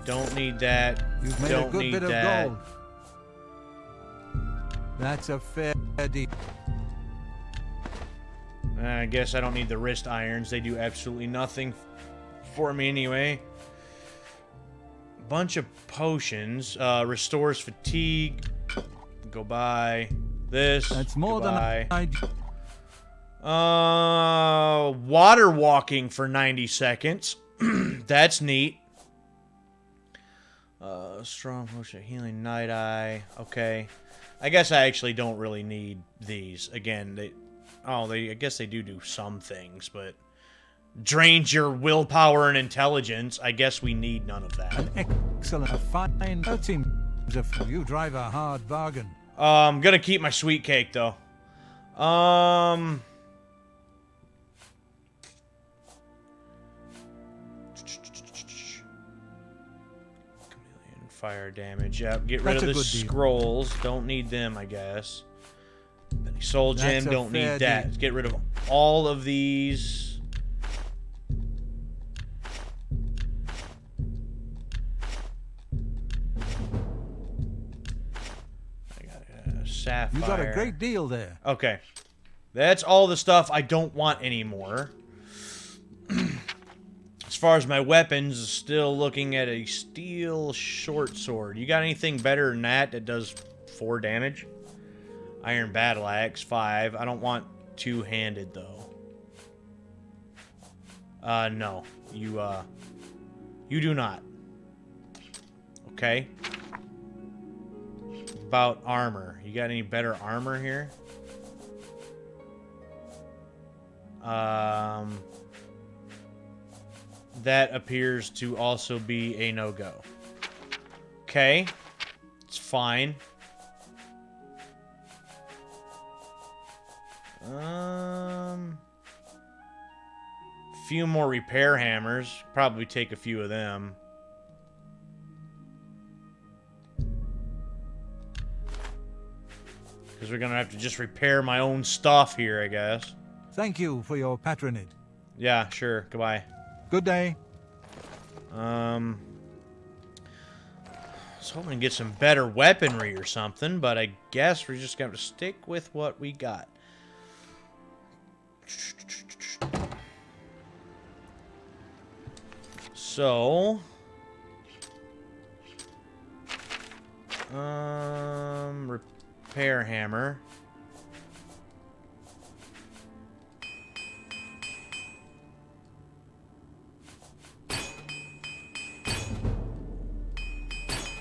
Don't need that. You've made Don't a good need bit that. of gold. That's a fair deal. I guess I don't need the wrist irons. They do absolutely nothing for me anyway. Bunch of potions. Restores fatigue. Go buy this. That's more go than buy. I'd... Water walking for 90 seconds. That's neat. Strong potion, healing night eye. Okay. I guess I actually don't really need these. Again, I guess they do some things, but drains your willpower and intelligence. I guess we need none of that. Excellent. A fine. That seems you drive a hard bargain. I'm gonna keep my sweet cake though. Chameleon fire damage. Yep. Get rid That's of a the good deal. scrolls. Don't need them, I guess. Penny soul gem. That's a Don't need fair that. deal. Get rid of all of these. sapphire. You got a great deal there. Okay. That's all the stuff I don't want anymore. As far as my weapons, still looking at a steel short sword. You got anything better than that that does 4 damage? Iron battle axe, 5. I don't want two-handed, though. No. You do not. Okay. About armor. You got any better armor here? That appears to also be a no-go. Okay. It's fine. Few more repair hammers. Probably take a few of them. Because we're gonna have to just repair my own stuff here, I guess. Thank you for your patronage. Yeah, sure. Goodbye. Good day. I was hoping to get some better weaponry or something, but I guess we're just going to stick with what we got. So, repair hammer.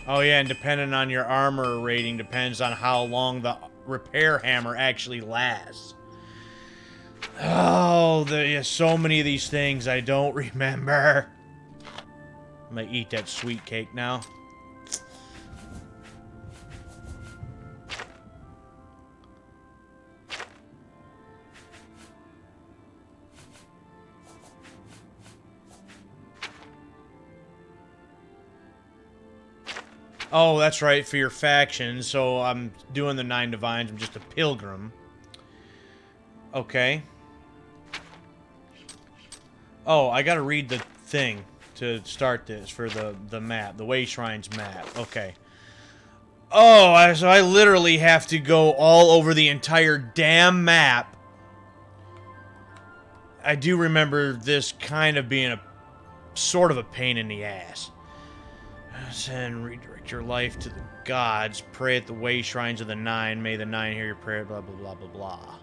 Oh yeah, and depending on your armor rating depends on how long the repair hammer actually lasts. Oh, there's so many of these things I don't remember. I'm gonna eat that sweet cake now. Oh, that's right, for your faction. So I'm doing the 9 Divines. I'm just a pilgrim. Okay. Oh, I gotta read the thing to start this for the map. The Way Shrines map. Okay. Oh, so I literally have to go all over the entire damn map. I do remember this kind of being a sort of a pain in the ass. And redirect your life to the gods. Pray at the Way Shrines of the 9. May the 9 hear your prayer. Blah, blah, blah, blah, blah.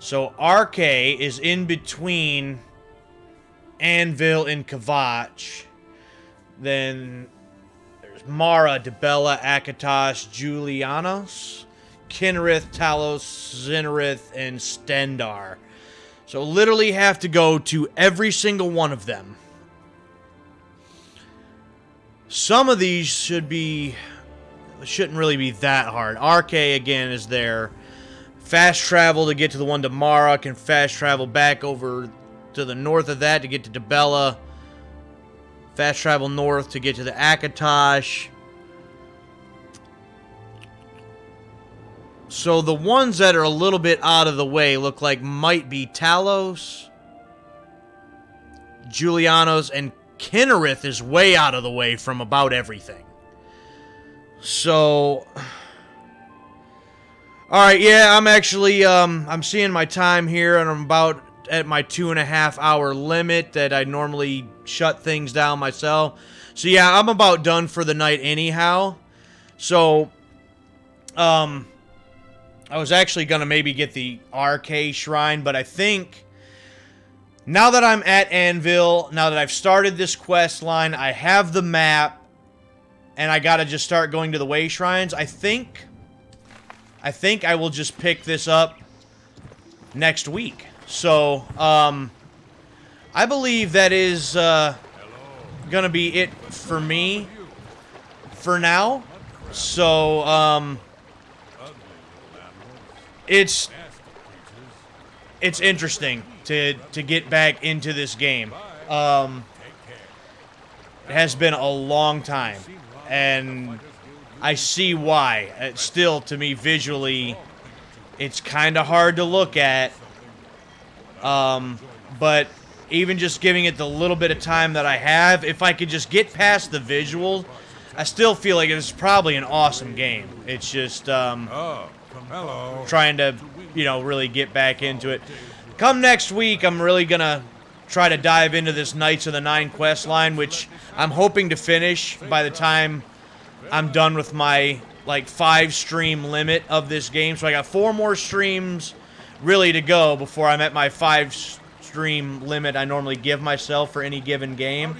So, RK is in between Anvil and Kvatch. Then there's Mara, Dibella, Akatos, Julianos, Kinnerith, Talos, Zinnerith, and Stendar. So, literally have to go to every single one of them. Some of these shouldn't really be that hard. RK, again, is there. Fast travel to get to the one to Mara. Can fast travel back over to the north of that to get to Dibella. Fast travel north to get to the Akatosh. So the ones that are a little bit out of the way look like might be Talos, Julianos, and Kinnerith is way out of the way from about everything. So, alright, yeah, I'm actually, I'm seeing my time here, and I'm about at my 2.5 hour limit that I normally shut things down myself. So, yeah, I'm about done for the night anyhow. So, I was actually gonna maybe get the RK Shrine, but I think now that I'm at Anvil, now that I've started this quest line, I have the map, and I gotta just start going to the Way Shrines. I think I will just pick this up next week. So, I believe that is gonna be it for me for now. So, it's interesting to get back into this game. It has been a long time, and I see why. Still, to me, visually, it's kind of hard to look at. But even just giving it the little bit of time that I have, if I could just get past the visuals, I still feel like it's probably an awesome game. It's just, trying to, you know, really get back into it. Come next week, I'm really going to try to dive into this Knights of the Nine quest line, which I'm hoping to finish by the time I'm done with my, like, 5-stream limit of this game. So I got 4 more streams really to go before I'm at my 5-stream limit I normally give myself for any given game.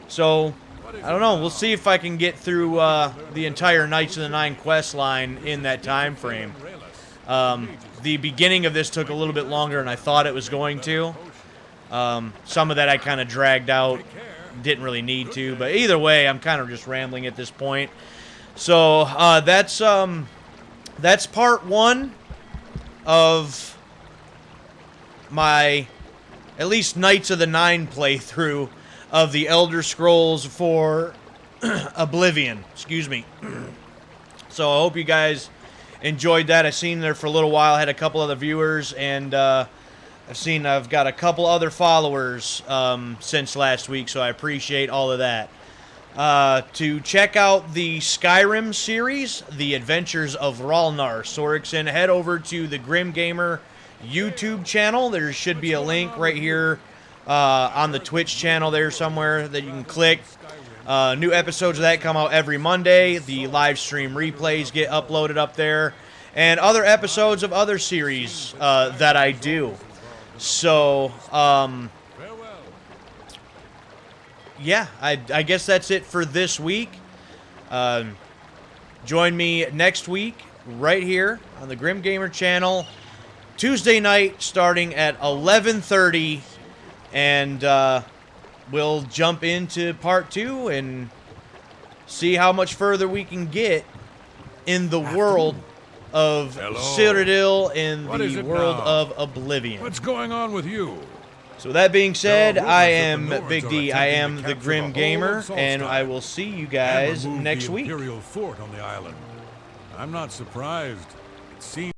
So, I don't know. We'll see if I can get through the entire Knights of the Nine quest line in that time frame. The beginning of this took a little bit longer than I thought it was going to. Some of that I kind of dragged out. Didn't really need to. But either way, I'm kind of just rambling at this point. So, that's part 1 of my, at least Knights of the Nine playthrough of the Elder Scrolls for Oblivion. Excuse me. So I hope you guys enjoyed that. I've seen there for a little while. I had a couple other viewers, and I've got a couple other followers since last week, so I appreciate all of that. To check out the Skyrim series, The Adventures of Ralnar Sorikson, head over to the Grim Gamer YouTube channel. There should be a link right here on the Twitch channel there somewhere that you can click. New episodes of that come out every Monday. The live stream replays get uploaded up there. And other episodes of other series that I do. So, yeah, I guess that's it for this week. Join me next week right here on the Grim Gamer channel. Tuesday night starting at 11:30. And we'll jump into part 2 and see how much further we can get in the world of Cyrodiil, in the world of Oblivion. What's going on with you? So that being said, I am Big D. I am the Grim Gamer, and I will see you guys next week. Imperial fort on the island. I'm not surprised. It seems